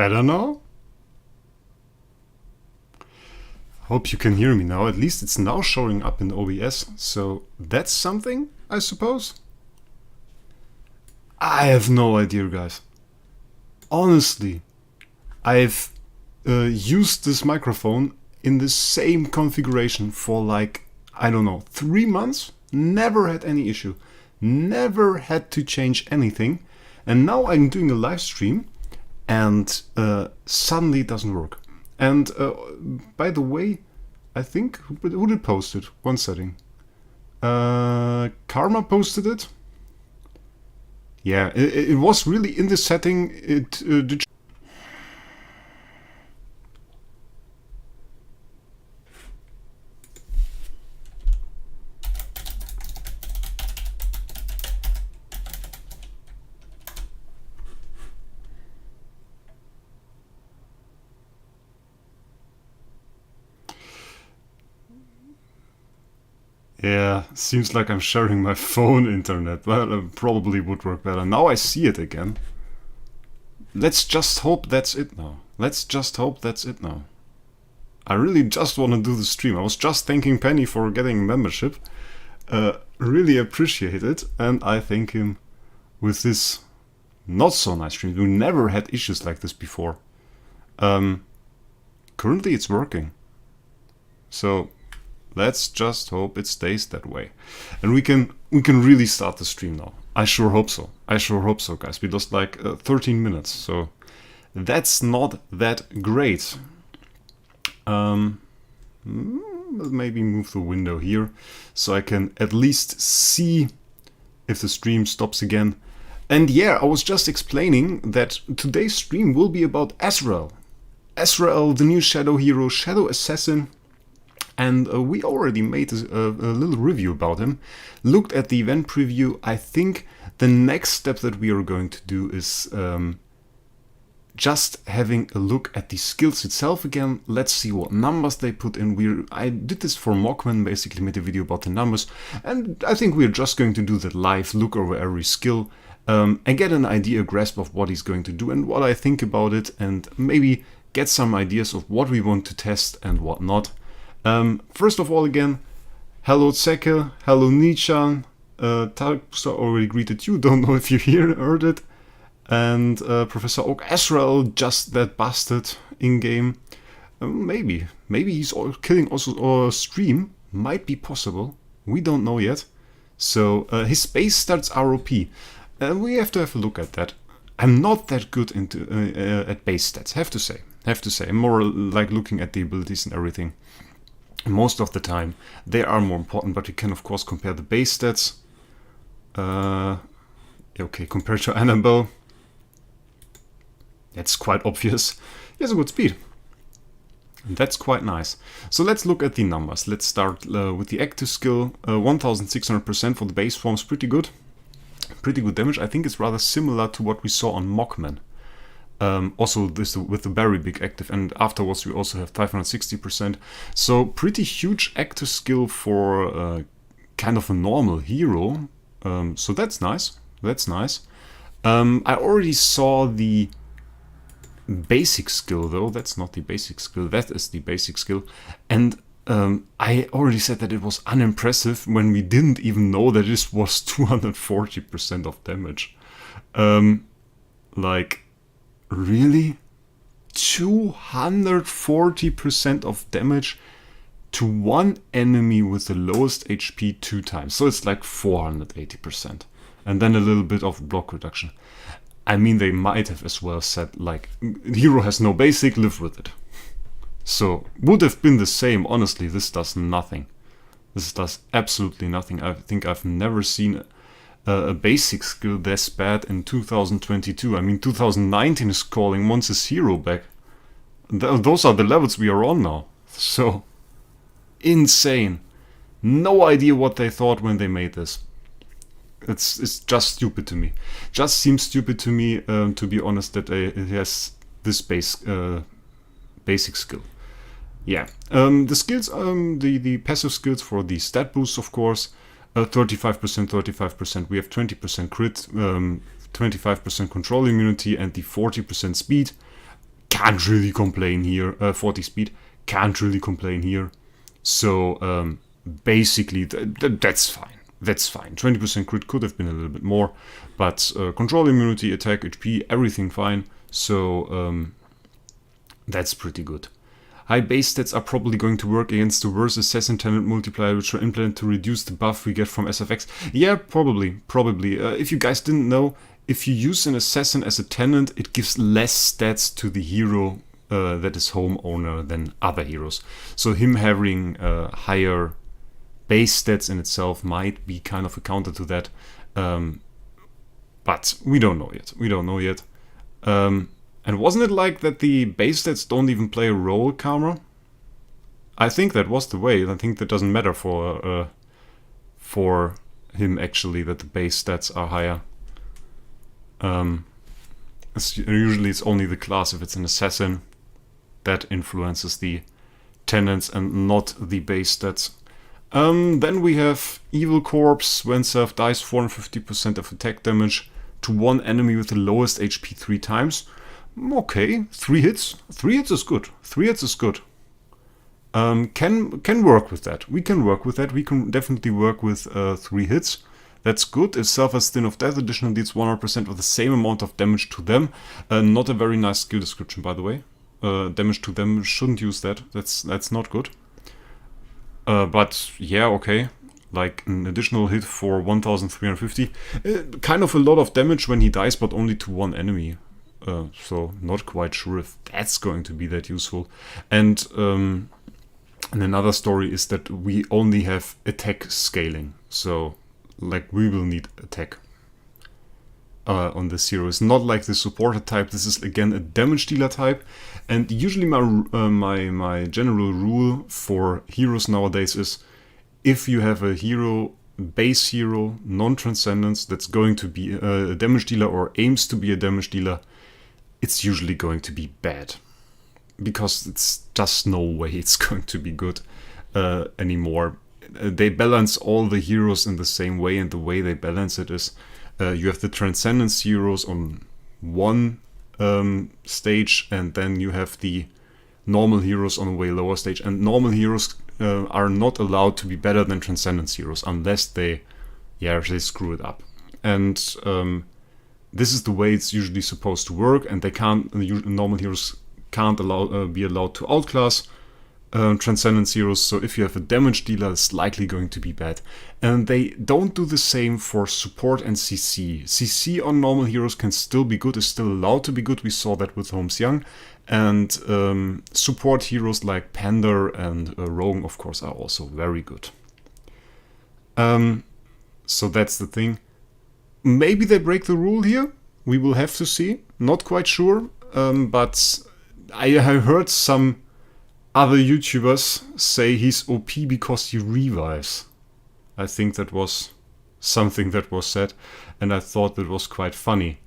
Better now? Hope you can hear me now. At least it's now showing up in OBS, so that's something, I suppose? I have no idea, guys. Honestly, I've used this microphone in the same configuration for like, I don't know, 3 months. Never had any issue. Never had to change anything. And now I'm doing a live stream and suddenly it doesn't work. And by the way, I think, who did post it? One setting. Karma posted it. Yeah, it was really in the setting. It did. Yeah, seems like I'm sharing my phone internet. Well, it probably would work better. Now I see it again. Let's just hope that's it now. Let's just hope that's it now. I really just want to do the stream. I was just thanking Penny for getting membership. Really appreciate it. And I thank him with this not so nice stream. We never had issues like this before. Currently it's working. So let's just hope it stays that way. And we can really start the stream now. I sure hope so. I sure hope so, guys. We lost like 13 minutes, so that's not that great. Maybe move the window here so I can at least see if the stream stops again. And yeah, I was just explaining that today's stream will be about Azrael. Azrael, the new shadow hero, shadow assassin. And we already made a little review about him, looked at the event preview. I think the next step that we are going to do is just having a look at the skills itself again. Let's see what numbers they put in. I did this for Mockman, basically made a video about the numbers. And I think we're just going to do that live, look over every skill, and get an idea, a grasp of what he's going to do and what I think about it. And maybe get some ideas of what we want to test and what not. First of all, again, hello Zeke, hello Nichan, Tarkusa already greeted you, don't know if you heard it, and Professor Oak, Azrael, just that bastard in-game, maybe he's killing also our stream, might be possible, we don't know yet, so his base stats are OP, we have to have a look at that. I'm not that good at base stats, have to say, I'm more like looking at the abilities and everything. Most of the time they are more important, but you can of course compare the base stats. Okay, compared to Annabelle, that's quite obvious. He has a good speed, and that's quite nice. So let's look at the numbers. Let's start with the active skill. 1600% for the base form is pretty good damage. I think it's rather similar to what we saw on Mockman. Also this with the very big active, and afterwards we also have 560%. So pretty huge active skill for kind of a normal hero. So that's nice. I already saw the basic skill though. That's not the basic skill. That is the basic skill. And I already said that it was unimpressive when we didn't even know that this was 240% of damage. Like, really? 240% of damage to one enemy with the lowest HP 2 times. So it's like 480%. And then a little bit of block reduction. I mean, they might have as well said, like, the hero has no basic, live with it. So, would have been the same. Honestly, this does nothing. This does absolutely nothing. I think I've never seen a basic skill this bad in 2022. I mean, 2019 is calling wants his hero back. Those are the levels we are on now. So, insane. No idea what they thought when they made this. It's just stupid to me. Just seems stupid to me, to be honest, that it has this basic skill. Yeah, the skills, the passive skills for the stat boosts, of course, 35%. We have 20% crit, 25% control immunity, and the 40% speed. can't really complain here. 40 speed, can't really complain here. So basically that's fine. That's fine. 20% crit could have been a little bit more, but control immunity, attack, HP, everything fine. So that's pretty good. High base stats are probably going to work against the worst assassin tenant multiplier, which are implemented to reduce the buff we get from SFX. Yeah, probably. If you guys didn't know, if you use an assassin as a tenant, it gives less stats to the hero that is homeowner than other heroes. So him having higher base stats in itself might be kind of a counter to that. But we don't know yet. And wasn't it like that the base stats don't even play a role, Karma? I think that was the way. I think that doesn't matter for him actually, that the base stats are higher. Usually it's only the class. If it's an assassin, that influences the tenants and not the base stats. Then we have Evil Corpse. When served, dies 450% of attack damage to one enemy with the lowest HP 3 times. Okay, 3 hits. 3 hits is good. 3 hits is good. Can work with that. We can work with that. We can definitely work with 3 hits. That's good. If suffers Stin of Death, additional deals 100% of the same amount of damage to them. Not a very nice skill description, by the way. Damage to them, shouldn't use that. That's not good. But yeah, okay. Like an additional hit for 1350. Kind of a lot of damage when he dies, but only to one enemy. So not quite sure if that's going to be that useful. And another story is that we only have attack scaling. So like we will need attack on this hero. It's not like the supporter type. This is again a damage dealer type. And usually my general rule for heroes nowadays is if you have a hero, base hero, non-transcendence, that's going to be a damage dealer or aims to be a damage dealer, it's usually going to be bad. Because it's just no way it's going to be good anymore. They balance all the heroes in the same way, and the way they balance it is you have the Transcendence heroes on one stage, and then you have the normal heroes on a way lower stage. And normal heroes are not allowed to be better than Transcendence heroes unless they screw it up. And this is the way it's usually supposed to work, and normal heroes can't be allowed to outclass Transcendence heroes. So if you have a damage dealer, it's likely going to be bad. And they don't do the same for support and CC. CC on normal heroes can still be good, is still allowed to be good. We saw that with Holmes Young. And support heroes like Pander and Rogue, of course, are also very good. So that's the thing. Maybe they break the rule here. We will have to see. Not quite sure. But I have heard some other YouTubers say he's OP because he revives. I think that was something that was said, and I thought that was quite funny.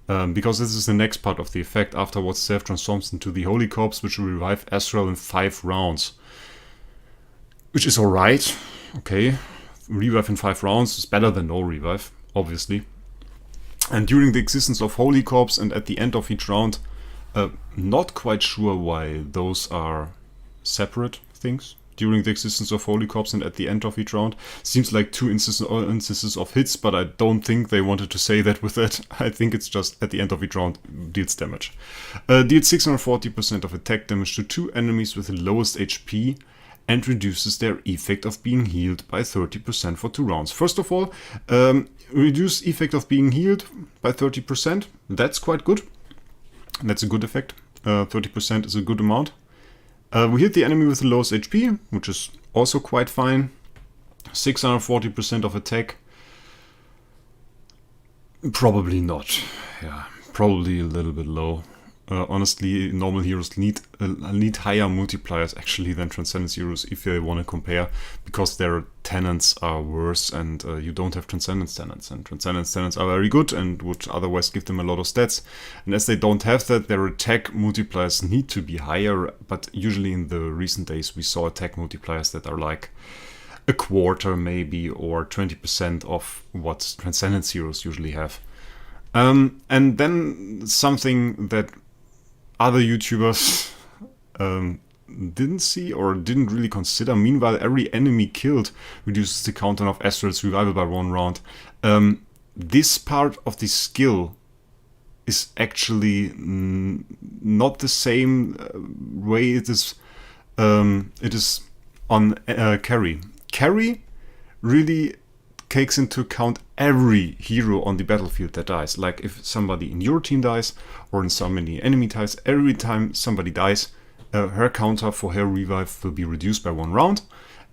Because this is the next part of the effect. Afterwards, Self transforms into the Holy Corpse, which will revive Azrael in 5 rounds. Which is alright. Okay. Revive in 5 rounds is better than no revive, obviously. And during the existence of Holy Corpse and at the end of each round, not quite sure why those are separate things. During the existence of Holy Corpse and at the end of each round. Seems like 2 instances of hits, but I don't think they wanted to say that with that. I think it's just at the end of each round deals damage. Deals 640% of attack damage to 2 enemies with the lowest HP and reduces their effect of being healed by 30% for 2 rounds. First of all, reduce effect of being healed by 30%. That's quite good. That's a good effect. 30% is a good amount. We hit the enemy with the lowest HP, which is also quite fine. 640% of attack. Probably not. Yeah, probably a little bit low. Honestly, normal heroes need higher multipliers actually than Transcendence heroes if they want to compare, because their tenants are worse and you don't have Transcendence tenants. And Transcendence tenants are very good and would otherwise give them a lot of stats. And as they don't have that, their attack multipliers need to be higher. But usually in the recent days we saw attack multipliers that are like a quarter maybe, or 20% of what Transcendence heroes usually have. And then something that other YouTubers didn't see or didn't really consider. Meanwhile, every enemy killed reduces the counter of Azrael's revival by 1 round. This part of the skill is actually not the same way it is on Carrie. Carrie really takes into account every hero on the battlefield that dies. Like if somebody in your team dies or in so many enemy dies, every time somebody dies, her counter for her revive will be reduced by 1 round.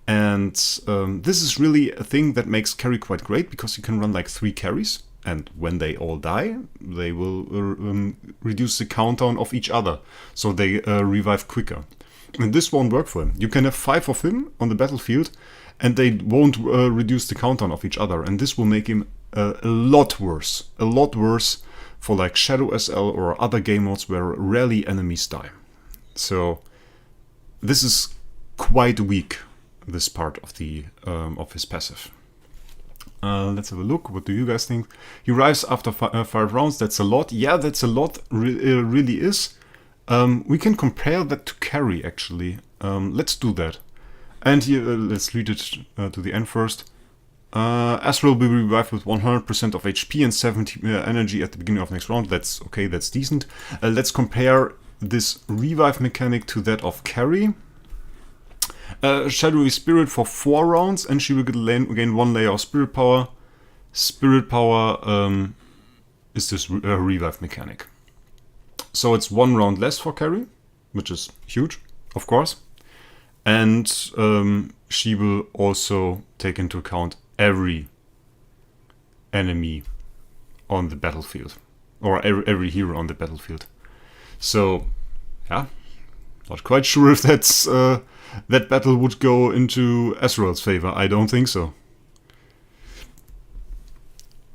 And this is really a thing that makes Carrie quite great, because you can run like 3 carries, and when they all die, they will reduce the countdown of each other, so they revive quicker. And this won't work for him. You can have 5 of him on the battlefield, and they won't reduce the countdown of each other, and this will make him a lot worse for like Shadow SL or other game modes where rarely enemies die. So this is quite weak, this part of the of his passive. Let's have a look. What do you guys think? He arrives after 5 rounds. That's a lot. Yeah, that's a lot. Really is. We can compare that to Carrie, actually. Let's do that. And here, let's read it to the end first. Azrael will be revived with 100% of HP and 70 energy at the beginning of next round. That's okay, that's decent. Let's compare this revive mechanic to that of Carrie. Shadowy Spirit for 4 rounds, and she will gain 1 layer of Spirit Power. Spirit Power is this revive mechanic. So it's 1 round less for Carrie, which is huge, of course. And she will also take into account every enemy on the battlefield, or every hero on the battlefield. So, yeah, not quite sure if that's that battle would go into Ezreal's favor. I don't think so.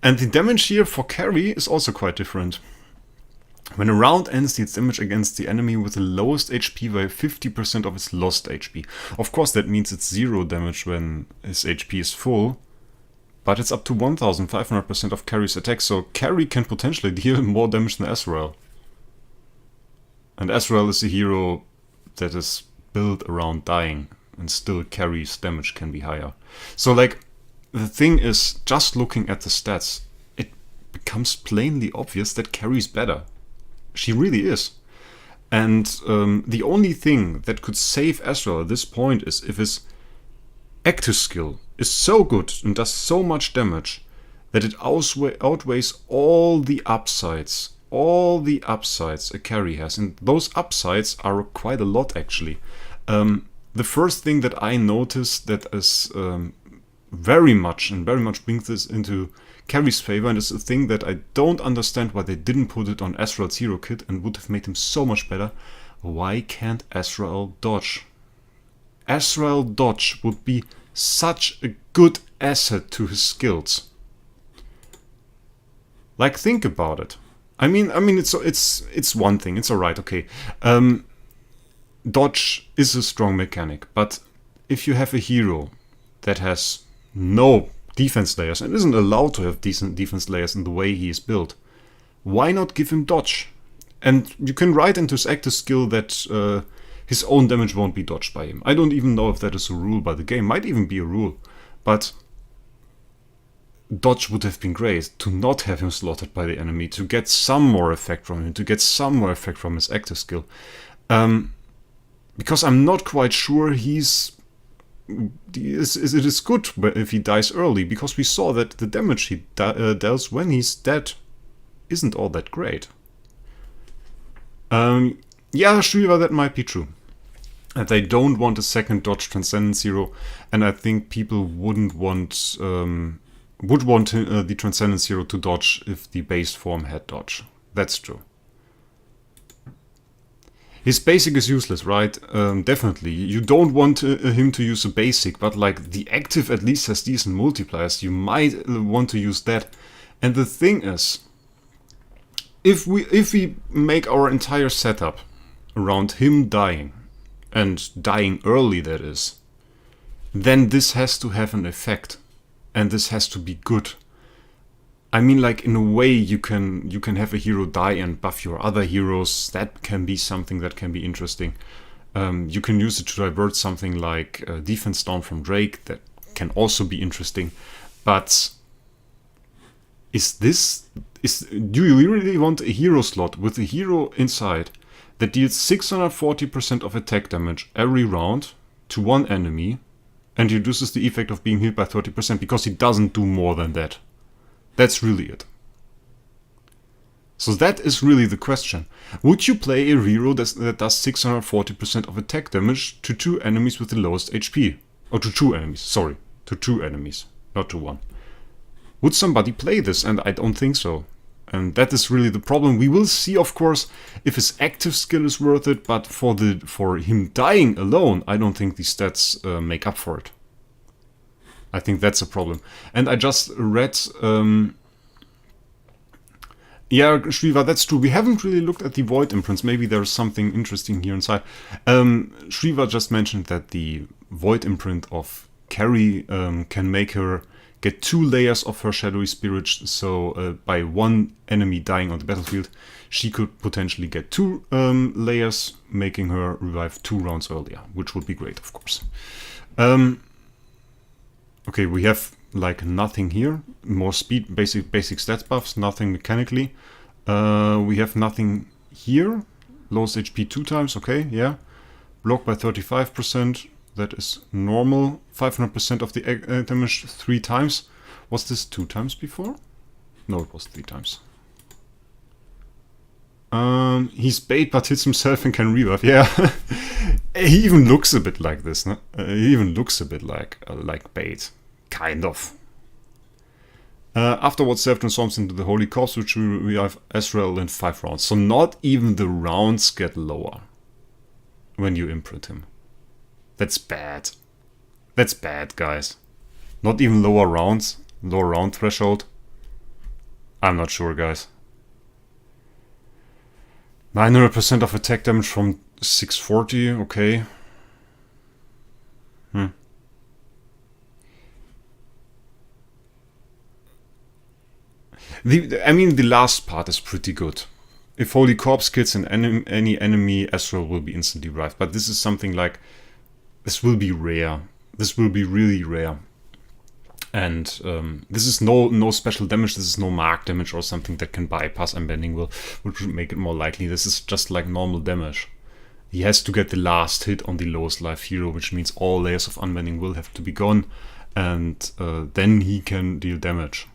And the damage here for Carrie is also quite different. When a round ends, deals damage against the enemy with the lowest HP by 50% of its lost HP. Of course, that means it's 0 damage when his HP is full, but it's up to 1500% of Carrie's attack, so Carrie can potentially deal more damage than Azrael. And Azrael is a hero that is built around dying, and still Carrie's damage can be higher. So, like, the thing is, just looking at the stats, it becomes plainly obvious that Carrie's better. She really is. And the only thing that could save Ezreal at this point is if his active skill is so good and does so much damage that it outweighs all the upsides a Carrie has. And those upsides are quite a lot, actually. The first thing that I noticed that is very much brings this into Carrie's favor, and it's a thing that I don't understand why they didn't put it on Ezreal's hero kit and would have made him so much better. Why can't Ezreal dodge? Ezreal dodge would be such a good asset to his skills. Like, think about it. I mean, it's one thing. It's alright, okay. Dodge is a strong mechanic, but if you have a hero that has no defense layers and isn't allowed to have decent defense layers in the way he is built, why not give him dodge? And you can write into his active skill that his own damage won't be dodged by him. I don't even know if that is a rule by the game. Might even be a rule, but dodge would have been great to not have him slaughtered by the enemy, to get some more effect from him, to get some more effect from his active skill. Because I'm not quite sure it is good if he dies early, because we saw that the damage he deals when he's dead isn't all that great. Yeah, sure, that might be true. And they don't want a second dodge Transcendence hero, and I think people would want the Transcendence hero to dodge if the base form had dodge. That's true. His basic is useless, right? Definitely. You don't want him to use a basic, but like the active at least has decent multipliers. You might want to use that. And the thing is, if we make our entire setup around him dying, and dying early that is, then this has to have an effect. And this has to be good. I mean, like, in a way, you can have a hero die and buff your other heroes. That can be something that can be interesting. You can use it to divert something like defense down from Wraec. That can also be interesting. But do you really want a hero slot with a hero inside that deals 640% of attack damage every round to one enemy and reduces the effect of being healed by 30% because he doesn't do more than that? That's really it. So that is really the question. Would you play a hero that does 640% of attack damage to two enemies with the lowest HP? Or to two enemies, sorry. To two enemies, not to one. Would somebody play this? And I don't think so. And that is really the problem. We will see, of course, if his active skill is worth it, but for him dying alone, I don't think the stats make up for it. I think that's a problem. And I just read... yeah, Shriva, that's true. We haven't really looked at the Void imprints. Maybe there's something interesting here inside. Shriva just mentioned that the Void imprint of Carrie can make her get 2 layers of her Shadowy Spirit. So by one enemy dying on the battlefield, she could potentially get 2 layers, making her revive 2 rounds earlier, which would be great, of course. Okay, we have like nothing here. More speed, basic stats buffs, nothing mechanically. We have nothing here. Lowest HP 2 times, okay, yeah. Block by 35%, that is normal. 500% of the damage 3 times. Was this 2 times before? No, it was 3 times. He's bait but hits himself and can revive. Yeah, he even looks a bit like this, no? He even looks a bit like bait. Kind of. Afterwards, Self transforms into the Holy Corpse, which will revive Azrael in 5 rounds. So not even the rounds get lower when you imprint him. That's bad. That's bad, guys. Not even lower rounds, lower round threshold. I'm not sure, guys. 900% of attack damage from 640, okay. I mean, the last part is pretty good. If Holy Corpse kills any enemy, Ezreal will be instantly revived. But this is something like... This will be rare. This will be really rare. And this is no special damage. This is no mark damage or something that can bypass Unbending Will, which would make it more likely. This is just like normal damage. He has to get the last hit on the lowest life hero, which means all layers of Unbending Will have to be gone. And then he can deal damage.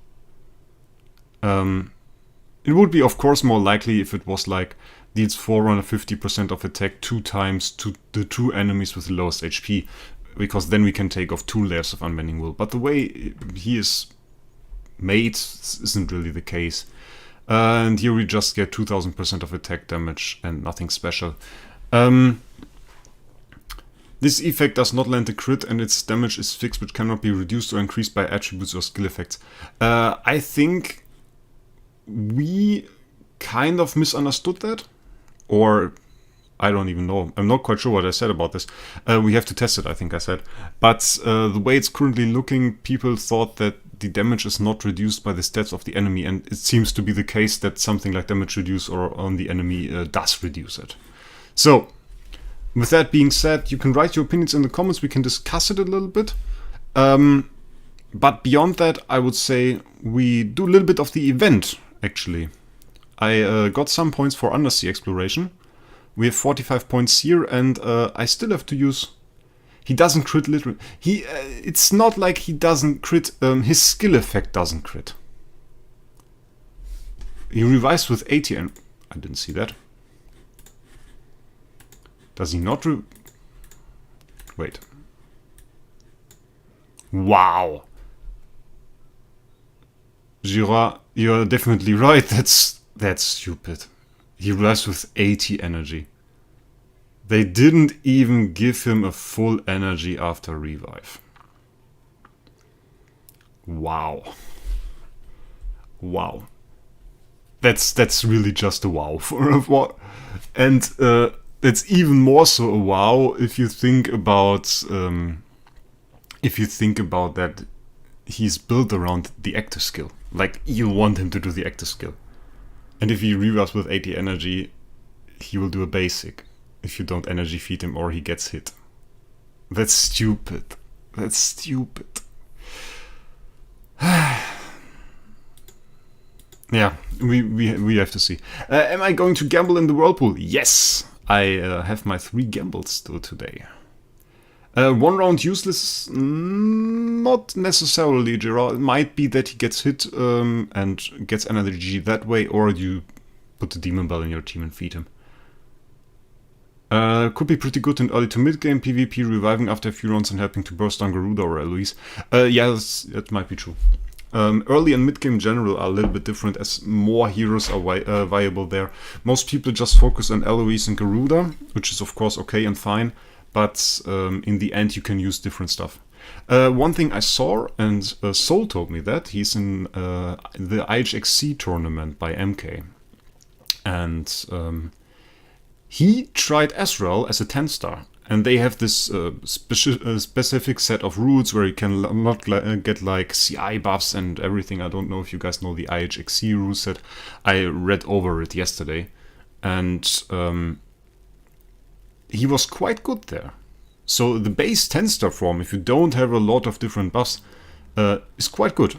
It would be, of course, more likely if it was like deals 450% of attack 2 times to the 2 enemies with the lowest HP, because then we can take off 2 layers of Unbending Will. But the way he is made isn't really the case. And here we just get 2000% of attack damage and nothing special. This effect does not land a crit and its damage is fixed, which cannot be reduced or increased by attributes or skill effects. I think we kind of misunderstood that, or I don't even know. I'm not quite sure what I said about this. We have to test it, I think I said. But the way it's currently looking, people thought that the damage is not reduced by the stats of the enemy, and it seems to be the case that something like damage reduce or on the enemy does reduce it. So, with that being said, you can write your opinions in the comments. We can discuss it a little bit. But beyond that, I would say we do a little bit of the event, actually. I got some points for Undersea Exploration. We have 45 points here, and I still have to use... He doesn't crit literally. It's not like he doesn't crit, his skill effect doesn't crit. He revives with 80 and... I didn't see that. Does he not Wait. Wow. Jira, you're definitely right. That's stupid. He revives with 80 energy. They didn't even give him a full energy after revive. Wow. Wow. That's really just a wow for a what, and that's even more so a wow if you think about that he's built around the active skill. Like, you want him to do the active skill. And if he reroutes with 80 energy, he will do a basic if you don't energy feed him or he gets hit. That's stupid. That's stupid. Yeah, we have to see. Am I going to gamble in the Whirlpool? Yes! I have my 3 gambles still today. 1 round useless, not necessarily, Gerald. It might be that he gets hit and gets energy that way, or you put the Demon Bell in your team and feed him. Could be pretty good in early to mid game PvP, reviving after a few rounds and helping to burst down Garuda or Eloise. Yeah, that might be true. Early and mid game in general are a little bit different as more heroes are viable there. Most people just focus on Eloise and Garuda, which is of course okay and fine, but in the end you can use different stuff. One thing I saw, and Soul told me that, he's in the IHXC tournament by MK. And he tried Azrael as a 10-star. And they have this specific set of rules where you can not get like CI buffs and everything. I don't know if you guys know the IHXC rule set. I read over it yesterday. And he was quite good there. So the base 10-star form, if you don't have a lot of different buffs, is quite good.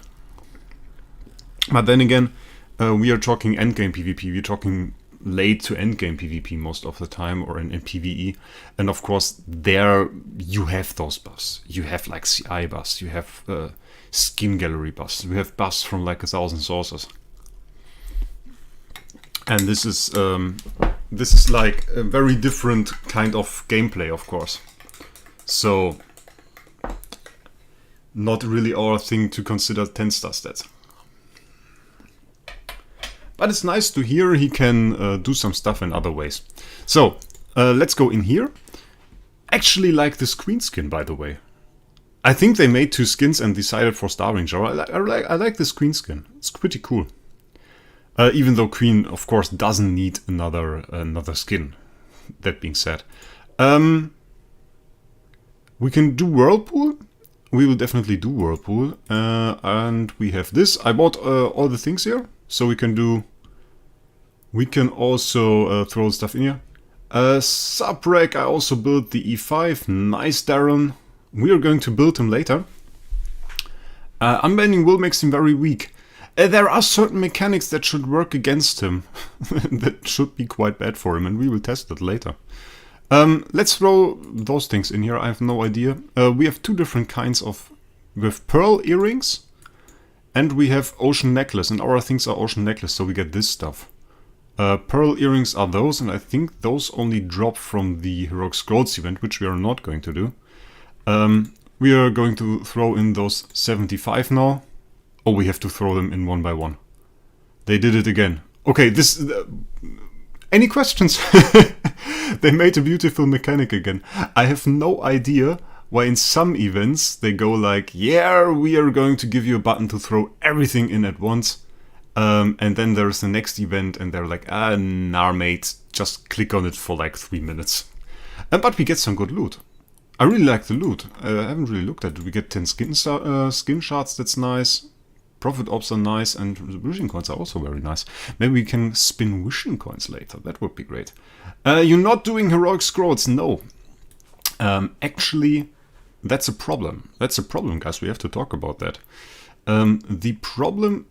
But then again, we are talking endgame PvP. We're talking late to endgame PvP most of the time, or in PvE. And of course, there you have those buffs. You have like CI buffs, you have skin gallery buffs, you have buffs from like 1,000 sources. And this is like a very different kind of gameplay, of course. So, not really our thing to consider 10-star stats. But it's nice to hear he can do some stuff in other ways. So, let's go in here. Actually like this queen skin, by the way. I think they made 2 skins and decided for Star Ranger. I like this queen skin. It's pretty cool. Even though queen, of course, doesn't need another skin. That being said. We can do Whirlpool. We will definitely do Whirlpool. And we have this. I bought all the things here. So we can also throw stuff in here. Sub-Wraec, I also built the E5. Nice, Darren. We are going to build him later. Unbanning will make him very weak. There are certain mechanics that should work against him. That should be quite bad for him, and we will test it later. Let's throw those things in here. I have no idea. We have 2 different kinds of... We have pearl earrings. And we have Ocean Necklace, and our things are Ocean Necklace, so we get this stuff. Pearl earrings are those, and I think those only drop from the Heroic Scrolls event, which we are not going to do. We are going to throw in those 75 now. Oh, we have to throw them in one by one. They did it again. Okay, this... any questions? They made a beautiful mechanic again. I have no idea why in some events they go like, yeah, we are going to give you a button to throw everything in at once. And then there's the next event and they're like, nah mate, just click on it for like 3 minutes. But we get some good loot. I really like the loot. I haven't really looked at it. We get 10 skin shards, that's nice. Profit orbs are nice, and the wishing coins are also very nice. Maybe we can spin wishing coins later. That would be great. You're not doing Heroic Scrolls? No. Actually... That's a problem. That's a problem, guys. We have to talk about that. The problem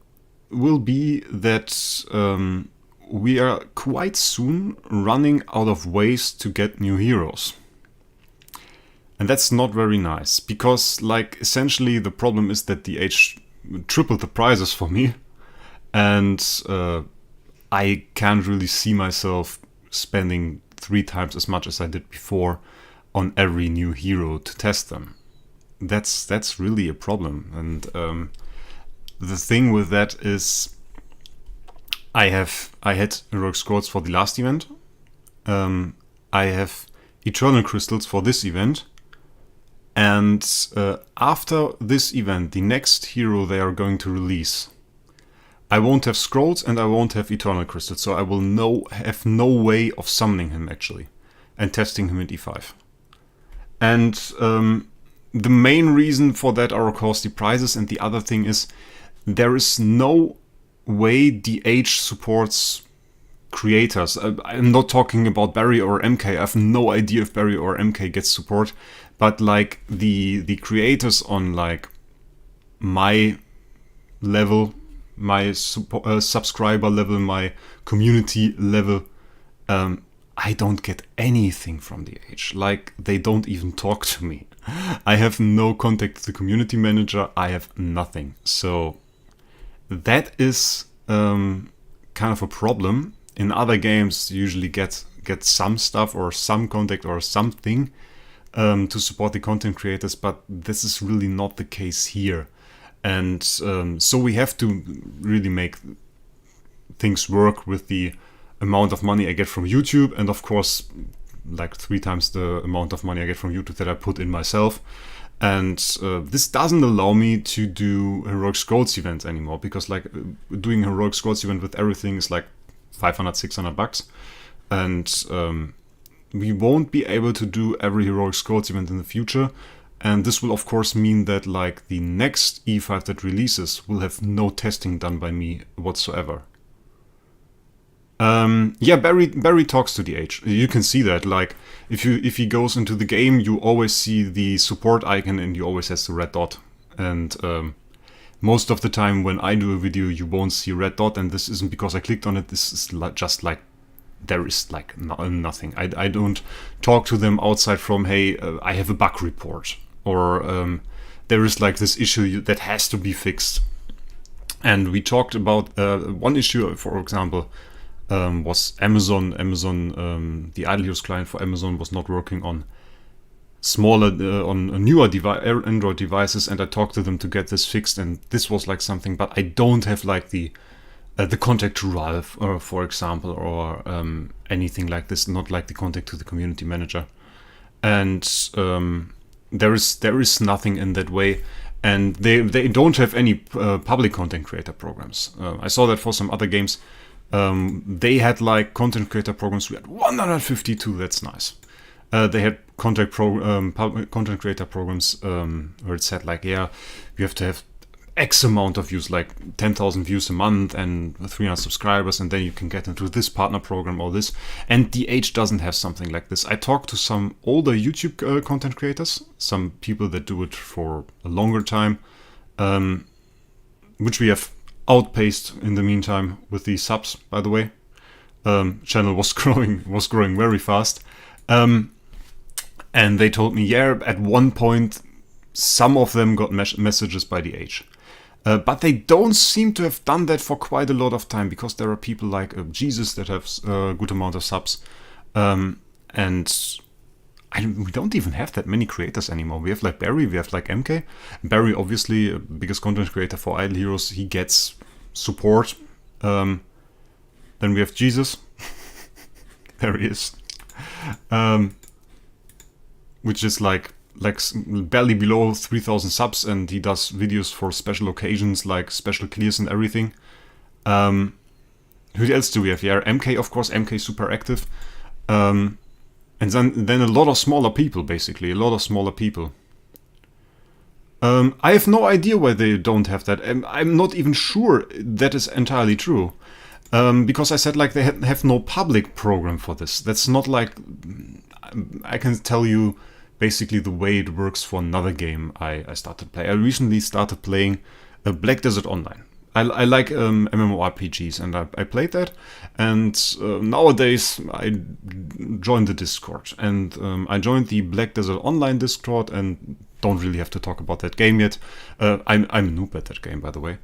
will be that we are quite soon running out of ways to get new heroes. And that's not very nice. Because, like, essentially the problem is that the H tripled the prices for me. And I can't really see myself spending 3 times as much as I did before on every new hero to test them. That's really a problem. And the thing with that is I had Heroic Scrolls for the last event. I have Eternal Crystals for this event. And after this event, the next hero they are going to release, I won't have Scrolls and I won't have Eternal Crystals. So I will have no way of summoning him actually and testing him in E5. And the main reason for that are of course the prices, and the other thing is there is no way DH supports creators. I'm not talking about Barry or MK. I have no idea if Barry or MK gets support, but like the creators on like my level, my subscriber level, my community level, I don't get anything from DH. Like, they don't even talk to me. I have no contact with the community manager. I have nothing. So that is kind of a problem. In other games, you usually get some stuff or some contact or something to support the content creators, but this is really not the case here. And so we have to really make things work with the amount of money I get from YouTube, and of course like 3 times the amount of money I get from YouTube that I put in myself. And this doesn't allow me to do Heroic Scrolls events anymore, because like doing Heroic Scrolls event with everything is like $500-600, and we won't be able to do every Heroic Scrolls event in the future. And this will of course mean that like the next E5 that releases will have no testing done by me whatsoever. Yeah, Barry talks to DH. You can see that, like, if he goes into the game, you always see the support icon and he always has the red dot. And most of the time when I do a video, you won't see a red dot, and this isn't because I clicked on it. This is just like, there is like nothing. I don't talk to them outside from, hey, I have a bug report, or there is like this issue that has to be fixed. And we talked about one issue, for example, was Amazon, the Idle Heroes client for Amazon was not working on smaller, on newer Android devices, and I talked to them to get this fixed, and this was like something, but I don't have like the contact to Ralph, for example, or anything like this, not like the contact to the community manager. And there is nothing in that way, and they don't have any public content creator programs. I saw that for some other games. They had like content creator programs. We had 152. That's nice. They had content creator programs where it said like, yeah, you have to have X amount of views, like 10,000 views a month and 300 subscribers, and then you can get into this partner program or this. And DH doesn't have something like this. I talked to some older YouTube content creators, some people that do it for a longer time, which we have outpaced in the meantime with the subs, by the way. Channel was growing very fast. And they told me, yeah, at one point, some of them got messages by DH. But they don't seem to have done that for quite a lot of time, because there are people like Jesus that have a good amount of subs. And we don't even have that many creators anymore. We have like Barry, we have like MK. Barry, obviously, biggest content creator for Idle Heroes, he gets support. Then we have Jesus. There he is. Which is like barely below 3,000 subs, and he does videos for special occasions like special clears and everything. Who else do we have here? MK, of course. MK super active. And then a lot of smaller people, basically. A lot of smaller people. I have no idea why they don't have that. I'm not even sure that is entirely true. Because I said like they have no public program for this. That's not like... I can tell you basically the way it works for another game I started playing. I recently started playing Black Desert Online. I like MMORPGs, and I played that, and nowadays I joined the Discord, and I joined the Black Desert Online Discord, and don't really have to talk about that game yet. I'm a noob at that game, by the way.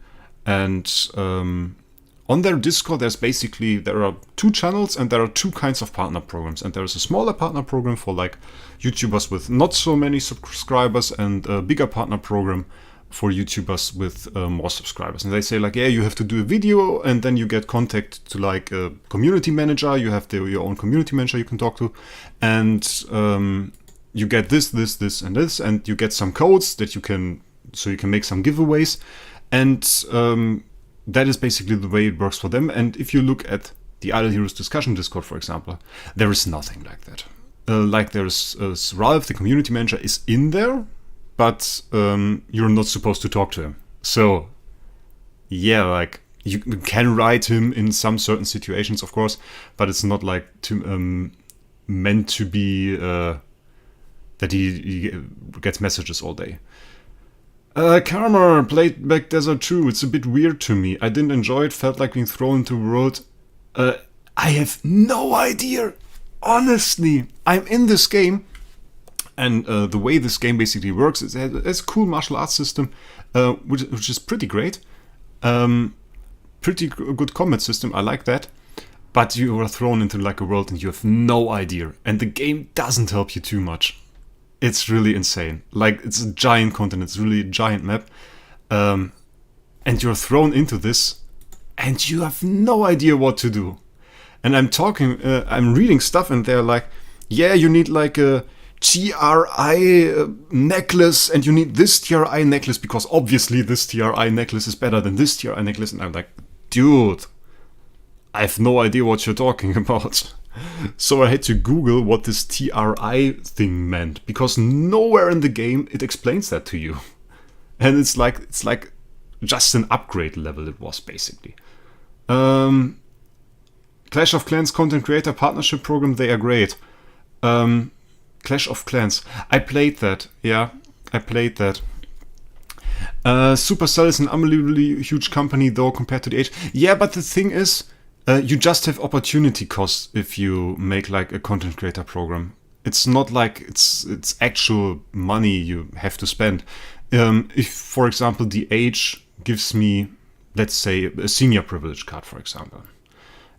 And on their Discord, there are 2 channels, and there are 2 kinds of partner programs. And there is a smaller partner program for like YouTubers with not so many subscribers, and a bigger partner program for YouTubers with more subscribers. And they say like, yeah, you have to do a video, and then you get contact to like a community manager. You have your own community manager you can talk to, and you get this, and this, and you get some codes that you can make some giveaways, and that is basically the way it works for them. And if you look at the Idle Heroes discussion Discord, for example, there is nothing like that. Like there's Ralph, the community manager, is in there, but you're not supposed to talk to him. So yeah, like you can write him in some certain situations, of course, but it's not like meant to be that he gets messages all day. Karma played back Desert 2. It's a bit weird to me. I didn't enjoy it. Felt like being thrown into a world. I have no idea. Honestly, I'm in this game, and the way this game basically works is it has a cool martial arts system, which is pretty great. Pretty good combat system. I like that. But you are thrown into like a world and you have no idea, and the game doesn't help you too much. It's really insane. Like, it's a giant continent. It's really a giant map. And you're thrown into this and you have no idea what to do. And I'm reading stuff and they're like, yeah, you need like a TRI necklace and you need this TRI necklace because obviously this TRI necklace is better than this TRI necklace. And I'm like, dude, I have no idea what you're talking about. So I had to Google what this TRI thing meant, because nowhere in the game it explains that to you. And it's like just an upgrade level it was basically. Clash of Clans content creator partnership program, they are great. Clash of Clans, I played that. Yeah, I played that. Supercell is an unbelievably huge company though compared to the age. Yeah, but the thing is, you just have opportunity costs if you make like a content creator program. It's not like it's actual money you have to spend. If, for example, the age gives me, let's say, a senior privilege card, for example,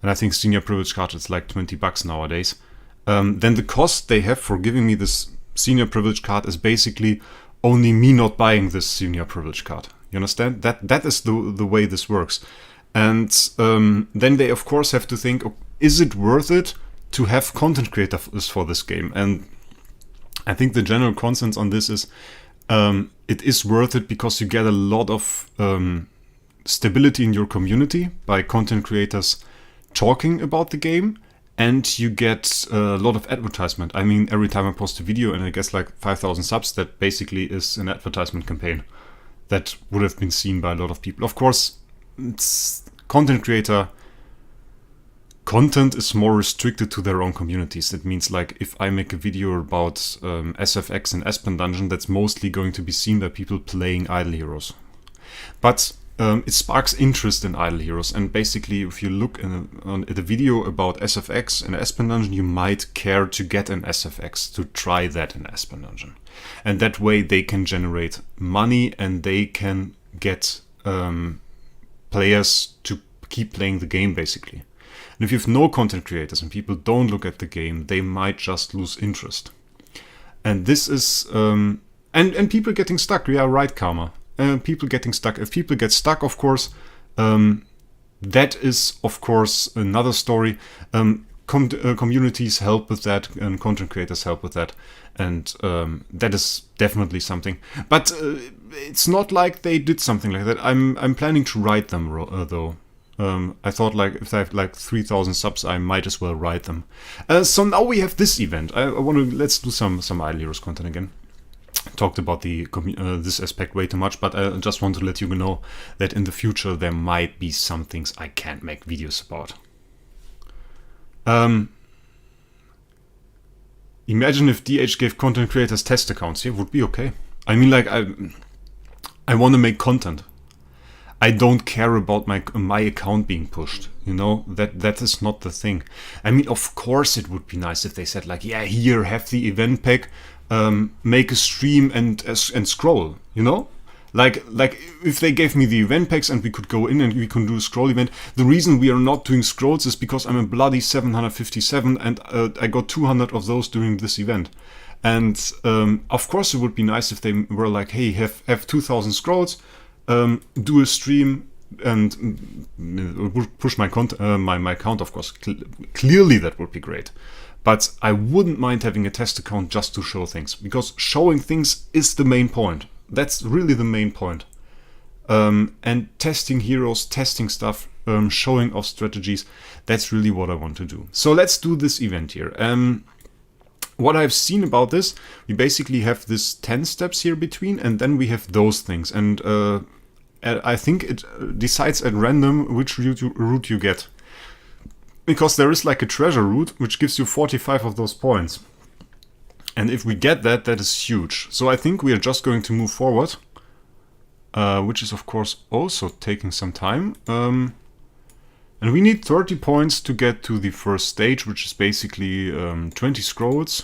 and I think senior privilege card is like $20 nowadays, then the cost they have for giving me this senior privilege card is basically only me not buying this senior privilege card. You understand? That is the way this works. And then they, of course, have to think, is it worth it to have content creators for this game? And I think the general consensus on this is it is worth it because you get a lot of stability in your community by content creators talking about the game, and you get a lot of advertisement. I mean, every time I post a video and I guess like 5,000 subs, that basically is an advertisement campaign that would have been seen by a lot of people. Of course, it's content creator content is more restricted to their own communities. It means like if I make a video about SFX and Aspen Dungeon, that's mostly going to be seen by people playing Idle Heroes. But it sparks interest in Idle Heroes, and basically if you look at a video about SFX and Aspen Dungeon, you might care to get an SFX, to try that in Aspen Dungeon. And that way they can generate money and they can get players to keep playing the game basically. And if you have no content creators and people don't look at the game, they might just lose interest. And this is and people getting stuck. Yeah, right, Karma. People getting stuck. If people get stuck, of course, that is of course another story. Communities help with that, and content creators help with that, and that is definitely something. But it's not like they did something like that. I'm planning to write them though. I thought like if I have like 3,000 subs, I might as well write them. So now we have this event. I want to let's do some Idle Heroes content again. Talked about the this aspect way too much, but I just want to let you know that in the future there might be some things I can't make videos about. Imagine if DH gave content creators test accounts. Yeah, would be okay. I mean, like I want to make content. I don't care about my account being pushed. You know, that is not the thing. I mean, of course it would be nice if they said like, yeah, here, have the event pack, make a stream and scroll. You know, like if they gave me the event packs and we could go in and we could do a scroll event. The reason we are not doing scrolls is because I'm a bloody 757 and I got 200 of those during this event. And of course it would be nice if they were like, hey, have 2,000 scrolls. Do a stream and push my account, of course. Clearly that would be great. But I wouldn't mind having a test account just to show things, because showing things is the main point. That's really the main point. And testing heroes, testing stuff, showing off strategies, that's really what I want to do. So let's do this event here. what I've seen about this, we basically have this 10 steps here between, and then we have those things. And I think it decides at random which route you get. Because there is like a treasure route, which gives you 45 of those points. And if we get that, that is huge. So I think we are just going to move forward. Which is of course also taking some time. And we need 30 points to get to the first stage, which is basically 20 scrolls.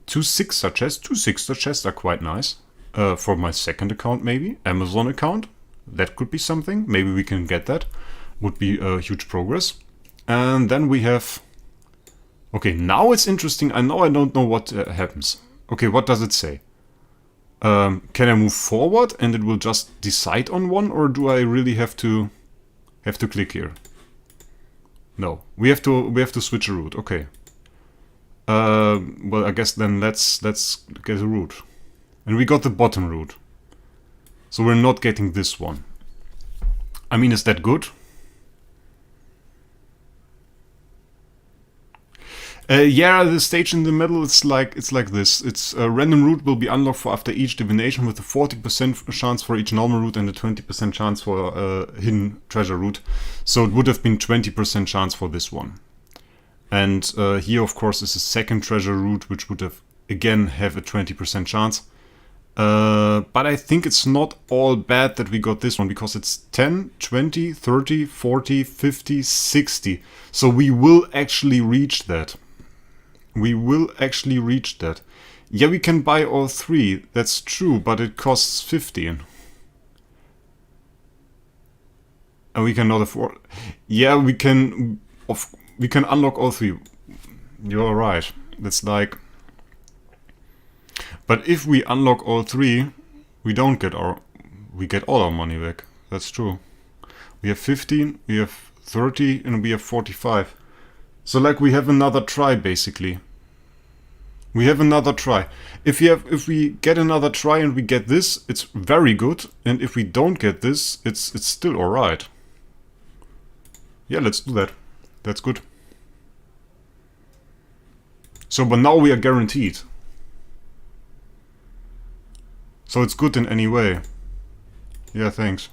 2 6-star chests. 2 6-star chests are quite nice. For my second account maybe. Amazon account. That could be something. Maybe we can get that. Would be a huge progress. And then we have... Okay, now it's interesting. I know I don't know what happens. Okay, what does it say? Can I move forward and it will just decide on one, or do I really have to click here? No, we have to switch a route. Okay. Well, I guess then let's get a route, and we got the bottom route, so we're not getting this one. I mean, is that good? Yeah, the stage in the middle, it's like this. It's a random route will be unlocked for after each divination with a 40% chance for each normal route and a 20% chance for a hidden treasure route. So it would have been 20% chance for this one. And here, of course, is a second treasure route, which would have, again, have a 20% chance. But I think it's not all bad that we got this one, because it's 10, 20, 30, 40, 50, 60. So we will actually reach that. We will actually reach that. Yeah, we can buy all 3. That's true, but it costs 15. And we cannot afford... Yeah, we can unlock all 3. You're right. That's like... But if we unlock all 3, we don't get we get all our money back. That's true. We have 15, we have 30, and we have 45. So like we have another try basically. We have another try. If we get another try and we get this, it's very good. And if we don't get this, it's still alright. Yeah, let's do that. That's good. So, but now we are guaranteed. So it's good in any way. Yeah, thanks.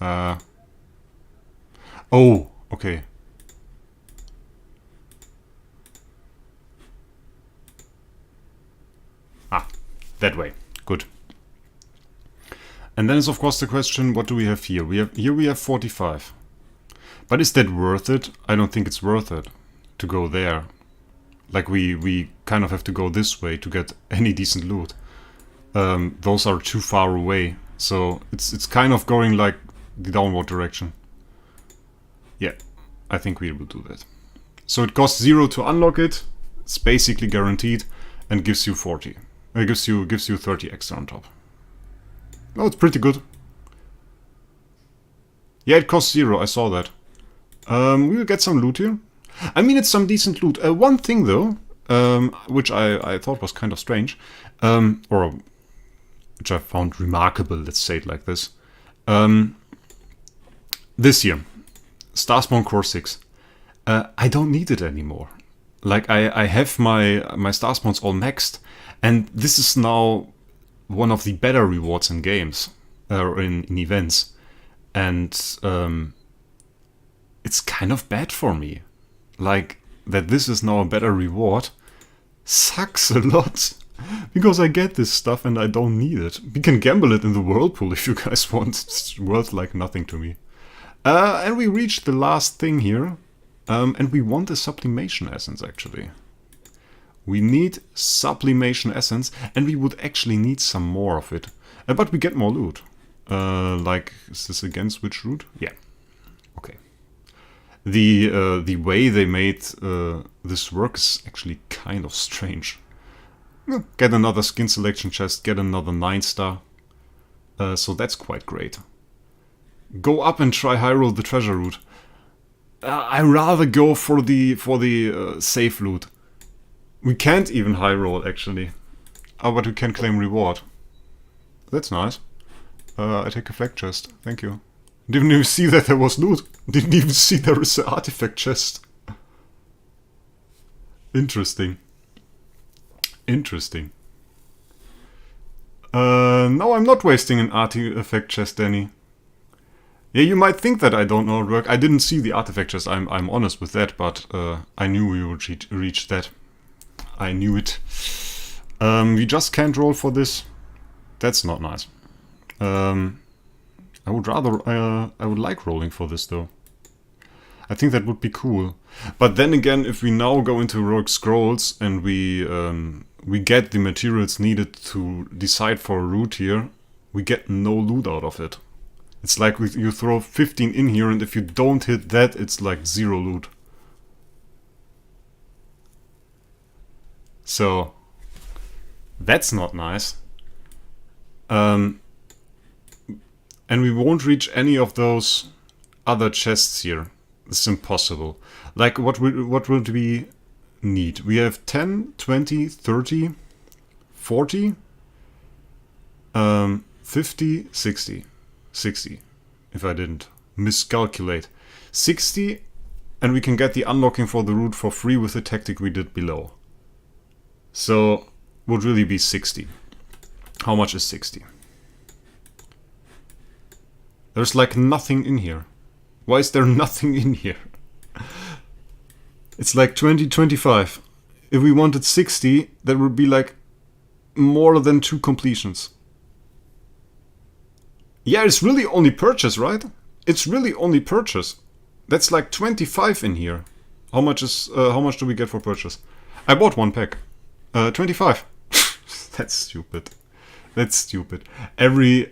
Oh, okay. Ah, that way. Good. And then is of course the question, what do we have here? We have 45. But is that worth it? I don't think it's worth it to go there. Like we kind of have to go this way to get any decent loot. Those are too far away. So it's kind of going like the downward direction. Yeah, I think we will do that. So it costs 0 to unlock it. It's basically guaranteed and gives you 40. It gives you 30 extra on top. Oh, it's pretty good. Yeah, it costs 0. I saw that. We will get some loot here. I mean, it's some decent loot. One thing though, which I thought was kind of strange, or which I found remarkable, let's say it like this. This year, Starspawn Core 6. I don't need it anymore. Like, I have my Starspawns all maxed, and this is now one of the better rewards in games, or in events. And it's kind of bad for me. Like, that this is now a better reward sucks a lot. Because I get this stuff and I don't need it. We can gamble it in the Whirlpool if you guys want. It's worth like nothing to me. And we reached the last thing here. And we want a sublimation essence, actually. We need sublimation essence, and we would actually need some more of it. But we get more loot. Like, is this against which route? Yeah. Okay. The way they made this work is actually kind of strange. Get another skin selection chest, get another 9-star. So that's quite great. Go up and try high roll the treasure route. I rather go for the safe loot. We can't even high roll actually. Oh, but we can claim reward. That's nice. I take a flag chest. Thank you. Didn't even see that there was loot. Didn't even see there is an artifact chest. Interesting. Interesting. No, I'm not wasting an artifact chest, Danny. Yeah, you might think that I don't know how it works. I didn't see the artifact chest, I'm honest with that, but I knew we would reach that. I knew it. We just can't roll for this. That's not nice. I would rather... I would like rolling for this, though. I think that would be cool. But then again, if we now go into Heroic Scrolls and we get the materials needed to decide for a route here, we get no loot out of it. It's like you throw 15 in here, and if you don't hit that, it's like 0 loot. So, that's not nice. And we won't reach any of those other chests here. It's impossible. Like, what would we need? We have 10, 20, 30, 40, 50, 60. 60, if I didn't miscalculate. 60, and we can get the unlocking for the route for free with the tactic we did below. So, would really be 60. How much is 60? There's like nothing in here. Why is there nothing in here? It's like 20, 25. If we wanted 60, that would be like more than 2 completions. Yeah, it's really only purchase, right? It's really only purchase. That's like 25 in here. How much do we get for purchase? I bought 1 pack. 25. That's stupid. That's stupid. Every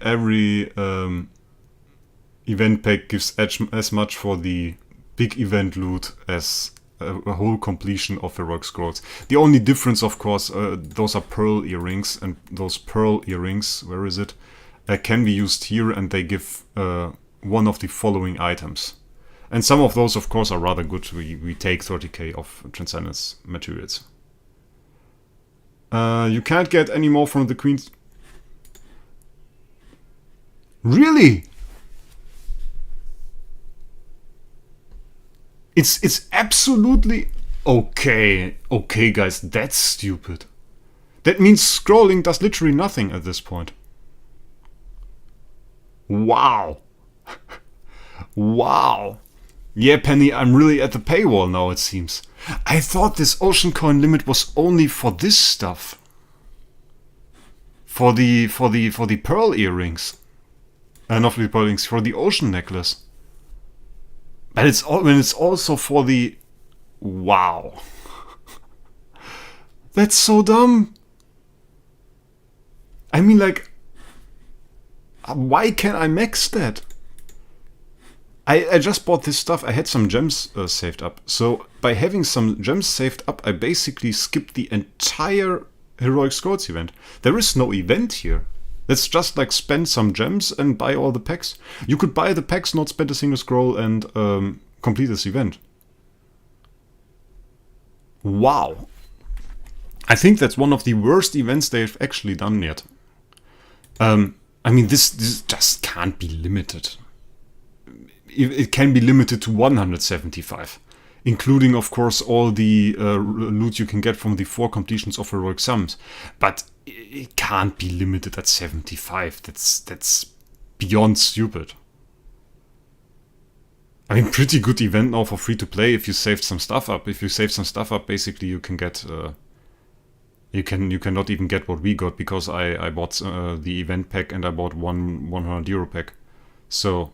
event pack gives as much for the big event loot as a whole completion of Heroic Scrolls. The only difference, of course, those are pearl earrings, and those pearl earrings, where is it? Can be used here, and they give one of the following items. And some of those, of course, are rather good. We take 30k of Transcendence materials. You can't get any more from the Queen's... Really? It's absolutely... Okay, guys, that's stupid. That means scrolling does literally nothing at this point. Wow. Wow. Yeah, Penny, I'm really at the paywall now, it seems. I thought this ocean coin limit was only for this stuff. For the pearl earrings. Not for the pearl earrings, for the ocean necklace. But it's also for the... Wow. That's so dumb. I mean, like... Why can't I max that? I just bought this stuff. I had some gems saved up. So by having some gems saved up, I basically skipped the entire Heroic Scrolls event. There is no event here. Let's just like spend some gems and buy all the packs. You could buy the packs, not spend a single scroll, and complete this event. Wow. I think that's one of the worst events they've actually done yet. I mean, this just can't be limited. It can be limited to 175, including, of course, all the loot you can get from the 4 completions of Heroic Summons. But it can't be limited at 75. That's beyond stupid. I mean, pretty good event now for free to play if you saved some stuff up. If you save some stuff up, basically you can get... You cannot even get what we got, because I bought the event pack and I bought one 100 euro pack. So...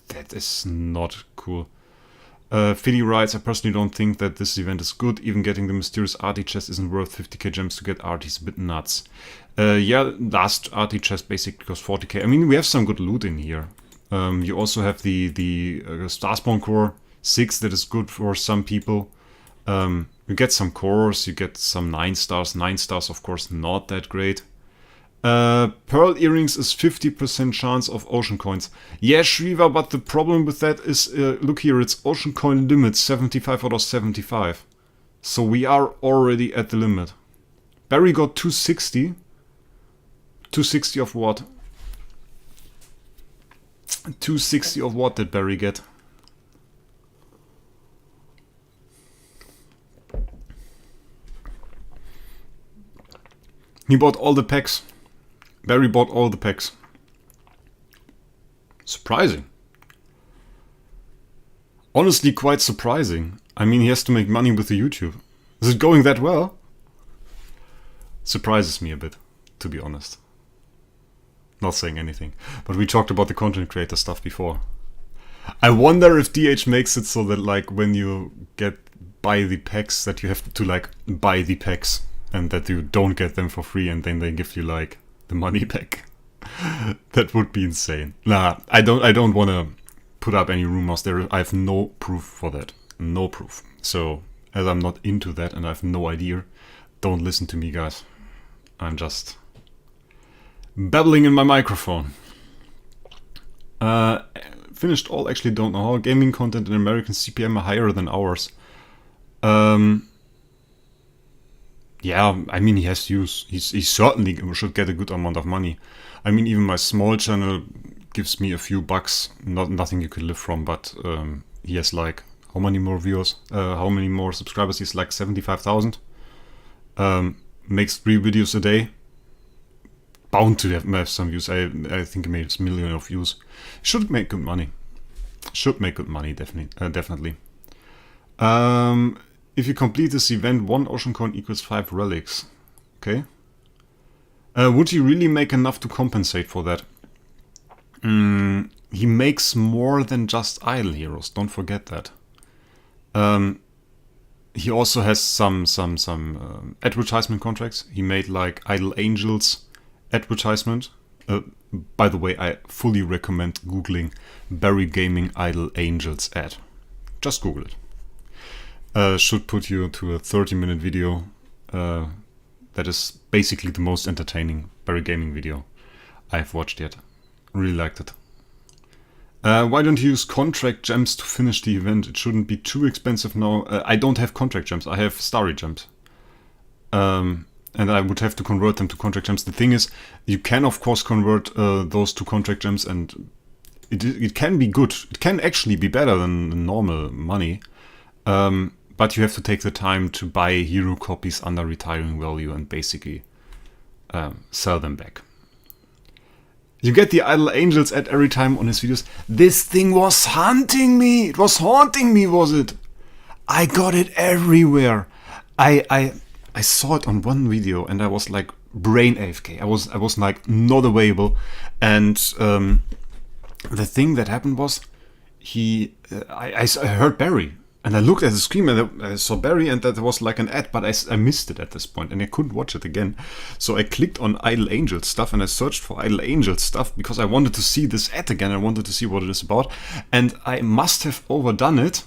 that is not cool. Philly writes, I personally don't think that this event is good. Even getting the mysterious arty chest isn't worth 50k gems to get arties. A bit nuts. Yeah, last arty chest basically costs 40k. I mean, we have some good loot in here. You also have the Starspawn Core 6 that is good for some people. You get some cores, you get some 9 stars. 9 stars, of course, not that great. Pearl earrings is 50% chance of ocean coins. Yeah, Shriva, but the problem with that is, look here, it's ocean coin limit 75 out of 75. So we are already at the limit. Barry got 260. 260 of what? 260 of what did Barry get? He bought all the packs. Barry bought all the packs. Surprising. Honestly, quite surprising. I mean, he has to make money with the YouTube. Is it going that well? Surprises me a bit, to be honest. Not saying anything. But we talked about the content creator stuff before. I wonder if DH makes it so that, like, when you buy the packs, that you have to, like, buy the packs. And that you don't get them for free and then they give you, like, the money back. That would be insane. Nah, I don't want to put up any rumors there. I have no proof for that. No proof. So, as I'm not into that and I have no idea, don't listen to me, guys. I'm just babbling in my microphone. Finished all, actually don't know how. Gaming content in American CPM are higher than ours. Yeah, I mean, he has use. He certainly should get a good amount of money. I mean, even my small channel gives me a few bucks. Nothing you could live from, but he has, like, how many more viewers? How many more subscribers? He's like 75,000. Makes 3 videos a day. Bound to have some views. I think he makes millions of views. Should make good money. Should make good money, definitely. If you complete this event, 1 ocean coin equals 5 relics. Okay. Would he really make enough to compensate for that? He makes more than just idle heroes. Don't forget that. He also has some advertisement contracts. He made, like, Idle Angels advertisement. By the way, I fully recommend googling Barry Gaming Idle Angels ad. Just Google it. Should put you to a 30-minute video. That is basically the most entertaining Barry Gaming video I've watched yet. Really liked it. Why don't you use contract gems to finish the event? It shouldn't be too expensive now. I don't have contract gems. I have starry gems. And I would have to convert them to contract gems. The thing is, you can of course convert those to contract gems, and it can be good. It can actually be better than normal money. But you have to take the time to buy hero copies under retiring value and basically sell them back. You get the Idle Angels ad every time on his videos. This thing was hunting me. It was haunting me, was it? I got it everywhere. I saw it on one video and I was like brain AFK. I was like not available. And the thing that happened was I heard Barry. And I looked at the screen and I saw Barry, and that was like an ad, but I missed it at this point and I couldn't watch it again. So I clicked on Idle Angel stuff and I searched for Idle Angel stuff because I wanted to see this ad again. I wanted to see what it is about. And I must have overdone it.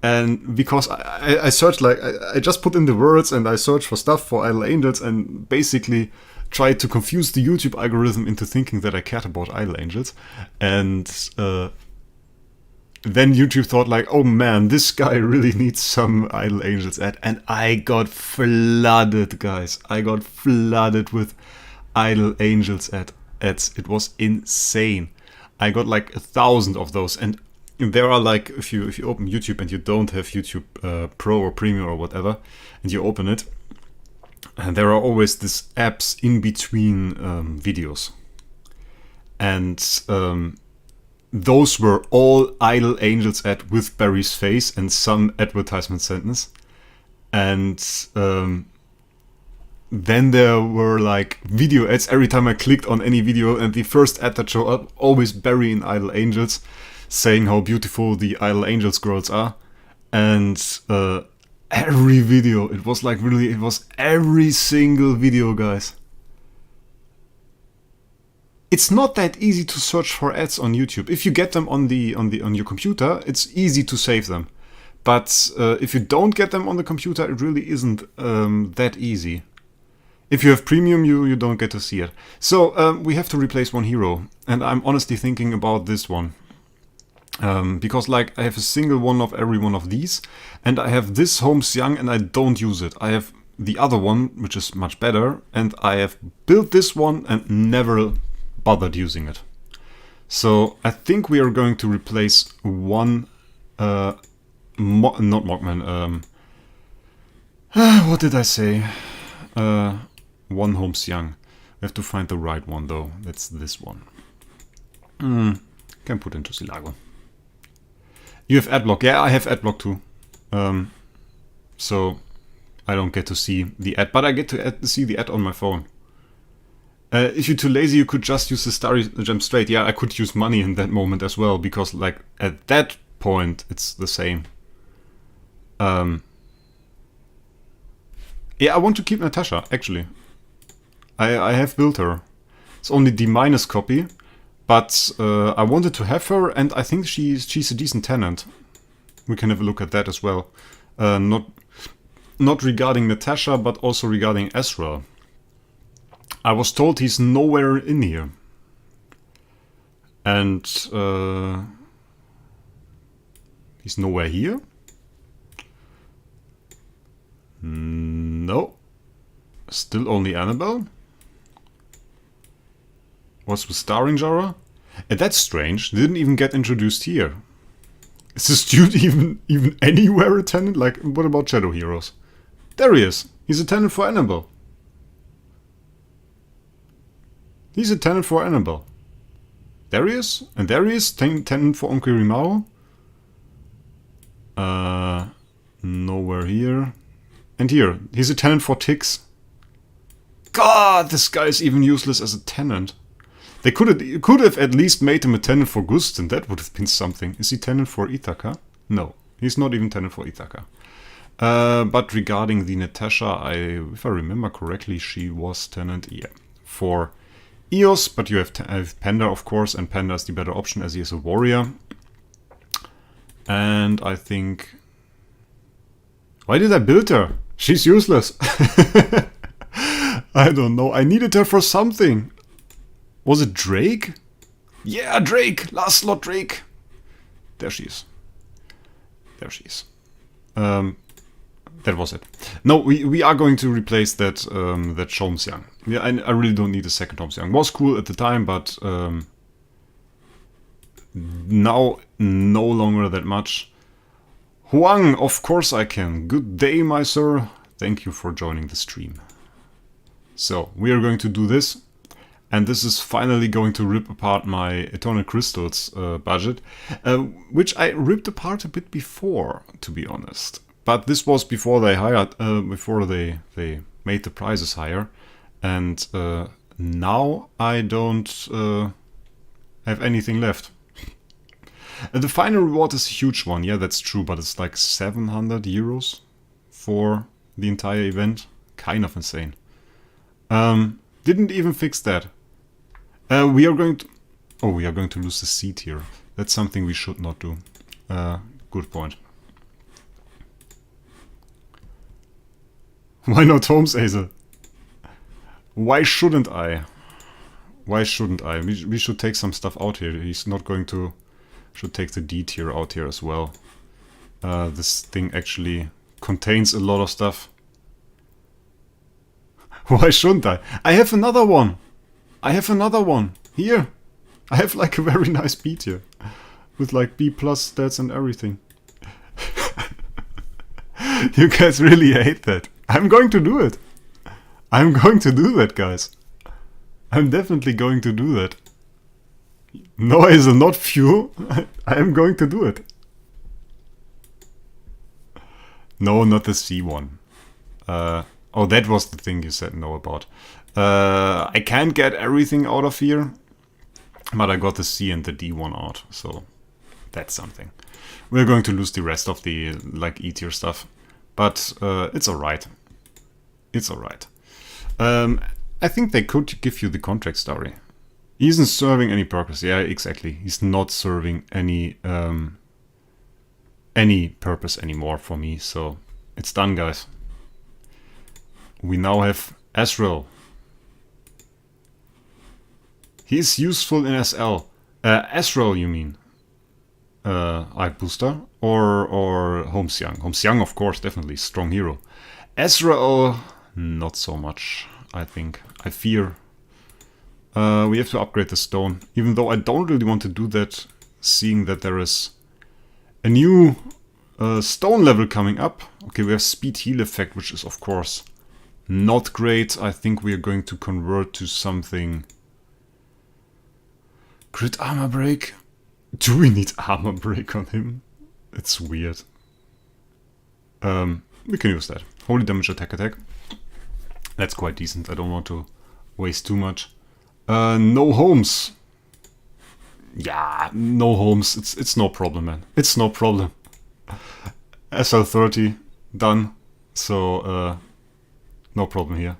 And because I searched, like, I just put in the words and I searched for stuff for Idle Angels and basically tried to confuse the YouTube algorithm into thinking that I cared about Idle Angels. And then YouTube thought, like, oh man, this guy really needs some Idle Angels ad. And I got flooded, guys. I got flooded with Idle Angels ads. It was insane. I got like 1,000 of those. And there are, like, if you open YouTube and you don't have YouTube Pro or Premium or whatever, and you open it, and there are always these apps in between videos. And those were all Idle Angels ad with Barry's face and some advertisement sentence. And then there were, like, video ads every time I clicked on any video, and the first ad that showed up, always Barry in Idle Angels, saying how beautiful the Idle Angels girls are. And every video, it was like, really, it was every single video, guys. It's not that easy to search for ads on YouTube. If you get them on your computer, it's easy to save them. But if you don't get them on the computer, it really isn't that easy. If you have Premium, you don't get to see it. So we have to replace one hero, and I'm honestly thinking about this one. Because, like, I have a single one of every one of these, and I have this Holmes Young and I don't use it. I have the other one, which is much better, and I have built this one and never bothered using it. So I think we are going to replace one, not Mockman, what did I say? one Homesiang. We have to find the right one though. That's this one. Can put into Silago. You have adblock. Yeah, I have adblock too. So I don't get to see the ad, but I get to see the ad on my phone. If you're too lazy, you could just use the Starry Gem straight. Yeah, I could use money in that moment as well, because like at that point it's the same. Yeah, I want to keep Natasha, actually. I have built her. It's only the minus copy, but I wanted to have her, and I think she's a decent tenant. We can have a look at that as well. Not regarding Natasha, but also regarding Ezreal. I was told he's nowhere in here. And he's nowhere here? No. Still only Annabelle? What's with Starring Jara? And that's strange. Didn't even get introduced here. Is this dude even anywhere a tenant? Like, what about Shadow Heroes? There he is. He's a tenant for Annabelle. He's a tenant for Annabelle. There he is. And there he is. Tenant for Onkirimao. Nowhere here. And here. He's a tenant for Tix. God, this guy is even useless as a tenant. They could have at least made him a tenant for Gustin. That would have been something. Is he tenant for Ithaca? No. He's not even tenant for Ithaca. But regarding the Natasha, if I remember correctly, she was tenant, yeah, for Eos, but you have Panda, of course, and Panda is the better option as he is a warrior. And I think... Why did I build her? She's useless. I don't know. I needed her for something. Was it Drake? Yeah, Drake! Last slot Drake! There she is. There she is. That was it. No, we are going to replace that that Homesiang. Yeah, I really don't need a second Homesiang. Was cool at the time, but now no longer that much. Huang, of course I can. Good day, my sir. Thank you for joining the stream. So, we are going to do this. And this is finally going to rip apart my Eternal Crystals budget. Which I ripped apart a bit before, to be honest. But this was before they hired, before they made the prices higher. And now I don't have anything left. The final reward is a huge one, yeah, that's true, but it's like 700 euros for the entire event. Kind of insane. Didn't even fix that. We are going to... Oh, we are going to lose the seat here. That's something we should not do. Good point. Why not Holmes, Azel? Why shouldn't I? Why shouldn't I? We should take some stuff out here. He's not going to... Should take the D tier out here as well. This thing actually contains a lot of stuff. Why shouldn't I? I have another one! I have another one! Here! I have like a very nice B tier. With like B plus stats and everything. You guys really hate that. I'm going to do it! I'm going to do that, guys. I'm definitely going to do that. No, is not few. I am going to do it. No, not the C one. Oh, that was the thing you said no about. I can't get everything out of here, but I got the C and the D one out, so that's something. We're going to lose the rest of the like E tier stuff, but it's alright. It's alright. I think they could give you the contract story. He isn't serving any purpose. Yeah, exactly. He's not serving any purpose anymore for me. So it's done, guys. We now have Azrael. He's useful in SL. Azrael, you mean? Like booster or Homesiang. Homesiang, of course, definitely strong hero. Azrael, not so much. I think. I fear. We have to upgrade the stone, even though I don't really want to do that, seeing that there is a new stone level coming up. Okay, we have speed heal effect, which is of course Not great. I think we are going to convert to something. Crit armor break? Do we need armor break on him? It's weird. We can use that. Holy damage attack. That's quite decent. I don't want to waste too much. No homes. Yeah, no homes. It's no problem, man. It's no problem. SL30 done. So no problem here.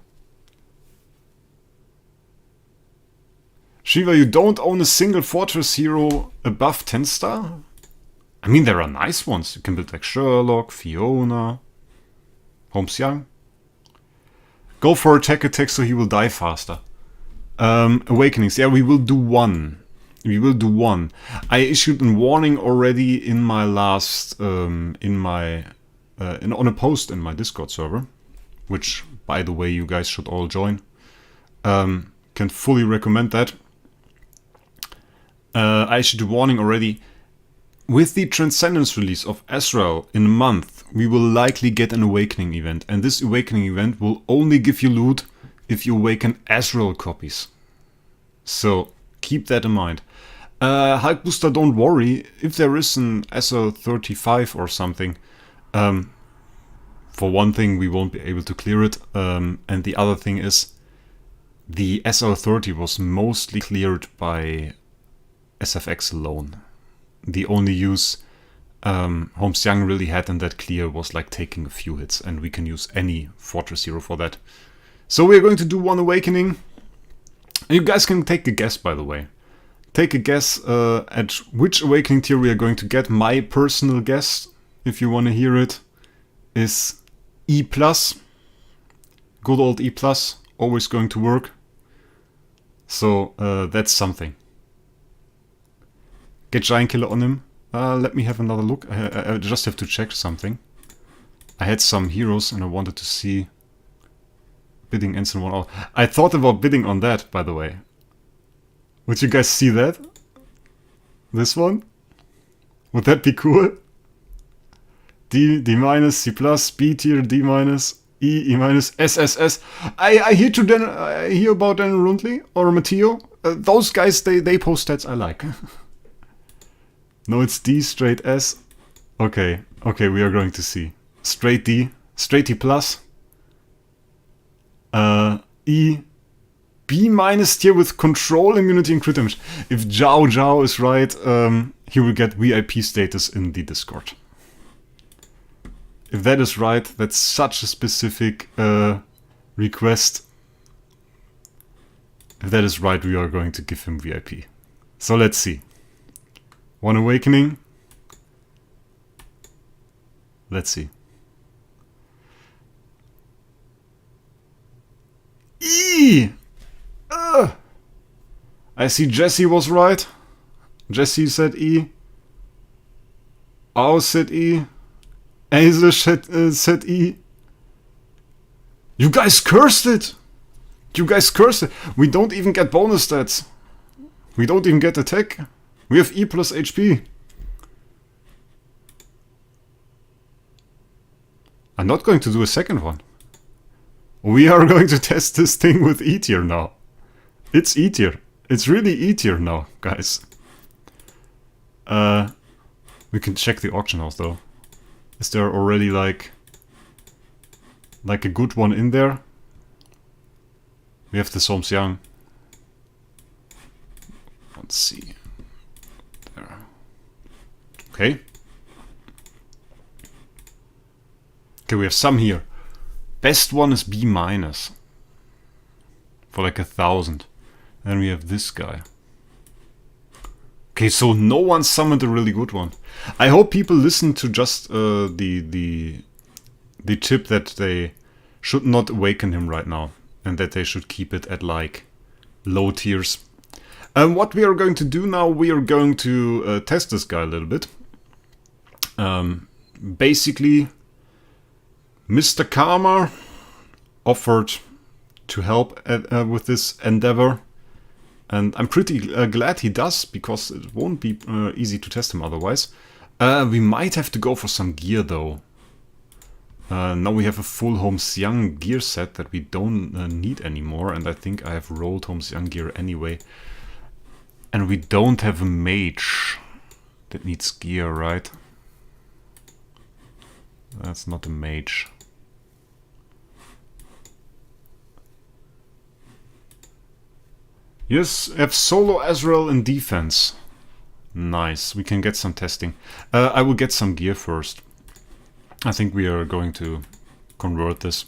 Shiva, you don't own a single fortress hero above 10 star? I mean, there are nice ones. You can build like Sherlock, Fiona, Holmes Young. Go for attack so he will die faster. Awakenings. Yeah, we will do one. We will do one. I issued a warning already in my last, on a post in my Discord server, which, by the way, you guys should all join. Can fully recommend that. I issued a warning already. With the Transcendence release of Azrael in a month, we will likely get an Awakening event. And this Awakening event will only give you loot if you awaken Azrael copies. So, keep that in mind. Hulk Booster, don't worry. If there is an SL35 or something, for one thing, we won't be able to clear it. And the other thing is, the SL30 was mostly cleared by SFX alone. The only use Holmes Young really had in that clear was like taking a few hits, and we can use any Fortress hero for that. So we're going to do one Awakening. And you guys can take a guess, by the way. Take a guess at which Awakening tier we are going to get. My personal guess, if you want to hear it, is E+. Good old E+. Always going to work. So that's something. Get Giant Killer on him. Let me have another look. I just have to check something. I had some heroes and I wanted to see bidding ends in 1 hour. I thought about bidding on that, by the way. Would you guys see that? This one? Would that be cool? D minus, C plus, B tier, D minus, E minus, SSS. I hear about Daniel Rundley or Matteo. Those guys, they post stats I like. No, it's D, straight S. Okay, we are going to see. Straight D plus. E, B minus tier with control, immunity, and crit damage. If Zhao is right, he will get VIP status in the Discord. If that is right, that's such a specific request. If that is right, we are going to give him VIP. So let's see. One Awakening. Let's see. E! I see Jesse was right. Jesse said E. Ao said E. Aza said E. You guys cursed it! You guys cursed it! We don't even get bonus stats. We don't even get attack. We have E plus HP. I'm not going to do a second one. We are going to test this thing with E tier now. It's E tier. It's really E tier now, guys. We can check the auction house though. Is there already like a good one in there? We have the Holmes Young. Let's see. There. Okay. Okay, we have some here. Best one is B minus. For like 1,000. Then we have this guy. Okay, so no one summoned a really good one. I hope people listen to just the tip that they should not awaken him right now. And that they should keep it at like low tiers. What we are going to do now, we are going to test this guy a little bit. Basically, Mr. Karma offered to help with this endeavor. And I'm pretty glad he does, because it won't be easy to test him otherwise. We might have to go for some gear though. Now we have a full Holmes Young gear set that we don't need anymore, and I think I have rolled Holmes Young gear anyway. And we don't have a mage that needs gear, right? That's not a mage. Yes, have solo Azrael in defense. Nice, we can get some testing. I will get some gear first. I think we are going to convert this.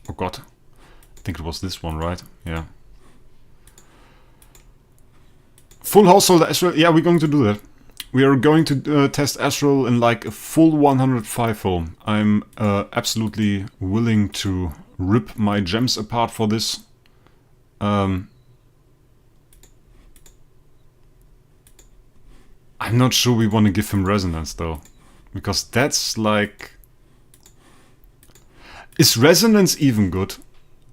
Oh god, I think it was this one, right? Yeah. Full household Azrael, yeah, we're going to do that. We are going to test Azrael in like a full 105 home. I'm absolutely willing to rip my gems apart for this. I'm not sure we want to give him resonance though, because that's like... Is resonance even good?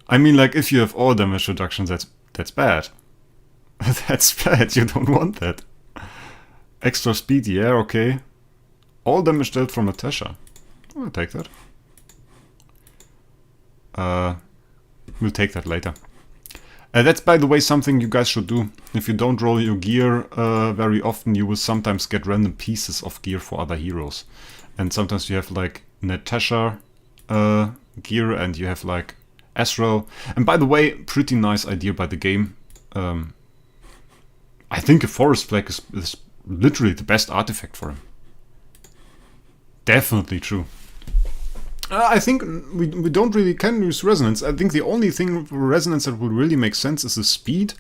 I mean, like, if you have all damage reductions, that's bad. That's bad, you don't want that. Extra speed, yeah, okay. All damage dealt from Natasha. I'll take that. We'll take that later. That's, by the way, something you guys should do. If you don't roll your gear very often, you will sometimes get random pieces of gear for other heroes. And sometimes you have, like, Natasha gear, and you have, like, Azrael. And by the way, pretty nice idea by the game. I think a Forest Flag is literally the best artifact for him. Definitely true. I think we don't really can use resonance. I think the only thing for resonance that would really make sense is the speed.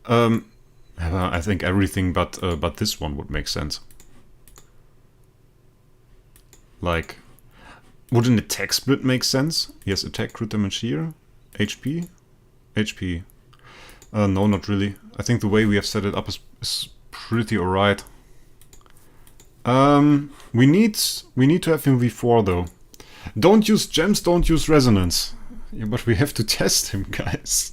I think everything but this one would make sense. Like, would an attack split make sense? Yes, attack, crit damage here. HP? HP. No, not really. I think the way we have set it up is pretty alright. We need to have him V4 though. Don't use gems, don't use resonance. Yeah, but we have to test him, guys.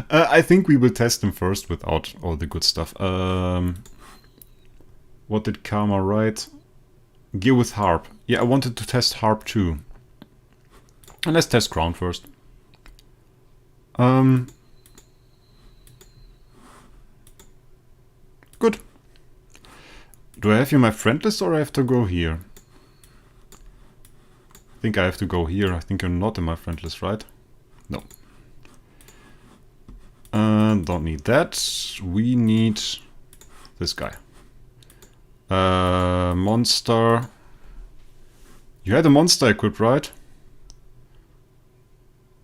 I think we will test him first without all the good stuff. What did Karma write? Gear with Harp. Yeah, I wanted to test Harp too. And let's test Crown first. Good. Do I have you in my friend list or I have to go here? I think I have to go here. I think you're not in my friend list, right? No. Don't need that. We need this guy. Monster. You had a monster equipped, right?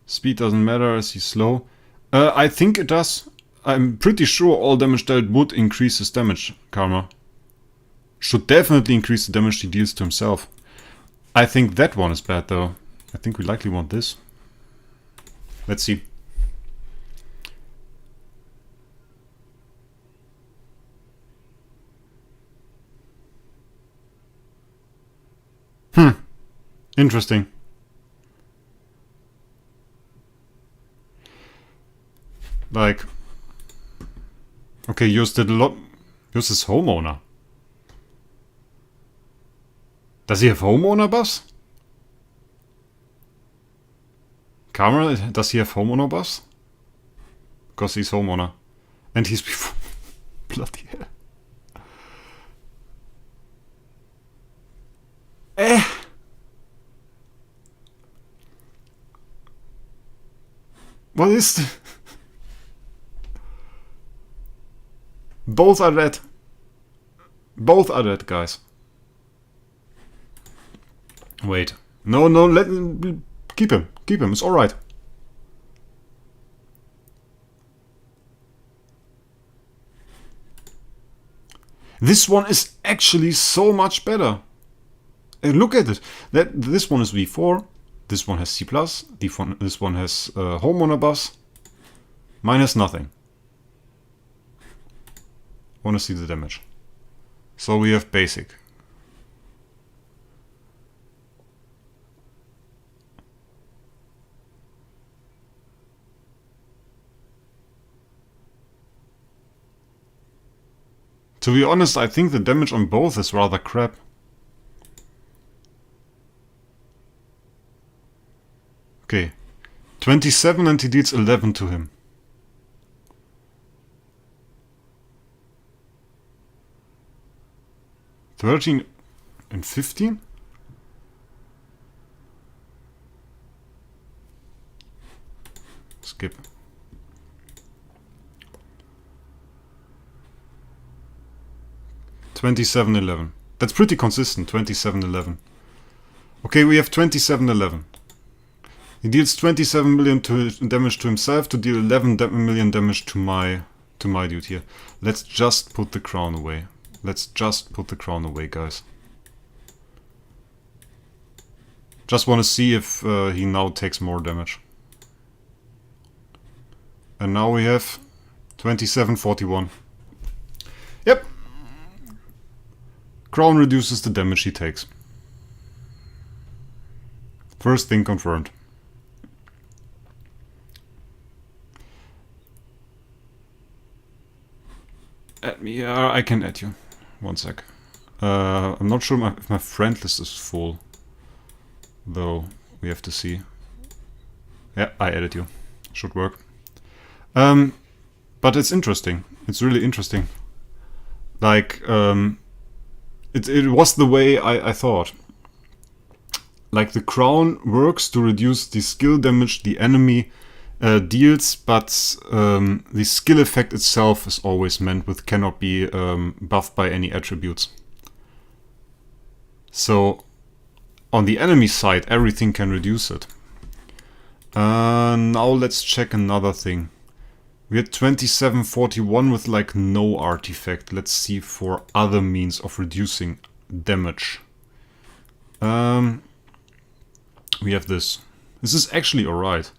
Speed doesn't matter as he's slow. I think it does. I'm pretty sure all damage dealt would increase his damage, Karma. Should definitely increase the damage he deals to himself. I think that one is bad though. I think we likely want this. Let's see. Interesting. Like, okay, yours did a lot. Yours is homeowner. Does he have homeowner buffs? Karma, does he have homeowner buffs? Because he's homeowner. And he's before. Bloody hell. What is the... Both are dead. Both are dead, guys. Wait. No, let him... Keep him. Keep him. It's alright. This one is actually so much better. Look at it. This one is V4. This one has C+. This one has homeowner buffs. Mine has nothing. Want to see the damage. So we have basic. To be honest, I think the damage on both is rather crap. Okay. 27 and he deals 11 to him. $13 and 15? Skip. $27.11. That's pretty consistent. $27.11. Okay, we have $27.11. He deals 27 million damage to himself to deal 11 million damage to my dude here. Let's just put the crown away. Let's just put the crown away, guys. Just want to see if he now takes more damage. And now we have 27.41. Yep. Crown reduces the damage he takes. First thing confirmed. Add me. I can add you. One sec. I'm not sure if my friend list is full. Though, we have to see. Yeah, I added you. Should work. But it's interesting. It's really interesting. Like, it was the way I thought. Like, the crown works to reduce the skill damage the enemy deals, but the skill effect itself is always meant with cannot be buffed by any attributes. So, on the enemy side, everything can reduce it. Now let's check another thing. We had 27.41 with like no artifact. Let's see for other means of reducing damage. We have this. This is actually alright.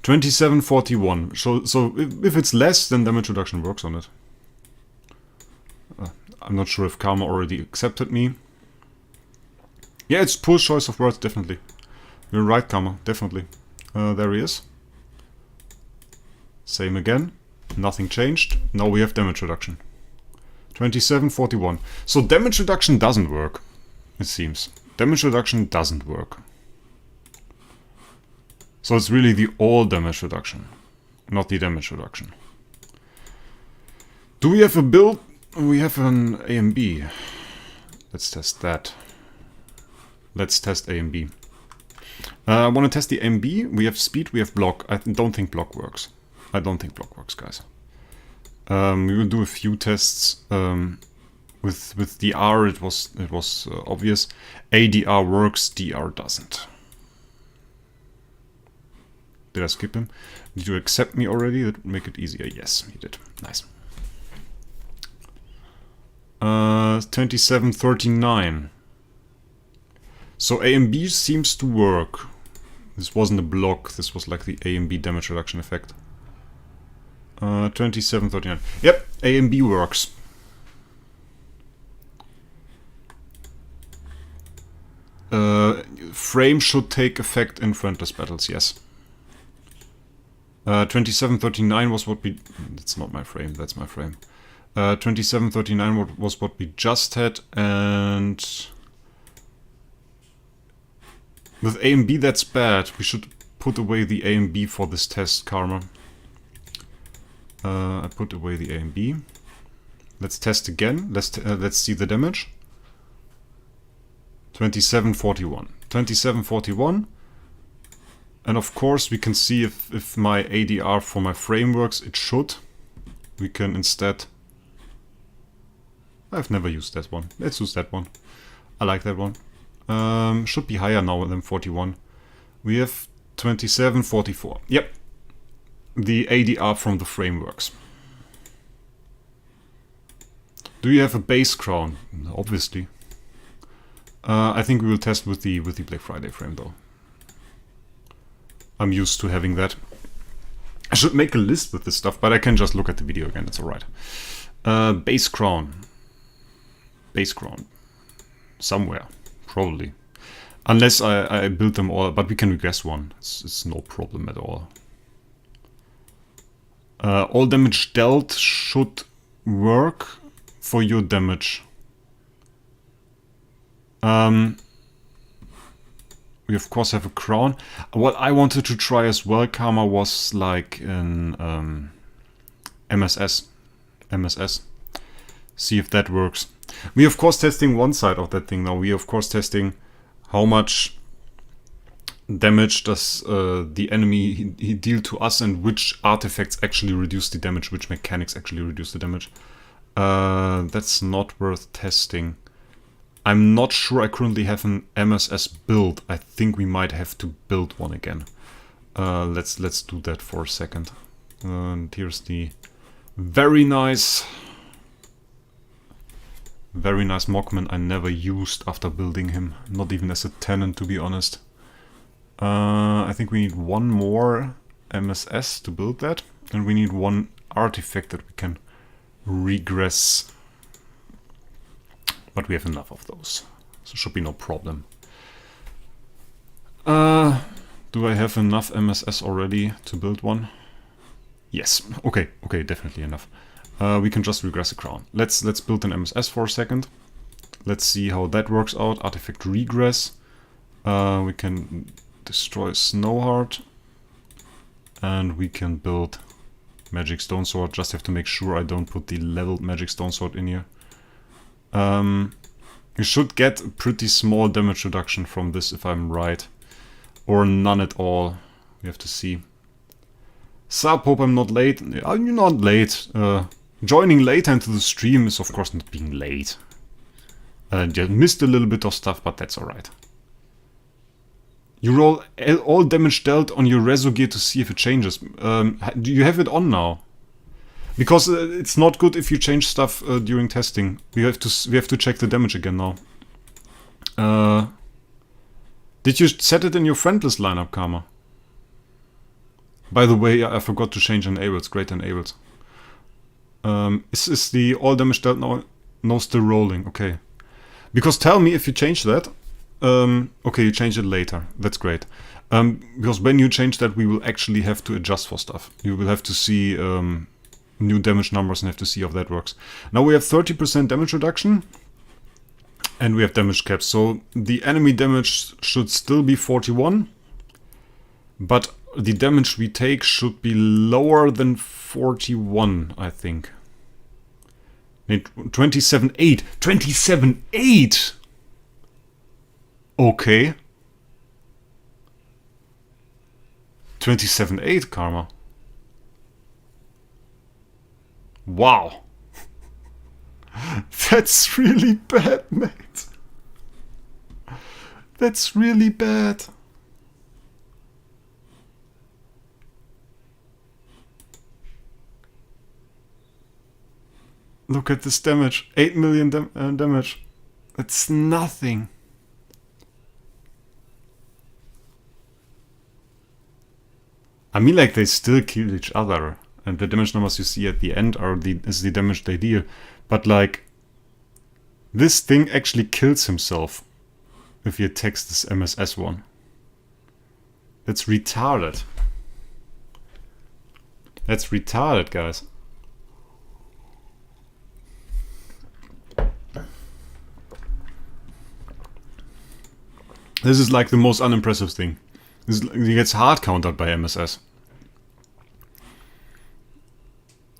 27.41. So if it's less, then damage reduction works on it. I'm not sure if Karma already accepted me. Yeah, it's poor choice of words, definitely. You're right, Karma, definitely. There he is. Same again. Nothing changed. Now we have damage reduction. 27.41. So damage reduction doesn't work, it seems. Damage reduction doesn't work. So it's really the all damage reduction, not the damage reduction. Do we have a build? We have an A and B. Let's test that. Let's test A and B. I want to test the A and B. We have speed, we have block. I don't think block works. I don't think block works, guys. We will do a few tests. With DR, it was obvious. ADR works, DR doesn't. Did I skip him? Did you accept me already? That would make it easier. Yes, you did. Nice. 27.39. So A and B seems to work. This wasn't a block. This was like the A and B damage reduction effect. 27.39. Yep, A and B works. Frame should take effect in friendless battles, yes. 27.39 was what we... That's not my frame, that's my frame. 27.39 was what we just had, and... With A and B, that's bad. We should put away the A and B for this test, Karma. I put away the A and B. Let's test again. Let's see the damage. 27.41. 27.41. And of course we can see if my ADR for my frame works. It should. We can instead... I've never used that one. Let's use that one. I like that one. Should be higher now than 41. We have 27.44. Yep. The ADR from the frame works. Do you have a base crown? Obviously. I think we will test with the Black Friday frame though. I'm used to having that. I should make a list with this stuff, but I can just look at the video again, it's alright. Base crown. Base crown. Somewhere. Probably. Unless I build them all, but we can regress one. It's no problem at all. All damage dealt should work for your damage. We We of course have a crown. What I wanted to try as well, Karma, was like an MSS. See if that works. We of course testing one side of that thing now. We of course testing how much damage does the enemy he deal to us, and which artifacts actually reduce the damage, which mechanics actually reduce the damage. That's not worth testing. I'm not sure I currently have an MSS build. I think we might have to build one again. Let's do that for a second. And here's the very nice Mockman I never used after building him. Not even as a tenant, to be honest. I think we need one more MSS to build that. And we need one artifact that we can regress. But we have enough of those. So should be no problem. Do I have enough MSS already to build one? Yes. Okay, definitely enough. We can just regress a crown. Let's build an MSS for a second. Let's see how that works out. Artifact regress. We can destroy Snowheart. And we can build Magic Stone Sword. Just have to make sure I don't put the leveled Magic Stone Sword in here. You should get a pretty small damage reduction from this if I'm right. Or none at all. We have to see. Sup, hope I'm not late. You're not late. Joining later into the stream is of course not being late. Just missed a little bit of stuff, but that's alright. You roll all damage dealt on your Reso gear to see if it changes. Do you have it on now? Because it's not good if you change stuff during testing. We have to check the damage again now. Did you set it in your friend list lineup, Karma? By the way, I forgot to change enables. Great enables. Is the all damage dealt now still rolling? Okay. Because tell me if you change that. Okay, you change it later. That's great. Because when you change that, we will actually have to adjust for stuff. You will have to see new damage numbers and have to see how that works. Now we have 30% damage reduction. And we have damage caps. So the enemy damage should still be 41. But the damage we take should be lower than 41, I think. 27.8. 27.8! Okay. 27.8, Karma. Wow. That's really bad, mate. That's really bad. Look at this damage. 8 million damage. That's nothing. I mean, like, they still kill each other. And the damage numbers you see at the end is the damage they deal. But, like, this thing actually kills himself if he attacks this MSS one. That's retarded. That's retarded, guys. This is like the most unimpressive thing. He gets hard countered by MSS.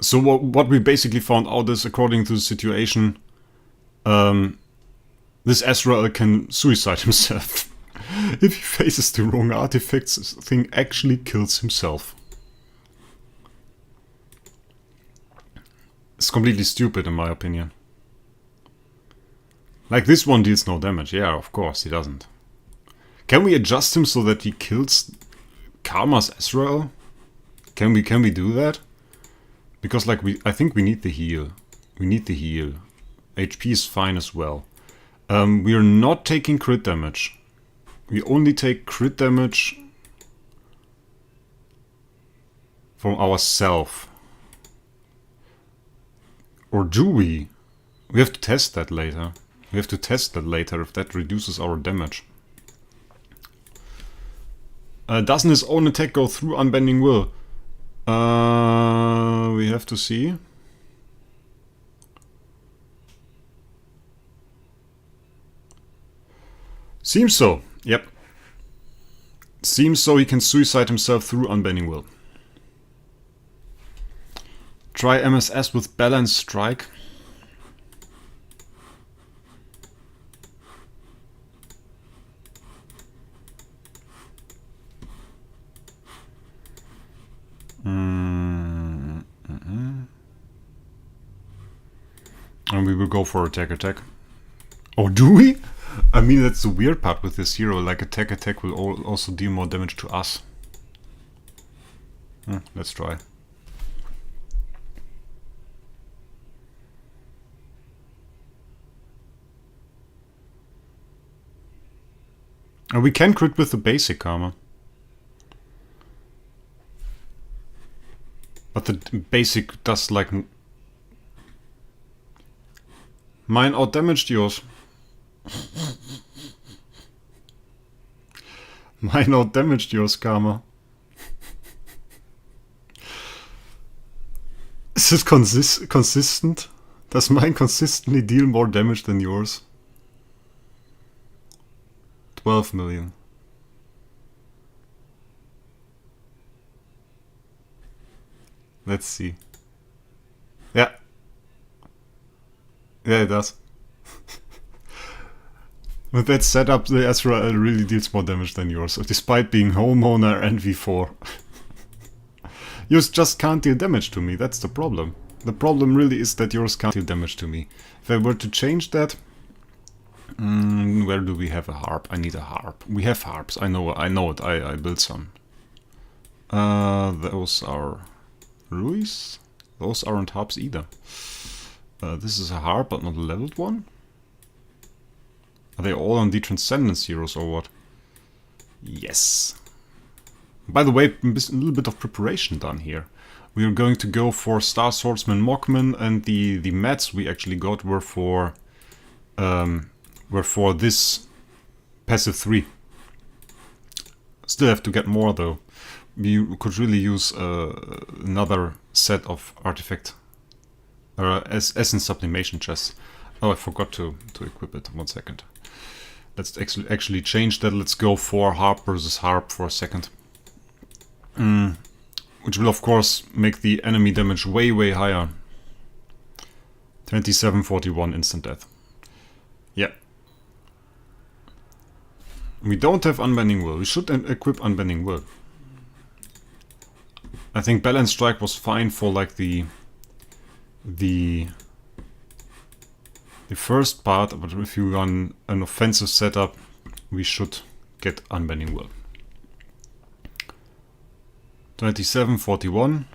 So what we basically found out is, according to the situation, this Azrael can suicide himself. If he faces the wrong artifacts, this thing actually kills himself. It's completely stupid in my opinion. Like, this one deals no damage. Yeah, of course, he doesn't. Can we adjust him so that he kills Karma's Azrael? Can we do that? Because, like, I think we need the heal. We need the heal. HP is fine as well. We are not taking crit damage. We only take crit damage from ourselves. Or do we? We have to test that later. We have to test that later if that reduces our damage. Doesn't his own attack go through Unbending Will? We have to see. Seems so. Yep. Seems so he can suicide himself through Unbending Will. Try MSS with Balanced Strike. And we will go for attack. Oh, do we? I mean, that's the weird part with this hero. Like, attack will also deal more damage to us. Let's try. And we can crit with the basic karma. But the basic does like... Mine outdamaged yours. Mine outdamaged yours, karma. Is it consistent? Does mine consistently deal more damage than yours? 12 million. Let's see. Yeah. Yeah, it does. With that setup, the Azrael really deals more damage than yours, despite being homeowner and V4. Yours just can't deal damage to me, that's the problem. The problem really is that yours can't deal damage to me. If I were to change that... where do we have a harp? I need a harp. We have harps, I know it, I built some. Those are... Ruiz? Those aren't harps either. This is a harp, but not a leveled one? Are they all on the Transcendence heroes or what? Yes. By the way, a little bit of preparation done here. We are going to go for Star Swordsman Mockman, and the mats we actually got were for this passive 3. Still have to get more though. We could really use another set of artifact essence sublimation chests. Oh, I forgot to equip it. 1 second. Let's actually change that. Let's go for Harp versus Harp for a second. Which will of course make the enemy damage way higher. 2741 instant death. Yeah. We don't have Unbending Will. We should equip Unbending Will. I think Balanced Strike was fine for like the first part, but if you run an offensive setup, we should get Unbending Will. 2741.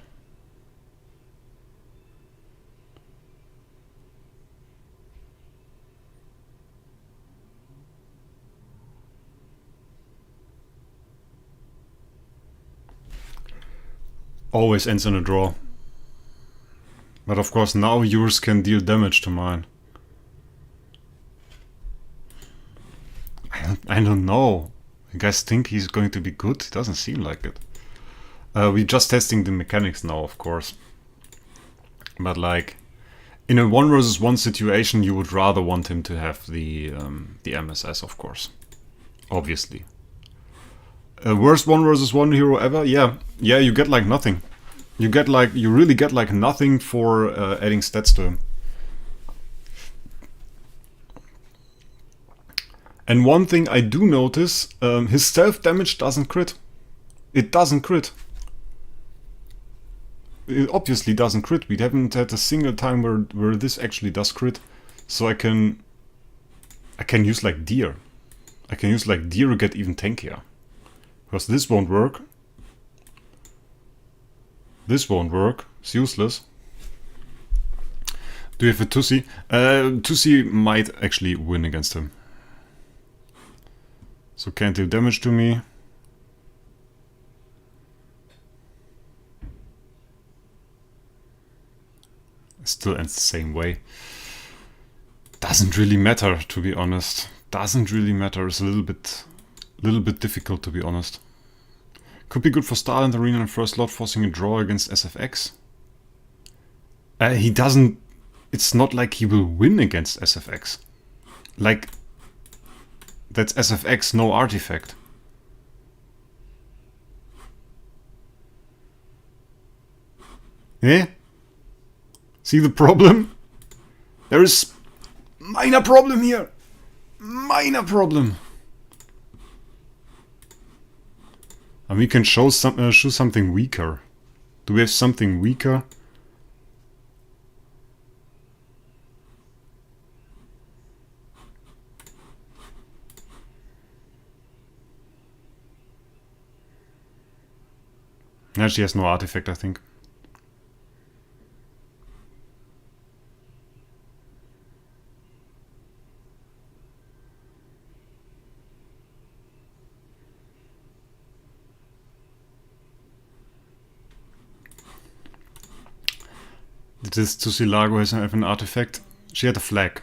Always ends in a draw. But of course now yours can deal damage to mine. I don't know. You guys think he's going to be good? It doesn't seem like it. We're just testing the mechanics now, of course. But like, in a 1 versus 1 situation, you would rather want him to have the MSS, of course. Obviously. Worst 1 versus 1 hero ever? Yeah, you get like nothing. You really get like nothing for adding stats to him. And one thing I do notice, his stealth damage doesn't crit. It doesn't crit. It obviously doesn't crit. We haven't had a single time where this actually does crit. So I can use like Deer. I can use like Deer to get even tankier. Because this won't work. This won't work. It's useless. Do you have a Tussie? Tussie might actually win against him. So can't deal damage to me. Still ends the same way. Doesn't really matter, to be honest. Doesn't really matter. It's a little bit difficult, to be honest. Could be good for Starland Arena and first slot, forcing a draw against SFX. He doesn't... It's not like he will win against SFX. Like... That's SFX, no artifact. Eh? See the problem? There is minor problem here. Minor problem. And we can show something weaker. Do we have something weaker? Yeah, she has no artifact, I think. Did this Tussilago have an artifact? She had a flag.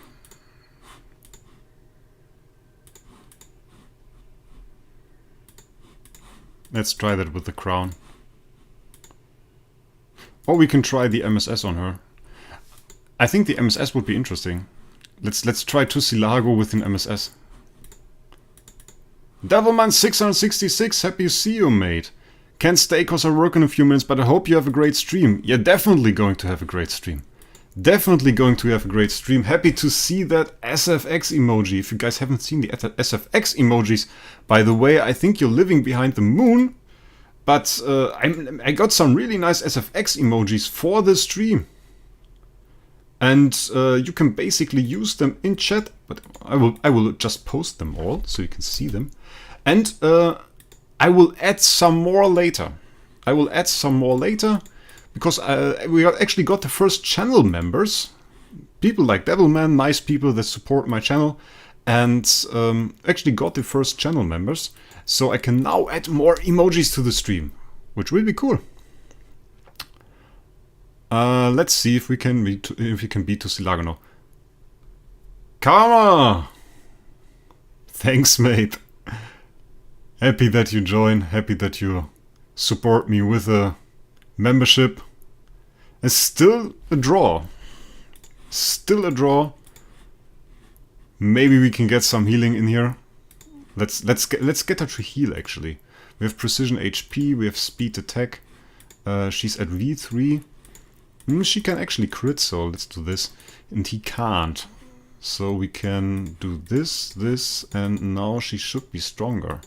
Let's try that with the crown. Or we can try the MSS on her. I think the MSS would be interesting. Let's try Tussilago with an MSS. Devilman666, happy to see you, mate. Can't stay cause I work in a few minutes, but I hope you have a great stream. Yeah, definitely going to have a great stream. Definitely going to have a great stream. Happy to see that SFX emoji. If you guys haven't seen the SFX emojis, by the way, I think you're living behind the moon. But I got some really nice SFX emojis for the stream. And you can basically use them in chat. But I will just post them all so you can see them. And I will add some more later. Because we actually got the first channel members. People like Devilman, nice people that support my channel. And actually got the first channel members. So I can now add more emojis to the stream. Which will be cool. Let's see if we can beat Tussilago now. Karma! Thanks, mate. Happy that you join. Happy that you support me with a membership. It's still a draw. Still a draw. Maybe we can get some healing in here. Let's get her to heal actually. We have precision HP, we have speed attack. She's at V3. She can actually crit, so let's do this. And he can't. So we can do this, and now she should be stronger.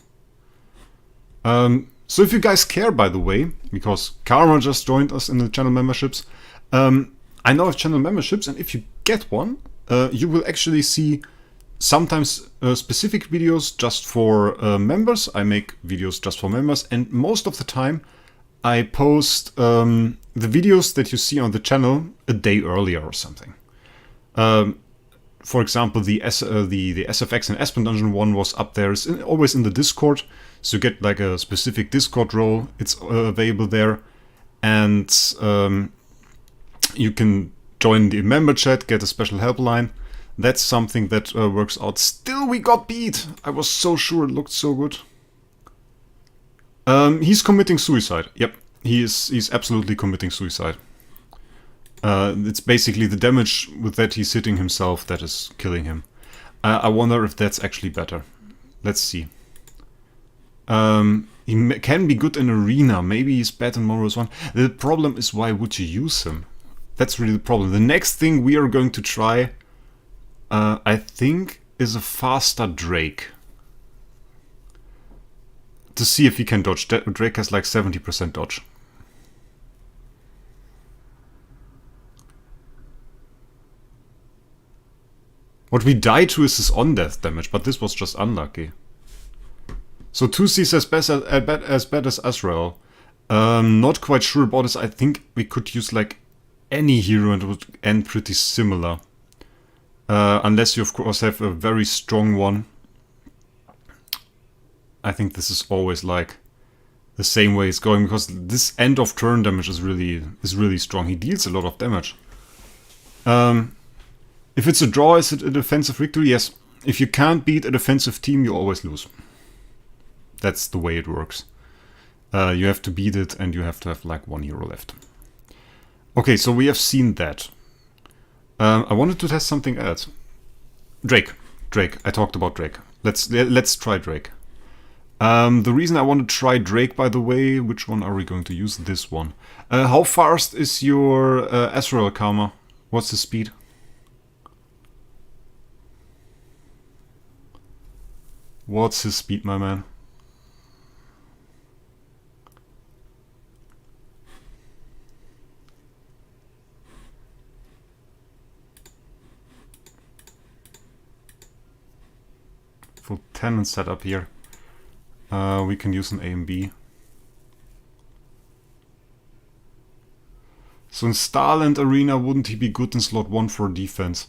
So if you guys care, by the way, because Karma just joined us in the channel memberships, I now have channel memberships, and if you get one, you will actually see sometimes specific videos just for members. I make videos just for members, and most of the time I post the videos that you see on the channel a day earlier or something. For example, the SFX and Aspen Dungeon one was up there. It's always in the Discord, so you get like a specific Discord role. It's available there, and you can join the member chat, get a special helpline. That's something that works out. Still, we got beat. I was so sure it looked so good. He's committing suicide. Yep, he's absolutely committing suicide. It's basically the damage with that he's hitting himself that is killing him. I wonder if that's actually better. Let's see. He can be good in arena. Maybe he's bad in Morrow's one. The problem is, why would you use him? That's really the problem. The next thing we are going to try, I think, is a faster Drake. To see if he can dodge. Drake has like 70% dodge. What we die to is his on-death damage, but this was just unlucky. So 2C's as bad as Azrael. Not quite sure about this. I think we could use like any hero and it would end pretty similar. Unless you of course have a very strong one. I think this is always like the same way it's going, because this end of turn damage is really strong. He deals a lot of damage. If it's a draw, is it a defensive victory? Yes. If you can't beat a defensive team, you always lose. That's the way it works. You have to beat it, and you have to have like 1 hero left. Okay, so we have seen that. I wanted to test something else. Drake. I talked about Drake. Let's try Drake. The reason I want to try Drake, by the way, which one are we going to use? This one. How fast is your Azrael Karma? What's the speed? What's his speed, my man? Full Tenants setup here. We can use an A and B. So in Starland Arena, wouldn't he be good in slot 1 for defense?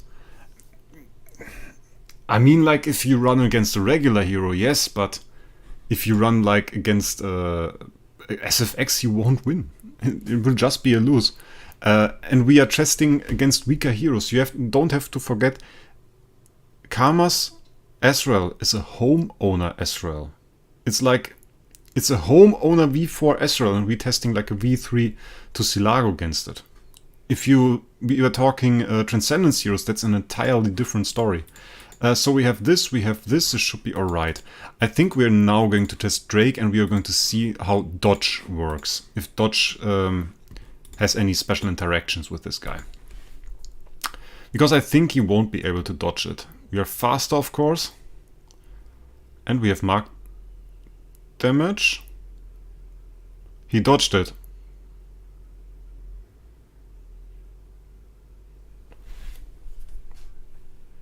I mean, like, if you run against a regular hero, yes, but if you run, like, against SFX, you won't win. It will just be a lose. And we are testing against weaker heroes. You don't have to forget, Karma's Ezreal is a homeowner Ezreal. It's like, it's a homeowner V4 Ezreal, and we're testing like a V3 to Silago against it. If we were talking Transcendence heroes, that's an entirely different story. So we have this, this should be alright. I think we're now going to test Drake, and we are going to see how dodge works. If dodge has any special interactions with this guy. Because I think he won't be able to dodge it. We are faster, of course. And we have marked damage. He dodged it.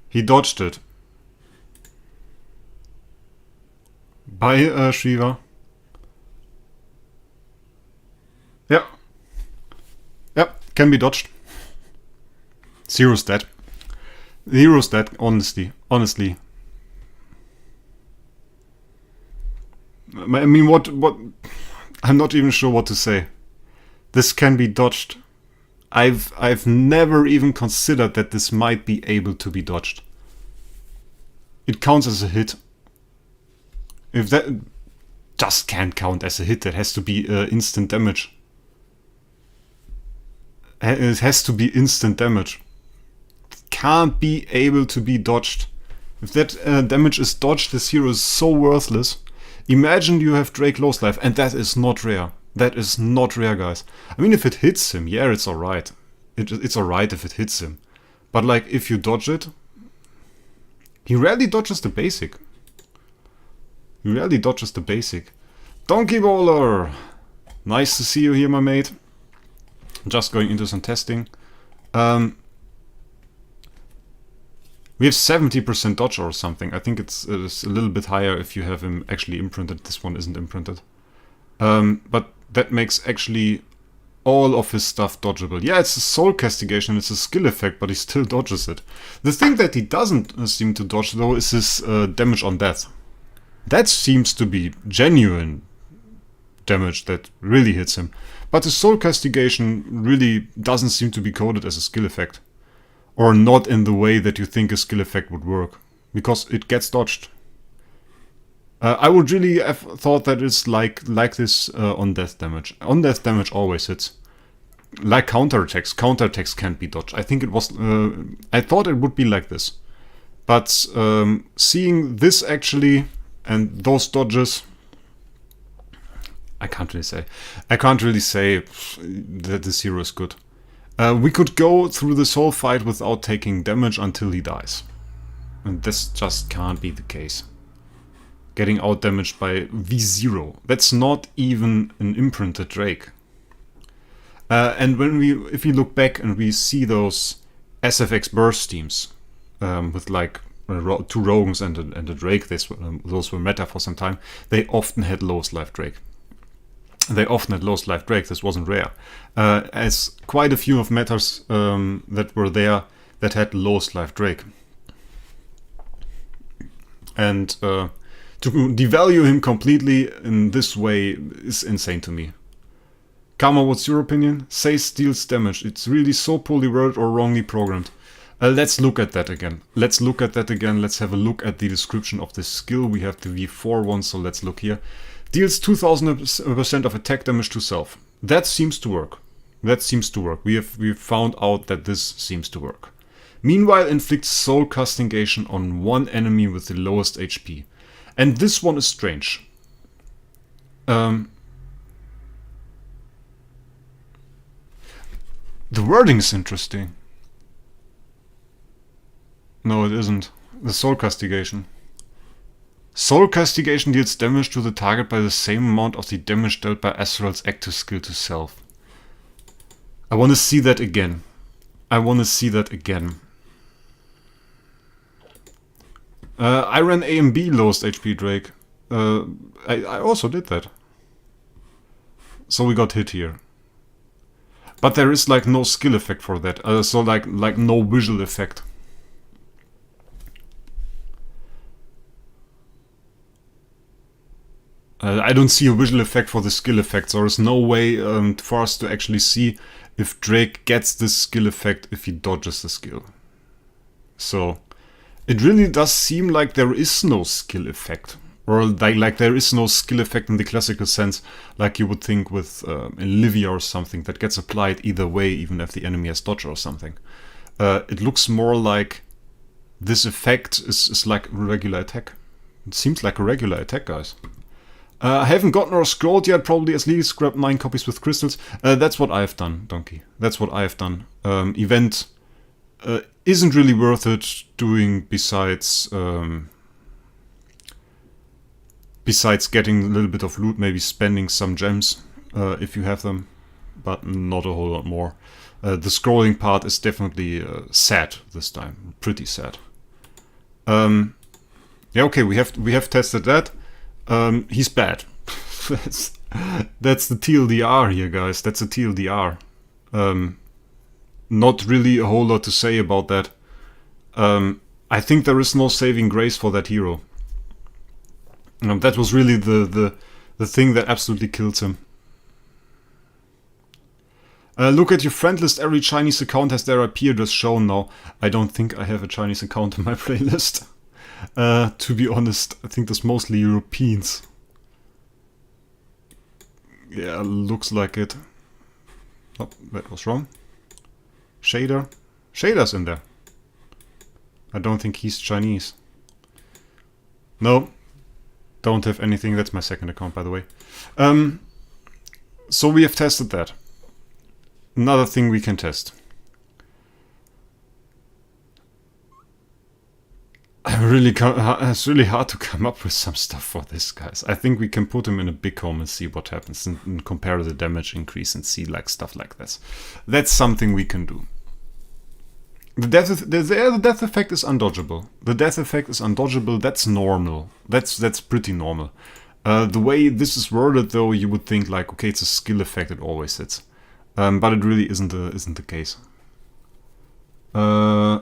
He dodged it. Bye, Shiva. Yeah. Yep, can be dodged. Zero's dead. Zero's dead, honestly. I mean, what? I'm not even sure what to say. This can be dodged. I've never even considered that this might be able to be dodged. It counts as a hit. If that just can't count as a hit, that has to be instant damage. It has to be instant damage. It can't be able to be dodged. If that damage is dodged, this hero is so worthless. Imagine you have Drake Lost Life, and that is not rare. That is not rare, guys. I mean, if it hits him, yeah, it's alright. It's alright if it hits him. But, like, if you dodge it... He rarely dodges the basic. Donkey Bowler! Nice to see you here, my mate. Just going into some testing. We have 70% dodge or something. I think it's a little bit higher if you have him actually imprinted. This one isn't imprinted. But that makes actually all of his stuff dodgeable. Yeah, it's a soul castigation, it's a skill effect, but he still dodges it. The thing that he doesn't seem to dodge, though, is his damage on death. That seems to be genuine damage that really hits him. But the soul castigation really doesn't seem to be coded as a skill effect. Or not in the way that you think a skill effect would work. Because it gets dodged. I would really have thought that it's like this on death damage. On death damage always hits. Like counterattacks. Counterattacks can't be dodged. I think it was... I thought it would be like this. But seeing this actually and those dodges... I can't really say that this hero is good. We could go through this whole fight without taking damage until he dies. And this just can't be the case. Getting out damaged by V0. That's not even an imprinted Drake. And if we look back and we see those SFX burst teams with like 2 Rogans and a Drake, those were meta for some time, they often had lowest life Drake. This wasn't rare. As quite a few of metas that were there that had lowest life Drake. And to devalue him completely in this way is insane to me. Karma, what's your opinion? Say deals damage. It's really so poorly worded or wrongly programmed. Let's look at that again. Let's have a look at the description of the skill. We have the V4 one, so let's look here. Deals 2000% of attack damage to self. That seems to work. We've found out that this seems to work. Meanwhile, inflicts soul castigation on one enemy with the lowest HP. And this one is strange. The wording is interesting. No, it isn't. The Soul Castigation. Soul Castigation deals damage to the target by the same amount of the damage dealt by Azrael's active skill to self. I want to see that again. I want to see that again. I ran A and B lowest HP Wraec. I also did that. So we got hit here. But there is like no skill effect for that. So like no visual effect. I don't see a visual effect for the skill effects. There is no way for us to actually see if Wraec gets this skill effect if he dodges the skill. So it really does seem like there is no skill effect. Or like there is no skill effect in the classical sense, like you would think with Livia or something, that gets applied either way, even if the enemy has dodge or something. It looks more like this effect is like a regular attack. It seems like a regular attack, guys. I haven't gotten or scrolled yet, probably at least grabbed 9 copies with crystals. That's what I've done, Donkey. That's what I've done. Event isn't really worth it doing besides getting a little bit of loot, maybe spending some gems if you have them, but not a whole lot more. The scrolling part is definitely sad this time, pretty sad. Yeah, okay, we have tested that. He's bad. That's the TLDR here, guys. That's a TLDR. Not really a whole lot to say about that. I think there is no saving grace for that hero. That was really the thing that absolutely kills him. Look at your friend list. Every Chinese account has their IP address shown now. I don't think I have a Chinese account in my playlist. To be honest, I think there's mostly Europeans. Yeah, looks like it. Oh, that was wrong. Shader. Shader's in there. I don't think he's Chinese. No. Don't have anything. That's my second account, by the way. So we have tested that. Another thing we can test. It's really hard to come up with some stuff for this, guys. I think we can put him in a big home and see what happens and compare the damage increase and see like stuff like this. That's something we can do. The death effect is undodgeable. The death effect is undodgeable. That's normal. That's pretty normal. The way this is worded, though, you would think like, okay, it's a skill effect. It always hits, but it really isn't the case. Yeah,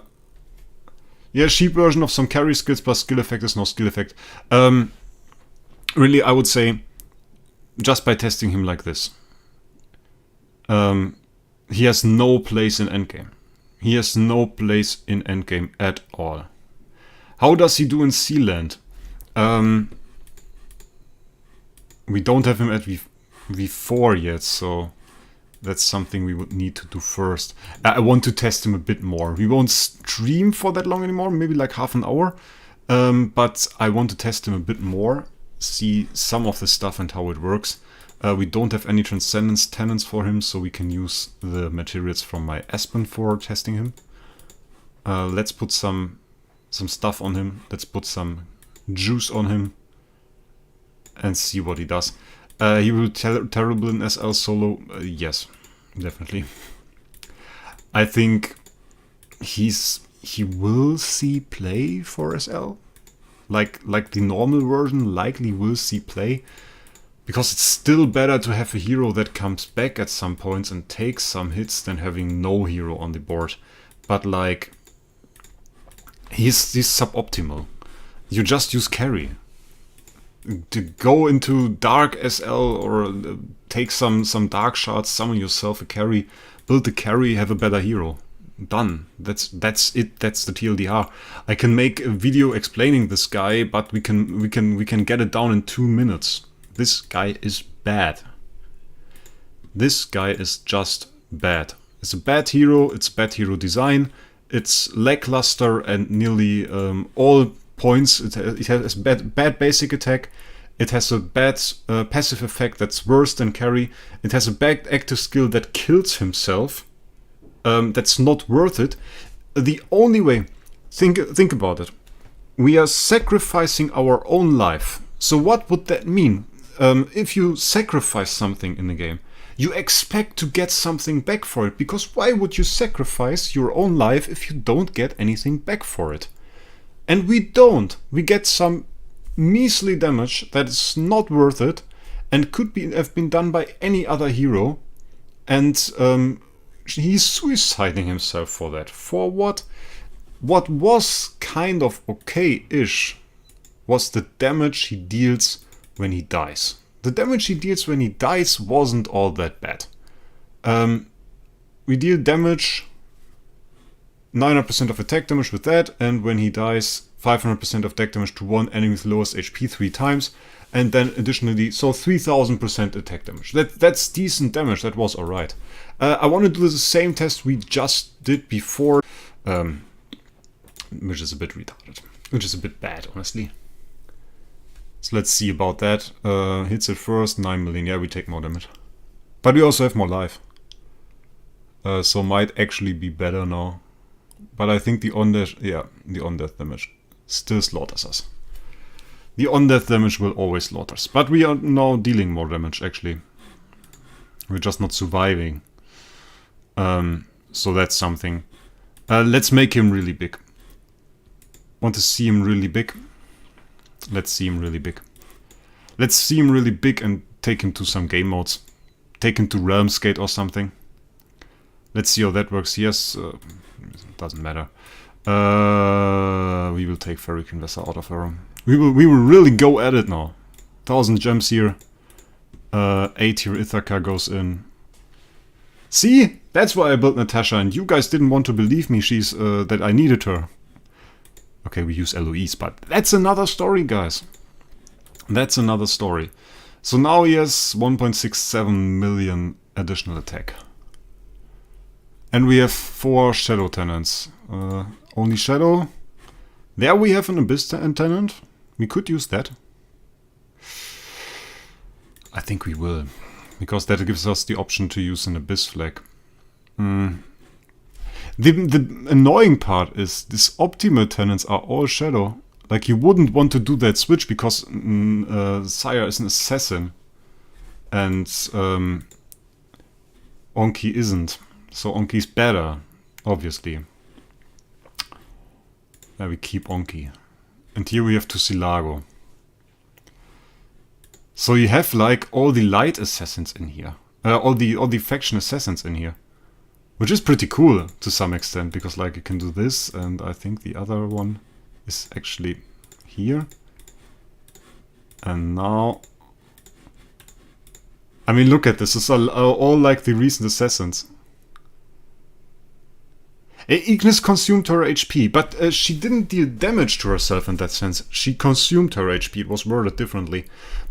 cheap version of some carry skills plus skill effect is no skill effect. Really, I would say, just by testing him like this, he has no place in endgame. He has no place in endgame at all. How does he do in Sealand? We don't have him at V4 yet, so that's something we would need to do first. I want to test him a bit more. We won't stream for that long anymore, maybe like half an hour. But I want to test him a bit more, see some of the stuff and how it works. We don't have any Transcendence Tenants for him, so we can use the materials from my Aspen for testing him. Let's put some stuff on him. Let's put some juice on him and see what he does. He will be terrible in SL solo. Yes, definitely. I think he will see play for SL. Like the normal version likely will see play. Because it's still better to have a hero that comes back at some points and takes some hits than having no hero on the board. But like, he's suboptimal. You just use Carrie. To go into Dark SL or take some Dark Shards, summon yourself a Carrie, build the Carrie, have a better hero. Done. That's it. That's the TLDR. I can make a video explaining this guy, but we can get it down in 2 minutes. This guy is bad. This guy is just bad. It's a bad hero, it's bad hero design, it's lackluster and nearly all points. It has bad basic attack, It has a bad passive effect that's worse than Carrie. It has a bad active skill that kills himself. That's not worth it. The only way, think about it. We are sacrificing our own life. So what would that mean? If you sacrifice something in the game, you expect to get something back for it. Because why would you sacrifice your own life if you don't get anything back for it? And we don't. We get some measly damage that is not worth it and could have been done by any other hero. And he's suiciding himself for that. For what? What was kind of okay-ish was the damage he deals when he dies. The damage he deals when he dies wasn't all that bad. We deal damage, 900% of attack damage with that, and when he dies, 500% of deck damage to one enemy with lowest HP 3 times, and then additionally, so 3000% attack damage. That's decent damage, that was alright. I want to do the same test we just did before, which is a bit retarded, which is a bit bad, honestly. So let's see about that. Hits it first, 9 million, yeah, we take more damage. But we also have more life. So might actually be better now. But I think the on-death, yeah, the on-death damage still slaughters us. The on-death damage will always slaughter us. But we are now dealing more damage, actually. We're just not surviving. So that's something. Let's make him really big. Want to see him really big? Let's see him really big. Let's see him really big and take him to some game modes. Take him to Realmsgate or something. Let's see how that works. Yes, doesn't matter. We will take Ferric Investor out of her. We will really go at it now. 1000 gems here. 8 here. Ithaca goes in. See? That's why I built Natasha, and you guys didn't want to believe me. She's that I needed her. Okay, we use Eloise, but that's another story, guys. That's another story. So now he has 1.67 million additional attack. And we have 4 Shadow Tenants. Only Shadow. There we have an Abyss Tenant. We could use that. I think we will. Because that gives us the option to use an Abyss flag. The annoying part is these optimal tenants are all Shadow. Like, you wouldn't want to do that switch because Sire is an assassin. And Onki isn't. So Onki's better, obviously. Yeah, we keep Onki. And here we have Tussilago. So you have like all the light assassins in here. All the faction assassins in here. Which is pretty cool to some extent, because like you can do this, and I think the other one is actually here. And now... I mean, look at this, it's all like the recent assassins. Ignis consumed her HP, but she didn't deal damage to herself in that sense. She consumed her HP, it was worded differently.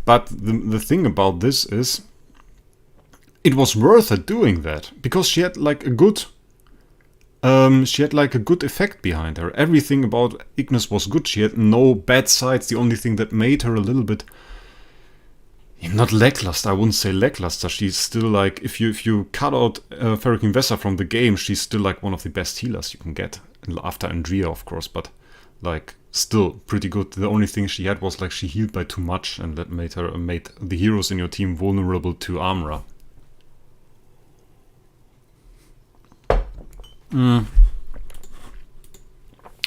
But the thing about this is, it was worth it doing that, because she had like a good, effect behind her. Everything about Ignis was good. She had no bad sides. The only thing that made her a little bit, not lackluster. I wouldn't say lackluster. She's still like, if you cut out Ferric Investor from the game, she's still like one of the best healers you can get after Andrea, of course. But like still pretty good. The only thing she had was like she healed by too much, and that made the heroes in your team vulnerable to Armora.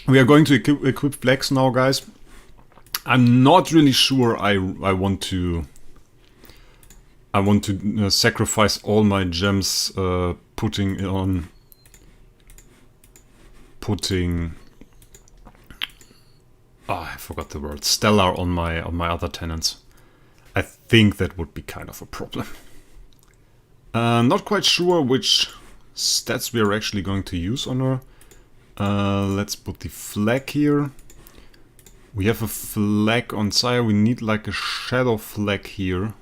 We are going to equip flags now, guys. I'm not really sure I want to sacrifice all my gems putting I forgot the word, Stellar on my other tenants. I think that would be kind of a problem. Not quite sure which stats we are actually going to use on her. Let's put the flag here. We have a flag on Sire. We need like a shadow flag here.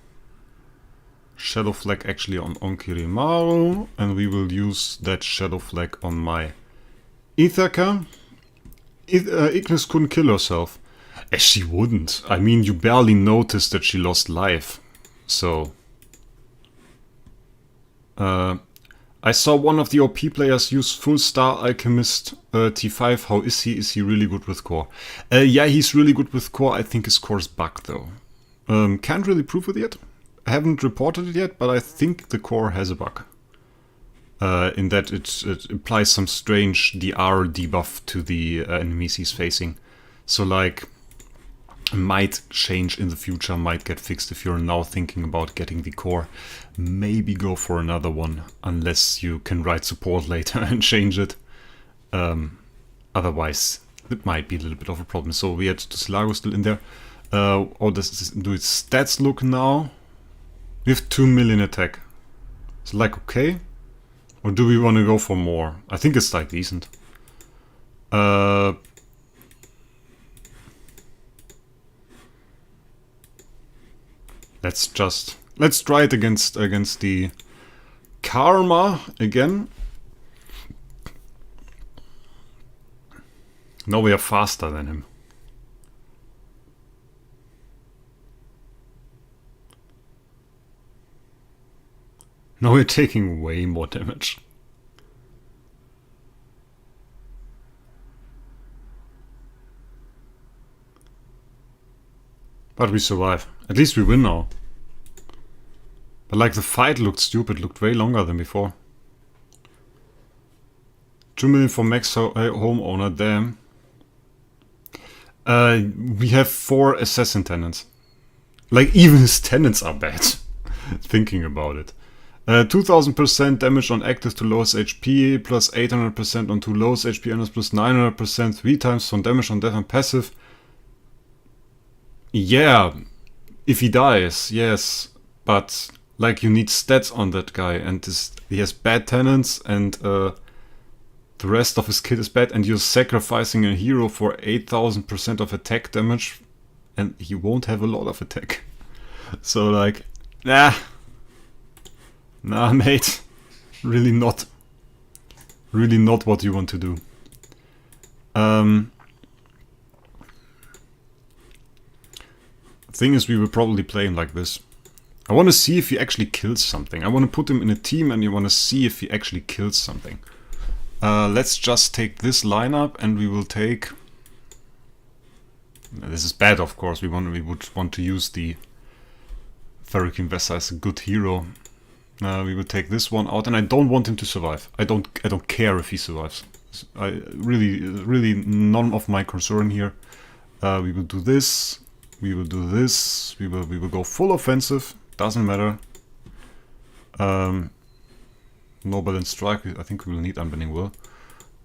Shadow flag actually on Onkirimaru. And we will use that shadow flag on my Ithaca. Ignis couldn't kill herself. She wouldn't. I mean, you barely noticed that she lost life. So... I saw one of the OP players use full Star Alchemist T5. How is he? Is he really good with core? Yeah, he's really good with core. I think his core is bugged though. Can't really prove it yet. I haven't reported it yet, but I think the core has a bug. In that it applies some strange DR debuff to the enemies he's facing. So like, might change in the future, might get fixed if you're now thinking about getting the core. Maybe go for another one, unless you can write support later and change it. Otherwise, it might be a little bit of a problem. So we had Tussilago still in there. How does do its stats look now? We have 2 million attack. It's like okay? Or do we want to go for more? I think it's like decent. Let's try it against the Karma again. Now we are faster than him. Now we're taking way more damage. But we survive. At least we win now. But like the fight looked stupid, looked way longer than before. 2 million for max homeowner, damn. We have 4 assassin tenants. Like even his tenants are bad. Thinking about it. 2000% damage on active to lowest HP, plus 800% on 2 lowest HP enemies, plus 900%, 3 times from damage on death and passive. Yeah, if he dies, yes, but like you need stats on that guy, and he has bad tenants, and the rest of his kit is bad, and you're sacrificing a hero for 8000% of attack damage, and he won't have a lot of attack. So like, nah, mate, really not what you want to do. Thing is, we will probably play him like this. I want to see if he actually kills something. I want to put him in a team and you want to see if he actually kills something. Let's just take this lineup and we will take... This is bad, of course. We would want to use the Ferric Vesa as a good hero. We will take this one out, and I don't want him to survive. I don't care if he survives. Really none of my concern here. We will do this. We will do this. We will go full offensive. Doesn't matter. No balance strike. I think we will need Unbending Will.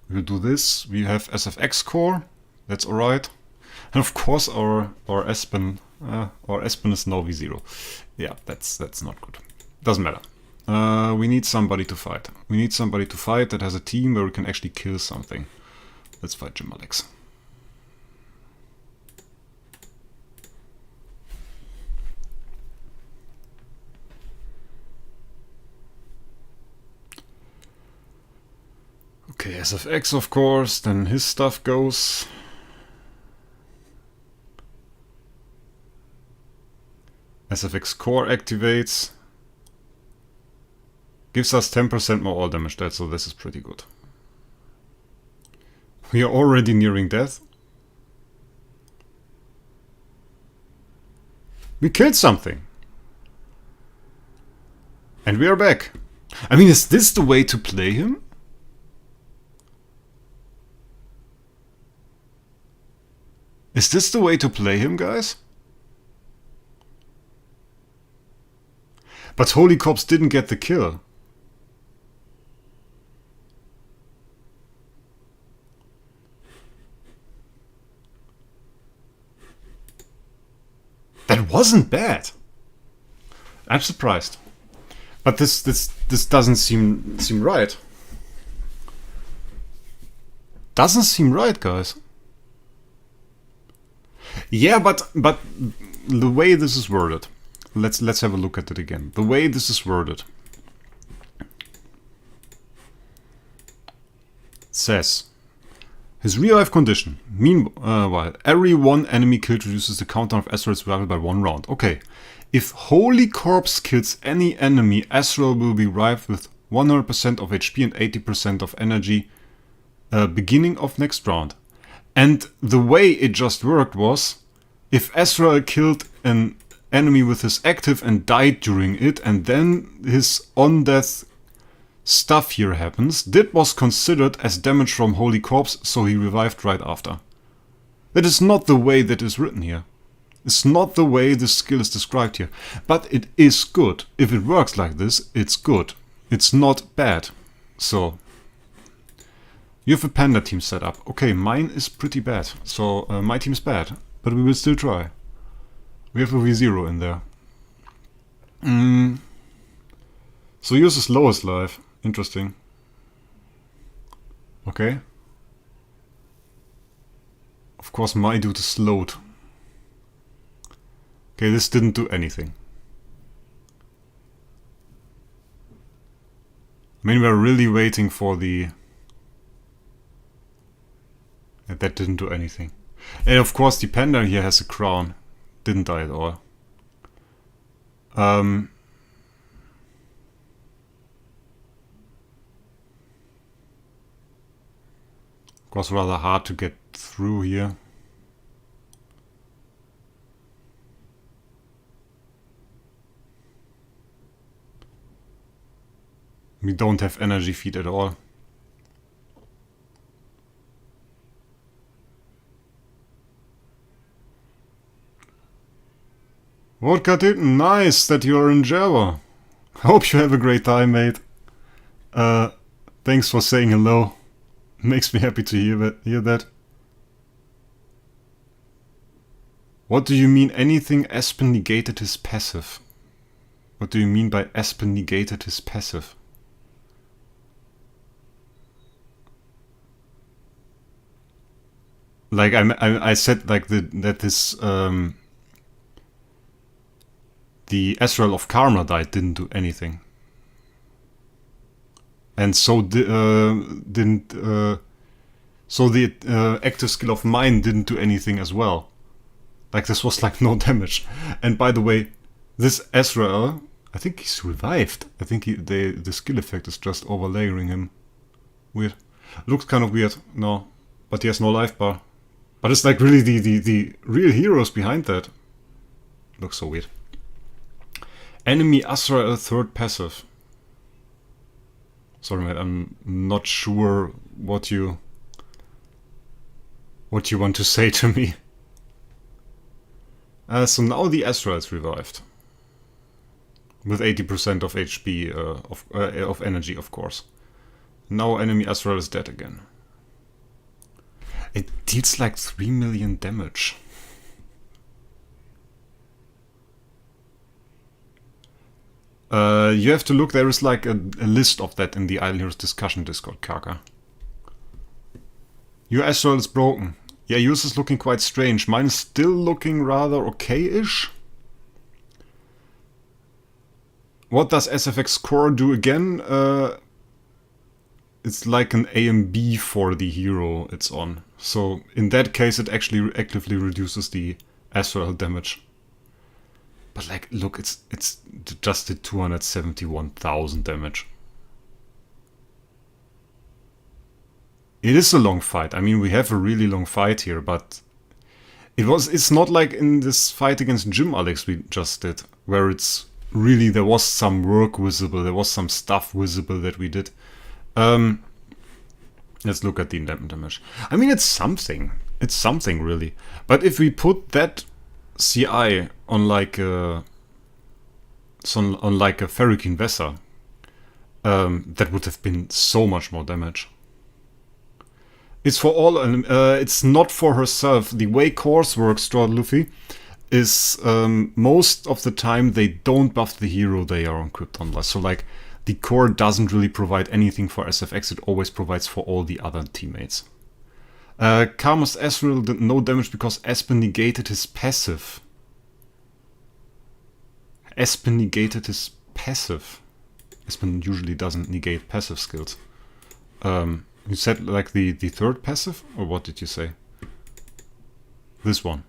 We will do this. We have SFX core. That's alright. And of course our Espen. Our Espen is now V0. Yeah, that's not good. Doesn't matter. We need somebody to fight. We need somebody to fight that has a team where we can actually kill something. Let's fight Jim Alex. Okay, SFX of course, then his stuff goes. SFX core activates. Gives us 10% more all damage, so this is pretty good. We are already nearing death. We killed something. And we are back. I mean, is this the way to play him? Is this the way to play him, guys? But Holy Corpse didn't get the kill. That wasn't bad. I'm surprised. But this doesn't seem right. Doesn't seem right, guys. Yeah, but the way this is worded. Let's have a look at it again. The way this is worded says His real life condition. Meanwhile, every one enemy killed reduces the counter of Azrael's survival by 1 round. Okay. If Holy Corpse kills any enemy, Azrael will be revived with 100% of HP and 80% of energy beginning of next round. And the way it just worked was, if Ezrael killed an enemy with his active and died during it, and then his on-death stuff here happens, that was considered as damage from Holy Corpse, so he revived right after. That is not the way that is written here. It's not the way the skill is described here. But it is good. If it works like this, it's good. It's not bad. So, you have a panda team set up. Okay, mine is pretty bad. So, my team's bad. But we will still try. We have a V0 in there. So yours is lowest life. Interesting. Okay. Of course my dude is slowed. Okay, this didn't do anything. I mean, we're really waiting for the... That didn't do anything. And of course the panda here has a crown. Didn't die at all. Of course rather hard to get through here. We don't have energy feed at all. Vodka Titten, nice that you're in Java. Hope you have a great time, mate. Thanks for saying hello. Makes me happy to hear that. What do you mean anything Aspen negated his passive? What do you mean by Aspen negated his passive? Like I said like that this the Ezreal of Karma died didn't do anything. And so so the active skill of mine didn't do anything as well. Like this was like no damage. And by the way, this Ezreal, I think he's revived. I think the skill effect is just overlaying him. Weird. Looks kind of weird. No, but he has no life bar. But it's like really the real heroes behind that. Looks so weird. Enemy Azrael third passive. Sorry mate, I'm not sure what you want to say to me. So now the Azrael is revived. With 80% of HP, of energy of course. Now enemy Azrael is dead again. It deals like 3 million damage. You have to look, there is like a list of that in the Idle Heroes discussion Discord, Kaka. Your Azrael is broken. Yeah, yours is looking quite strange. Mine is still looking rather okay-ish. What does SFX Core do again? It's like an AMB for the hero it's on. So in that case it actually actively reduces the Azrael damage. But like, look, it's just did 271,000 damage. It is a long fight. I mean, we have a really long fight here, but it's not like in this fight against Jim Alex we just did, where it's really, there was some work visible, there was some stuff visible that we did. Let's look at the damage. I mean, it's something. It's something, really. But if we put that CI on like a Ferric Vesa, that would have been so much more damage. It's for all, it's not for herself. The way cores work, Straw Luffy, is most of the time they don't buff the hero they are equipped on. So like, the core doesn't really provide anything for SFX, it always provides for all the other teammates. Karma's Ezreal did no damage because Aspen negated his passive. Aspen negated his passive. Aspen usually doesn't negate passive skills. You said like the third passive? Or what did you say? This one.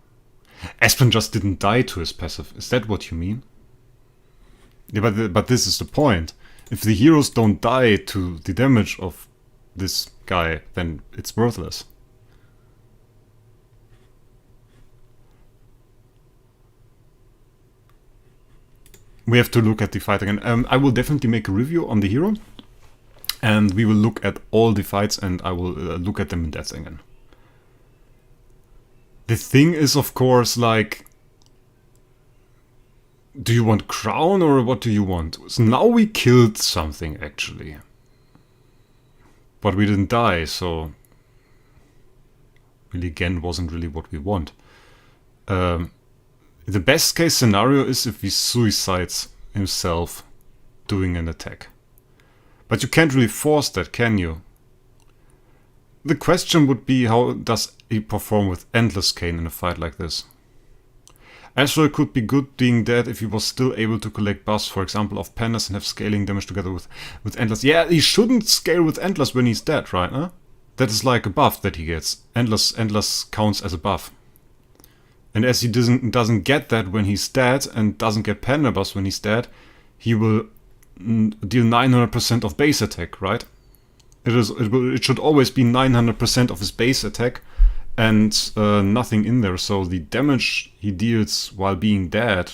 Aspen just didn't die to his passive. Is that what you mean? Yeah, but this is the point. If the heroes don't die to the damage of this guy, then it's worthless. We have to look at the fight again. I will definitely make a review on the hero. And we will look at all the fights and I will look at them in depth again. The thing is, of course, like... Do you want crown or what do you want? So now we killed something, actually. But we didn't die, so... Really, again, wasn't really what we want. The best case scenario is if he suicides himself doing an attack. But you can't really force that, can you? The question would be, how does he perform with Endless Cane in a fight like this? Azrael could be good being dead if he was still able to collect buffs, for example, of Pandas and have scaling damage together with Endless. Yeah, he shouldn't scale with Endless when he's dead, right? Huh? That is like a buff that he gets. Endless counts as a buff. And as he doesn't get that when he's dead and doesn't get Panda buffs when he's dead, he will deal 900% of base attack, right? It should always be 900% of his base attack and nothing in there. So the damage he deals while being dead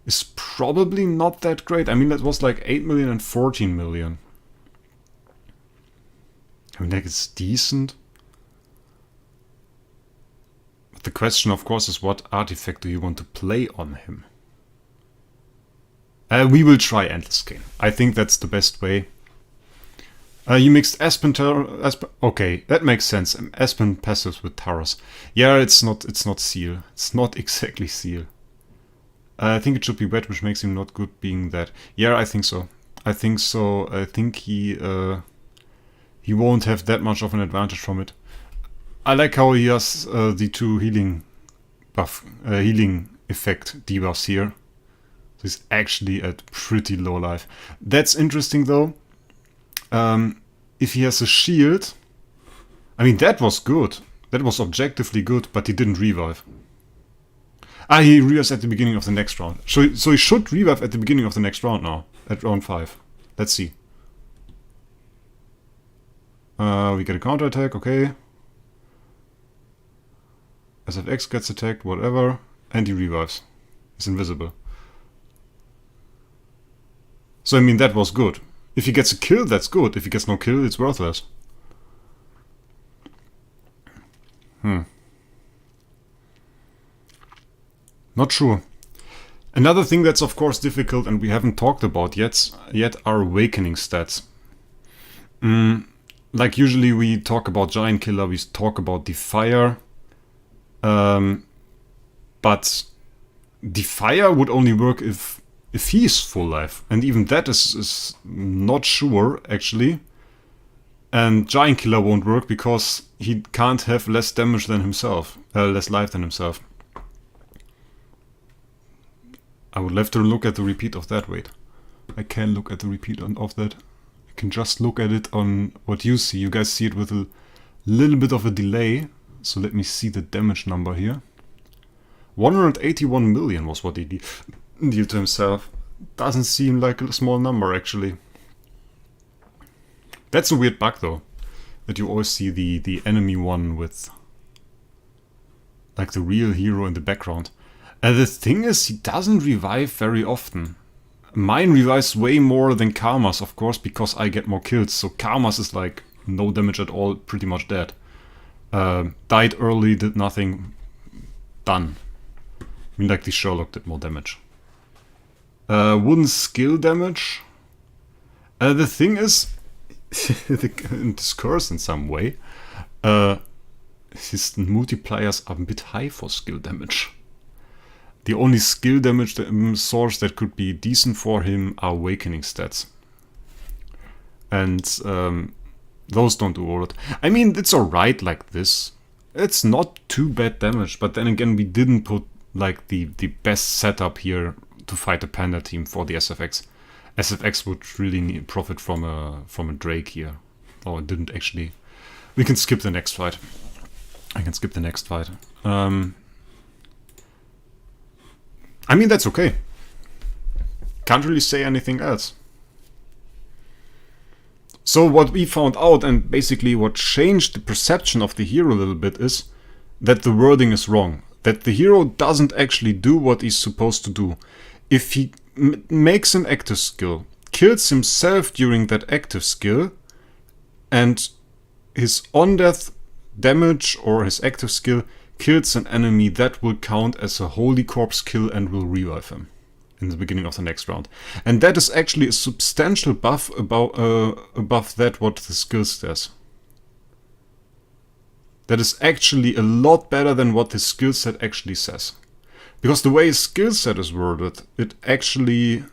is probably not that great. I mean, that was like 8 million and 14 million. I mean, like, it's decent. But the question, of course, is what artifact do you want to play on him? We will try Endless Cane. I think that's the best way. You mixed Aspen. Okay, that makes sense. Aspen passives with Taros. Yeah, it's not Seal. It's not exactly Seal. I think it should be Wet, which makes him not good being that. Yeah, I think so. I think he won't have that much of an advantage from it. I like how he has the two healing effect debuffs here. So he's actually at pretty low life. That's interesting though. If he has a shield, I mean, that was good. That was objectively good, but he didn't revive. He revives at the beginning of the next round. So he should revive at the beginning of the next round now, at round 5. Let's see. We get a counterattack, okay. SFX gets attacked, whatever, and he revives. He's invisible. So I mean, that was good. If he gets a kill, that's good. If he gets no kill, it's worthless. Not sure. Another thing that's of course difficult and we haven't talked about yet are awakening stats. Like usually we talk about Giant Killer, we talk about Defier. But Defier would only work if he's full life. And even that is not sure, actually. And Giant Killer won't work because he can't have less damage than himself. Less life than himself. I would love to look at the repeat of that. Wait. I can look at the repeat of that. I can just look at it on what you see. You guys see it with a little bit of a delay. So let me see the damage number here. 181 million was what he dealt to himself. Doesn't seem like a small number, actually. That's a weird bug, though. That you always see the enemy one with like the real hero in the background. The thing is, he doesn't revive very often. Mine revives way more than Karma's, of course, because I get more kills. So Karma's is like no damage at all, pretty much dead. Died early, did nothing, done. I mean, like the Sherlock did more damage. Wooden skill damage. The thing is, this curse in some way, his multipliers are a bit high for skill damage. The only skill damage source that could be decent for him are awakening stats. And those don't do all that. I mean, it's alright like this. It's not too bad damage, but then again, we didn't put like the best setup here to fight a Panda team for the SFX. SFX would really profit from a Drake here. Oh, it didn't actually. We can skip the next fight. I can skip the next fight. I mean, that's okay. Can't really say anything else. So what we found out, and basically what changed the perception of the hero a little bit, is that the wording is wrong. That the hero doesn't actually do what he's supposed to do. If he makes an active skill, kills himself during that active skill, and his on-death damage or his active skill kills an enemy, that will count as a holy corpse kill and will revive him in the beginning of the next round. And that is actually a substantial buff above that what the skill says. That is actually a lot better than what his skill set actually says. Because the way his skill set is worded, it actually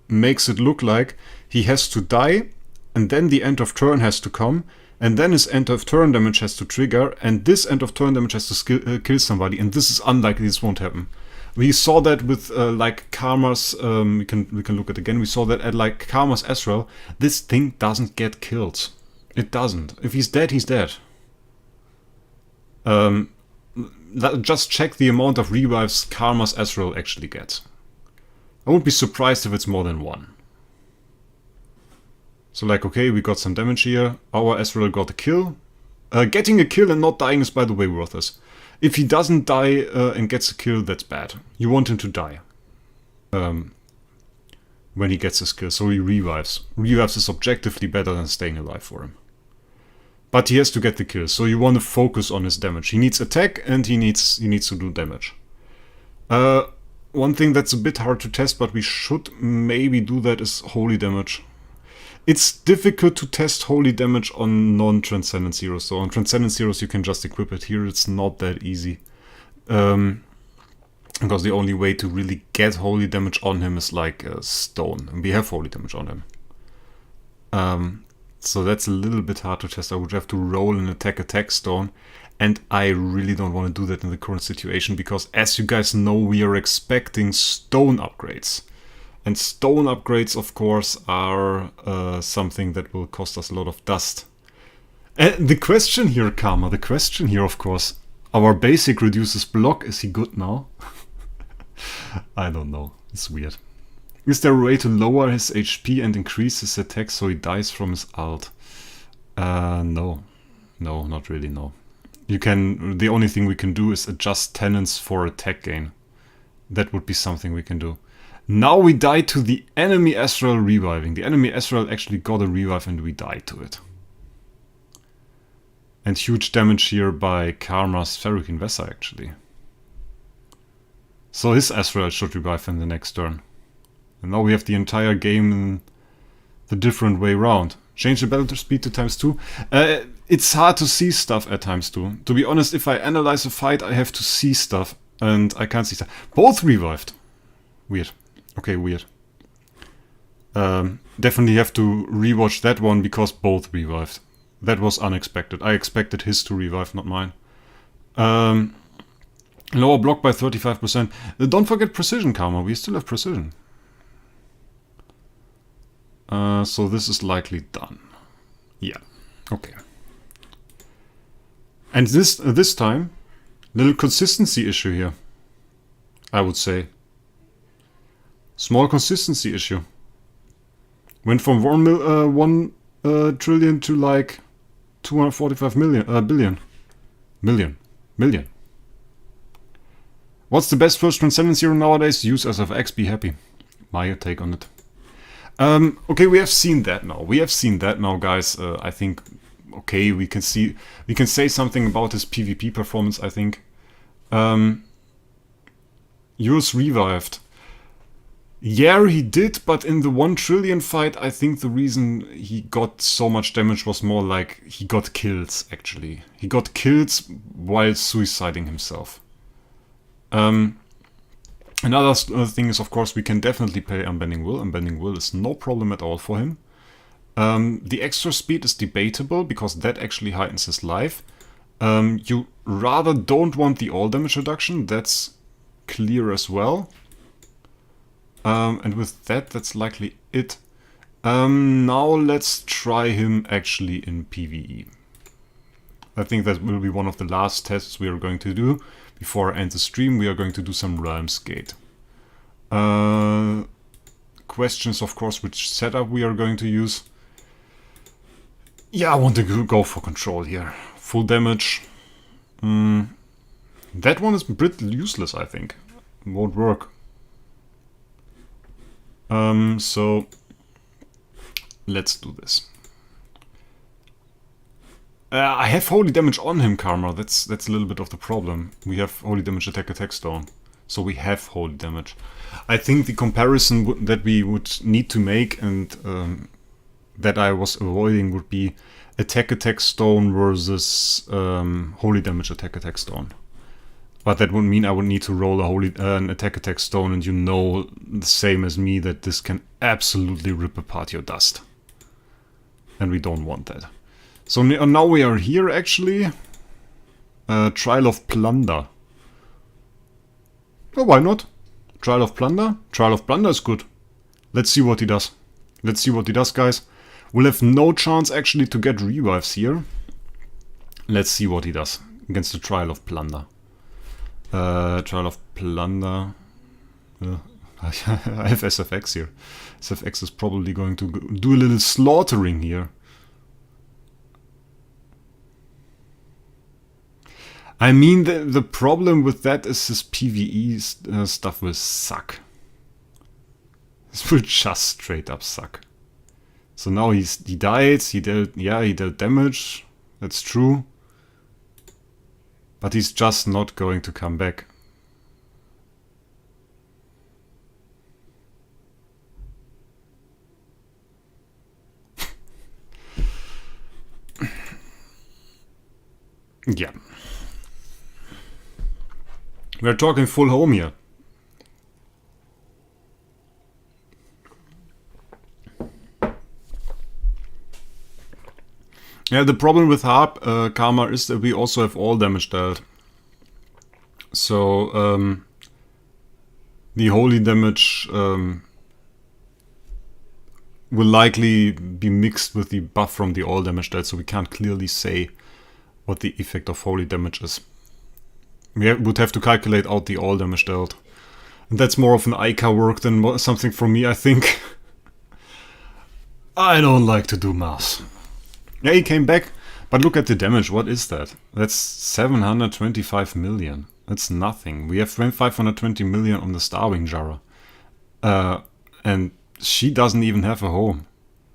makes it look like he has to die, and then the end of turn has to come, and then his end of turn damage has to trigger, and this end of turn damage has to kill somebody, and this is unlikely, this won't happen. We saw that with like Karma's, we can look at it again, we saw that at like Karma's Ezreal, this thing doesn't get killed. It doesn't. If he's dead, he's dead. Just check the amount of revives Karma's Azrael actually gets. I won't be surprised if it's more than one. So like, okay, we got some damage here. Our Azrael got a kill. Getting a kill and not dying is, by the way, worthless. If he doesn't die and gets a kill, that's bad. You want him to die. When he gets his kill, so he revives. Revives is objectively better than staying alive for him. But he has to get the kill, so you want to focus on his damage. He needs attack and he needs to do damage. One thing that's a bit hard to test, but we should maybe do that, is holy damage. It's difficult to test holy damage on non-Transcendence heroes. So on Transcendence heroes you can just equip it. Here it's not that easy. Because the only way to really get holy damage on him is like a stone. And we have holy damage on him. So that's a little bit hard to test. I would have to roll an attack stone. And I really don't want to do that in the current situation. Because as you guys know, we are expecting stone upgrades. And stone upgrades, of course, are something that will cost us a lot of dust. And the question here, Karma, the question here, of course, our basic reduces block. Is he good now? I don't know. It's weird. Is there a way to lower his HP and increase his attack so he dies from his ult? No. No, not really, no. The only thing we can do is adjust Tenants for attack gain. That would be something we can do. Now we die to the enemy Ezreal reviving. The enemy Ezreal actually got a revive and we died to it. And huge damage here by Karma's Ferrokin Vesa actually. So his Ezreal should revive in the next turn. And now we have the entire game in the different way around. Change the battle speed to ×2. It's hard to see stuff at ×2. To be honest, if I analyze a fight, I have to see stuff. And I can't see stuff. Both revived. Weird. Okay, weird. Definitely have to rewatch that one because both revived. That was unexpected. I expected his to revive, not mine. Lower block by 35%. Don't forget precision, Karma. We still have precision. So this is likely done. Yeah. Okay. And this time, little consistency issue here. I would say. Small consistency issue. Went from 1 trillion to like 245 billion. Million. What's the best first Transcendence hero nowadays? Use SFX, be happy. My take on it. Okay, we have seen that now. We have seen that now, guys. I think, okay, we can say something about his PvP performance, I think. Yours revived. Yeah, he did, but in the 1 trillion fight, I think the reason he got so much damage was more like he got kills, actually. He got kills while suiciding himself. Another thing is, of course, we can definitely play Unbending Will. Unbending Will is no problem at all for him. The extra speed is debatable, because that actually heightens his life. You rather don't want the all damage reduction, that's clear as well. And with that, that's likely it. Now let's try him actually in PvE. I think that will be one of the last tests we are going to do. Before I end the stream, we are going to do some Realms Gate. Questions, of course, which setup we are going to use. Yeah, I want to go for control here. Full damage. That one is pretty useless, I think. Won't work. So let's do this. I have holy damage on him, Karma. That's a little bit of the problem. We have holy damage attack stone. So we have holy damage. I think the comparison that we would need to make and that I was avoiding would be attack stone versus holy damage attack stone. But that would mean I would need to roll an attack stone, and you know the same as me that this can absolutely rip apart your dust. And we don't want that. So now we are here actually. Trial of Plunder. Oh, why not? Trial of Plunder? Trial of Plunder is good. Let's see what he does. Let's see what he does, guys. We'll have no chance actually to get revives here. Let's see what he does against the Trial of Plunder. Trial of Plunder. I have SFX here. SFX is probably going to do a little slaughtering here. I mean, the problem with that is his PvE stuff will suck. This will just straight up suck. So now he died, he dealt damage, that's true. But he's just not going to come back. Yeah. We're talking full home here. Yeah, the problem with Harp, Karma, is that we also have all damage dealt. So, the holy damage will likely be mixed with the buff from the all damage dealt, so we can't clearly say what the effect of holy damage is. We would have to calculate out the all damage dealt. And that's more of an IK work than something for me, I think. I don't like to do math. Yeah, he came back, but look at the damage. What is that? That's 725 million. That's nothing. We have 520 million on the Starwing Jara. And she doesn't even have a home.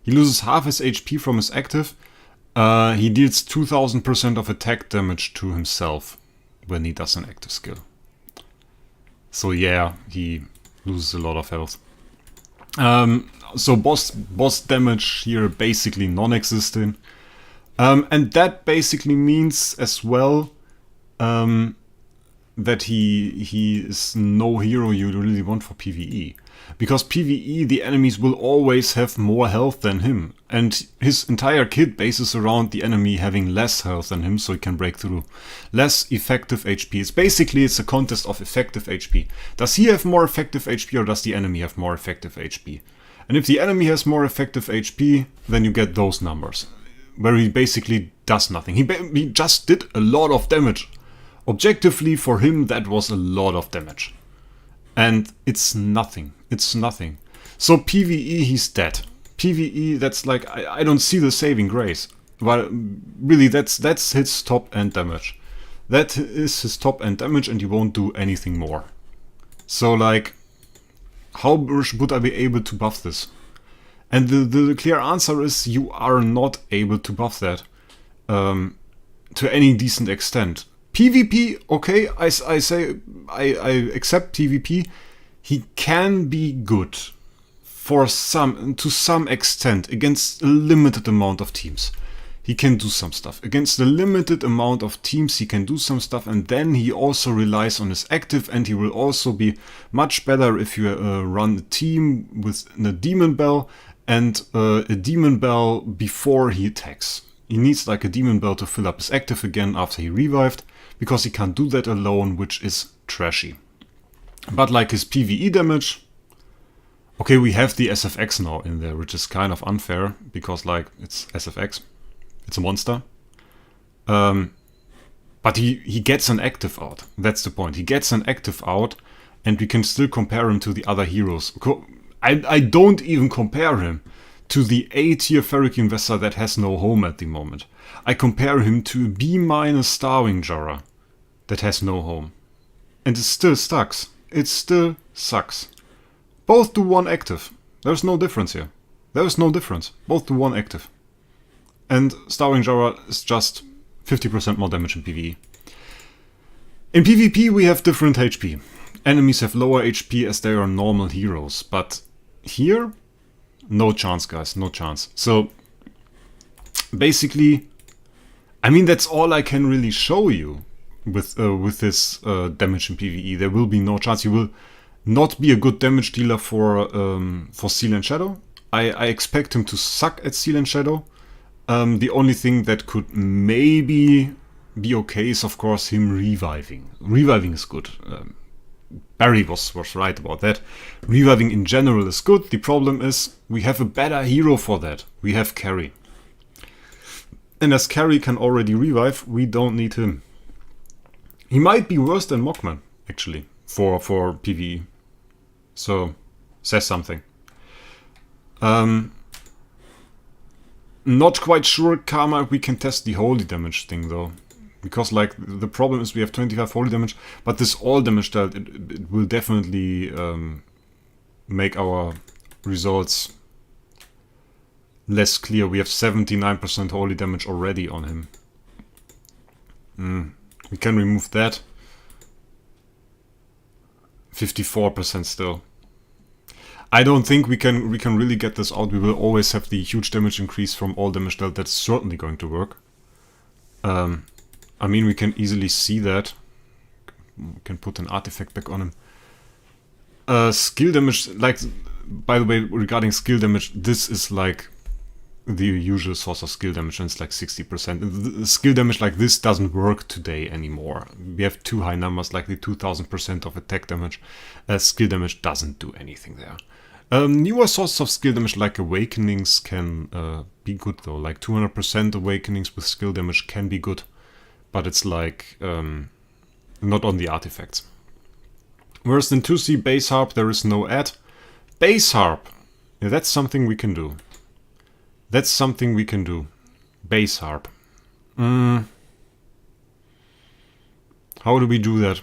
He loses half his HP from his active. He deals 2000% of attack damage to himself when he does an active skill. So yeah, he loses a lot of health. So boss damage here basically non-existent. And that basically means as well that he is no hero you really want for PvE. Because PvE, the enemies will always have more health than him. And his entire kit bases around the enemy having less health than him, so he can break through. Less effective HP. It's a contest of effective HP. Does he have more effective HP or does the enemy have more effective HP? And if the enemy has more effective HP, then you get those numbers. Where he basically does nothing. He just did a lot of damage. Objectively, for him, that was a lot of damage. And it's nothing. It's nothing. So PvE, he's dead. PvE, that's like, I don't see the saving grace. Well, really, that's his top end damage. That is his top end damage and he won't do anything more. So like, how would I be able to buff this? And the clear answer is you are not able to buff that to any decent extent. PvP, okay, I say I accept PvP. He can be good to some extent against a limited amount of teams. He can do some stuff. Against a limited amount of teams he can do some stuff, and then he also relies on his active, and he will also be much better if you run a team with a Demon Bell and a Demon Bell before he attacks. He needs like a Demon Bell to fill up his active again after he revived, because he can't do that alone, which is trashy. But like his PvE damage, Okay, we have the SFX now in there, which is kind of unfair, because, like, it's SFX. It's a monster. But he gets an active out. That's the point. He gets an active out, and we can still compare him to the other heroes. I don't even compare him to the A-tier Ferric Investor that has no home at the moment. I compare him to a B- Starving Jara that has no home. And it still sucks. It still sucks. Both do 1 active. There's no difference here. There is no difference. Both do 1 active. And Starving Jara is just 50% more damage in PvE. In PvP we have different HP. Enemies have lower HP as they are normal heroes. But here, no chance, guys. No chance. So, basically, I mean, that's all I can really show you with this damage in PvE. There will be no chance. You will not be a good damage dealer for Seal and Shadow. I expect him to suck at Seal and Shadow. The only thing that could maybe be okay is, of course, him reviving. Reviving is good. Barry was right about that. Reviving in general is good. The problem is we have a better hero for that. We have Carrie. And as Carrie can already revive, we don't need him. He might be worse than Mockman, actually, for PvE. So, says something. Not quite sure, Karma, if we can test the holy damage thing, though. Because, like, the problem is we have 25 holy damage, but this all damage that it will definitely make our results less clear. We have 79% holy damage already on him. We can remove that. 54% still. I don't think we can really get this out. We will always have the huge damage increase from all damage dealt. That's certainly going to work. I mean, we can easily see that. We can put an artifact back on him. Skill damage, like, by the way, regarding skill damage, this is like the usual source of skill damage, and it's like 60%. The skill damage like this doesn't work today anymore. We have too high numbers, like the 2000% of attack damage. Skill damage doesn't do anything there. Newer sources of skill damage like Awakenings can be good though. Like 200% Awakenings with skill damage can be good. But it's like not on the artifacts. Whereas in 2C Base Harp there is no add. Base Harp! Yeah, that's something we can do. That's something we can do. Base Harp. How do we do that?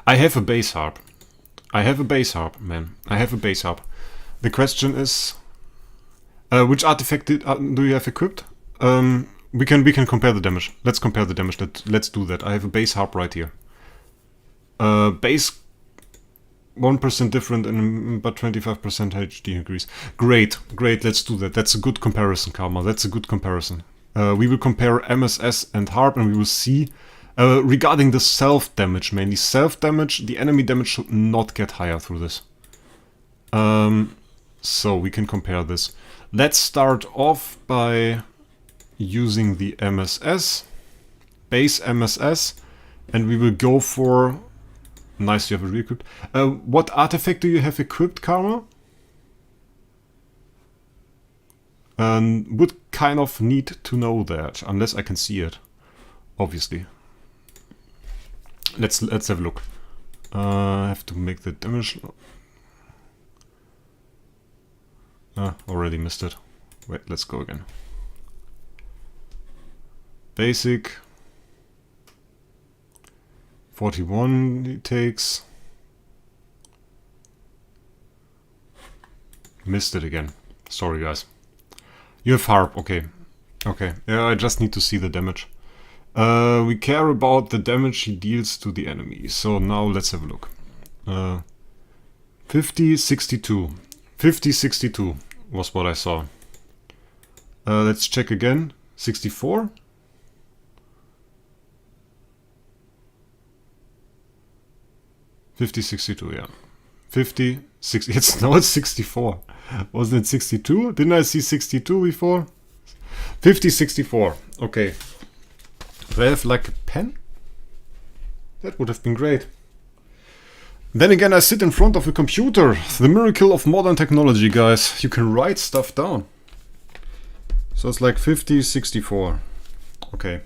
I have a Base Harp. I have a Base Harp, man. I have a Base Harp. The question is, which artifact do you have equipped? We can compare the damage. Let's compare the damage. Let's do that. I have a Base Harp right here. Base 1% different and but 25% HD increase. Great, great. Let's do that. That's a good comparison, Karma. That's a good comparison. We will compare MSS and Harp, and we will see. Regarding the self-damage, mainly self-damage, the enemy damage should not get higher through this. So we can compare this. Let's start off by using the MSS, base MSS, and we will go for... Nice, you have it re-equipped. What artifact do you have equipped, Karma? Would kind of need to know that, unless I can see it, obviously. Let's have a look. I have to make the damage. Already missed it. Wait, let's go again. Basic. 41 he takes. Missed it again. Sorry, guys. You have Harp. Okay. Okay. Yeah, I just need to see the damage. We care about the damage he deals to the enemy. So now let's have a look. 50, 62. 50, 62 was what I saw. Let's check again. 64. $50, 62, yeah. 50, 60. Now it's 64. Wasn't it 62? Didn't I see 62 before? 50, 64. Okay. Do I have like a pen? That would have been great. Then again, I sit in front of a computer. The miracle of modern technology, guys. You can write stuff down. So it's like 50, 64. Okay.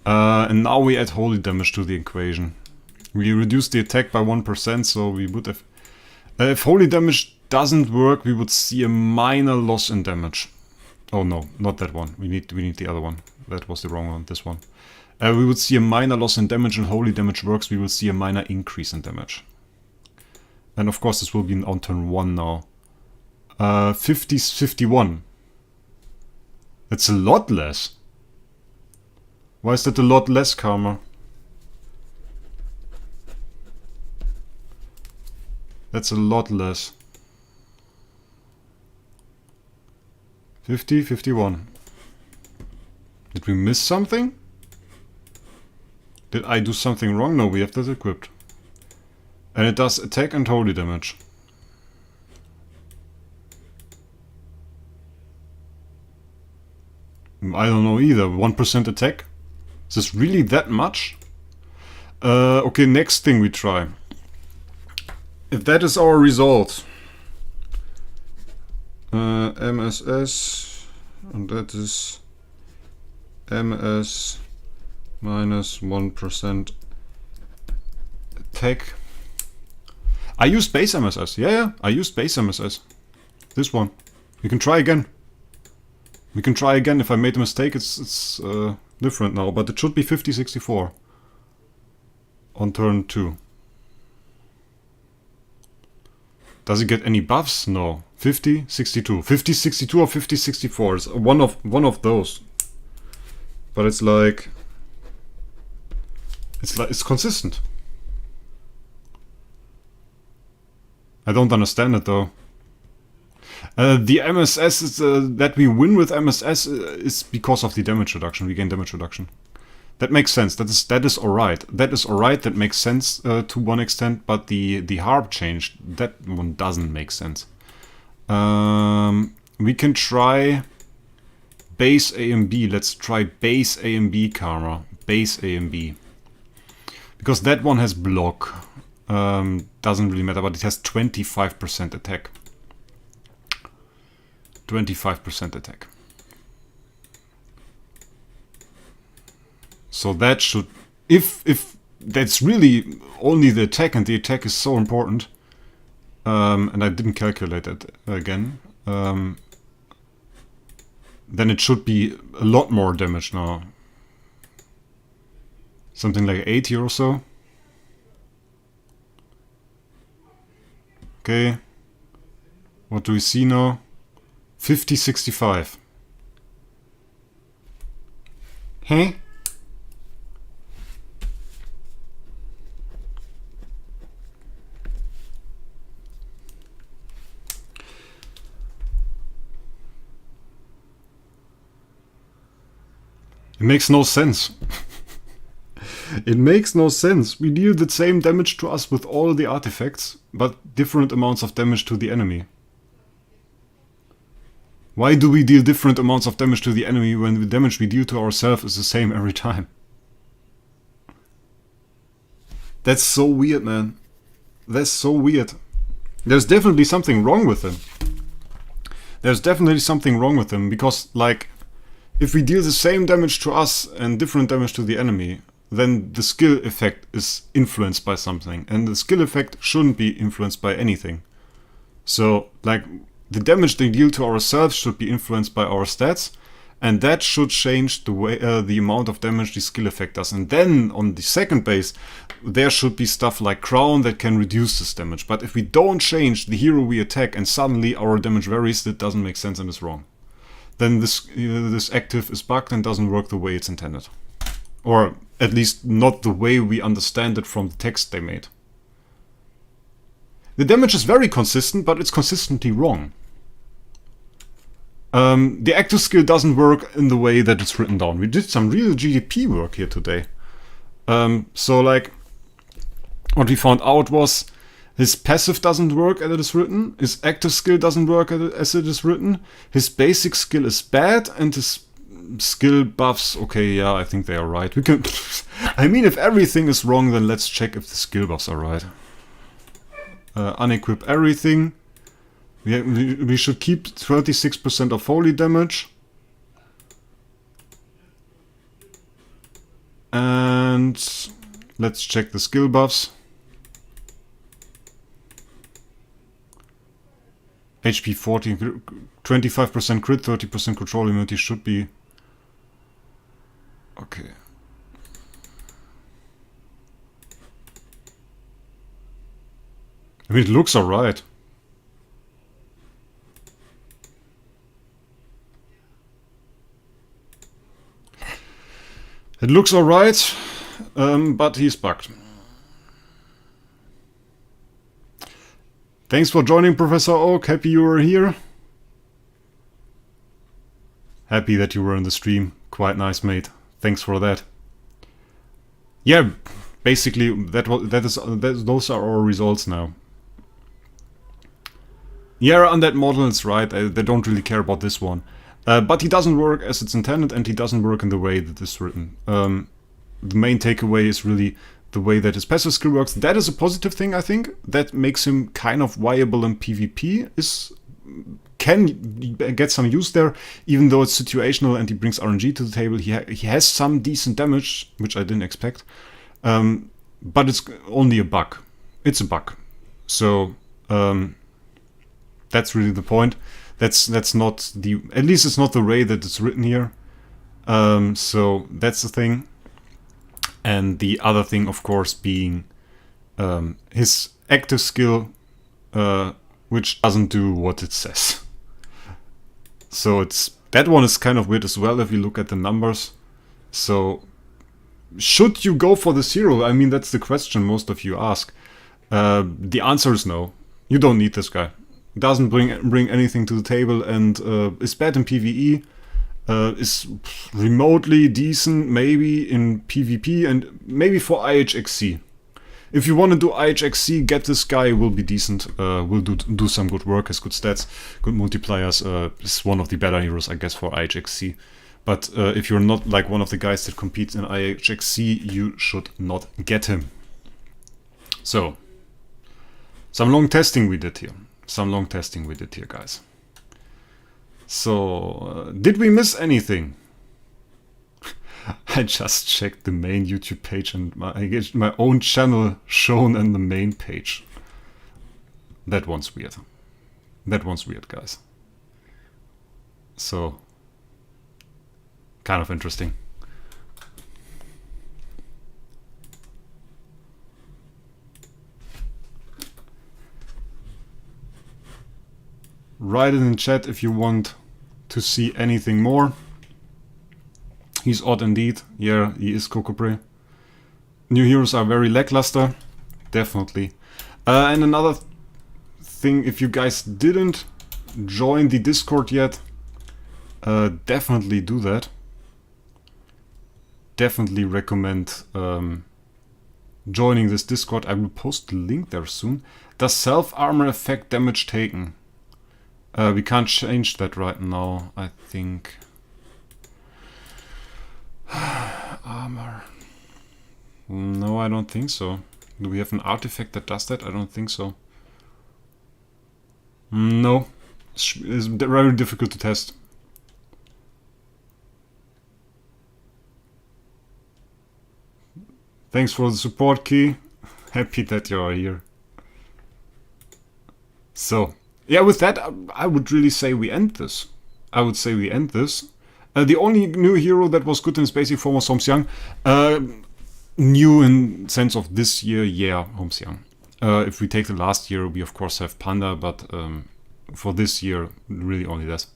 And now we add holy damage to the equation. We reduce the attack by 1%, so we would have... if holy damage doesn't work, we would see a minor loss in damage. Oh no, not that one. We need the other one. That was the wrong one, this one. We would see a minor loss in damage, and holy damage works, we will see a minor increase in damage. And of course this will be on turn 1 now. 50, 51. That's a lot less. Why is that a lot less, Karma? That's a lot less. 50, 51. Did we miss something? Did I do something wrong? No, we have that equipped. And it does attack and holy damage. I don't know either. 1% attack? Is this really that much? Okay, next thing we try. If that is our result, MSS, and that is MS minus 1% attack. I used base MSS. Yeah, I used base MSS. This one. We can try again. We can try again. If I made a mistake, it's different now, but it should be 50-64 on turn 2. Does it get any buffs? No. 50-62. 50-62 or 50-64. It's one of those. But it's like it's consistent. I don't understand it though. The MSS is that we win with MSS is because of the damage reduction. We gain damage reduction. That makes sense. That is alright. That is alright. That makes sense to one extent. But the Harp change, that one doesn't make sense. We can try base A and B. Let's try base A and B, Karma. Base A and B. Because that one has block. Doesn't really matter, but it has 25% attack. 25% attack. So that should... If that's really only the attack, and the attack is so important, and I didn't calculate it again, then it should be a lot more damage now. Something like 80 or so. Okay. What do we see now? 50-65. Huh? It makes no sense. It makes no sense. We deal the same damage to us with all the artifacts, but different amounts of damage to the enemy. Why do we deal different amounts of damage to the enemy when the damage we deal to ourselves is the same every time? That's so weird, man. That's so weird. There's definitely something wrong with him. There's definitely something wrong with him, because, like, if we deal the same damage to us and different damage to the enemy, then the skill effect is influenced by something, and the skill effect shouldn't be influenced by anything. So, like, the damage they deal to ourselves should be influenced by our stats, and that should change the way the amount of damage the skill effect does. And then on the second base, there should be stuff like Crown that can reduce this damage. But if we don't change the hero we attack and suddenly our damage varies, that doesn't make sense and is wrong. Then this active is bugged and doesn't work the way it's intended. Or at least not the way we understand it from the text they made. The damage is very consistent, but it's consistently wrong. The active skill doesn't work in the way that it's written down. We did some real GDP work here today. So, like, what we found out was his passive doesn't work as it is written, his active skill doesn't work as it is written, his basic skill is bad, and his skill buffs, okay, yeah, I think they are right. We can... I mean, if everything is wrong, then let's check if the skill buffs are right. unequip everything. We should keep 36% of holy damage. And let's check the skill buffs. HP 40, 25% crit, 30% control immunity should be okay. I mean, it looks alright. It looks alright, but he's bugged. Thanks for joining, Professor Oak. Happy you were here. Happy that you were in the stream. Quite nice, mate. Thanks for that. Yeah, basically those are our results now. Yeah, on that model it's right. They don't really care about this one. But he doesn't work as it's intended, and he doesn't work in the way that it's written. The main takeaway is really the way that his passive skill works. That is a positive thing, I think. That makes him kind of viable in PvP. Can get some use there, even though it's situational and he brings RNG to the table. He has some decent damage, which I didn't expect. But it's only a bug. It's a bug. So that's really the point. That's not the... At least it's not the way that it's written here. So that's the thing. And the other thing, of course, being his active skill, which doesn't do what it says. So that one is kind of weird as well if you look at the numbers. So should you go for the hero? I mean, that's the question most of you ask. The answer is no. You don't need this guy. Doesn't bring anything to the table, and is bad in PvE. Is remotely decent maybe in PvP and maybe for IHXC. If you want to do IHXC, get this guy, will be decent, will do some good work, has good stats, good multipliers, is one of the better heroes, I guess, for IHXC. But if you're not like one of the guys that competes in IHXC, you should not get him. So, some long testing we did here. Guys. So, did we miss anything? I just checked the main YouTube page and I get my own channel shown in the main page. That one's weird. Guys. So, kind of interesting. Write it in chat if you want to see anything more. He's odd indeed. Yeah, he is Cocopre. New heroes are very lackluster. Definitely. And another thing, if you guys didn't join the Discord yet, definitely do that. Definitely recommend joining this Discord. I will post the link there soon. Does self-armor affect damage taken? We can't change that right now, I think. Armor. No, I don't think so. Do we have an artifact that does that? I don't think so. No. It's very difficult to test. Thanks for the support, Key. Happy that you are here. So, yeah, with that, I would really say we end this. The only new hero that was good in his basic form was Homsiang. New in sense of this year, yeah, Homsiang. If we take the last year, we of course have Panda, but for this year, really only that.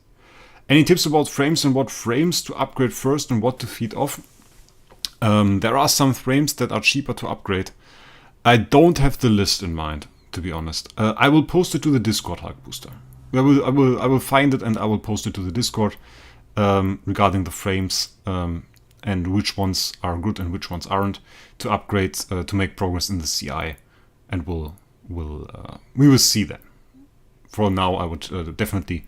Any tips about frames and what frames to upgrade first and what to feed off? There are some frames that are cheaper to upgrade. I don't have the list in mind, to be honest. I will post it to the Discord, Hulk Booster. I will find it and I will post it to the Discord regarding the frames and which ones are good and which ones aren't to upgrade to make progress in the CI, and we will see that. For now, I would definitely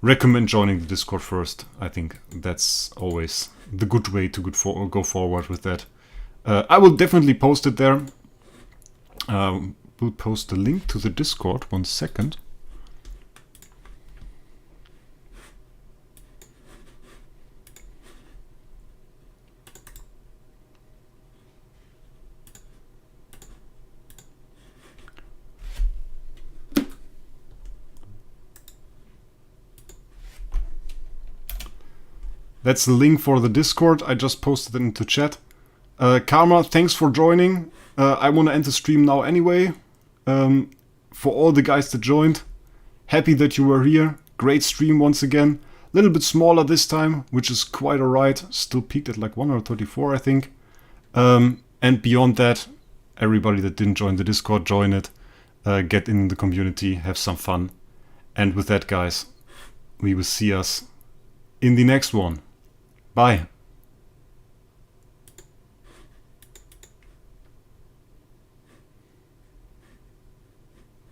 recommend joining the Discord first. I think that's always the good way to go forward with that. I will definitely post it there. Will will post the link to the Discord. 1 second. That's the link for the Discord. I just posted it into chat. Karma, thanks for joining. I want to end the stream now anyway. For all the guys that joined, happy that you were here. Great stream once again. A little bit smaller this time, which is quite alright. Still peaked at like 134, I think. And beyond that, everybody that didn't join the Discord, join it. Get in the community, have some fun. And with that, guys, we will see us in the next one. Bye.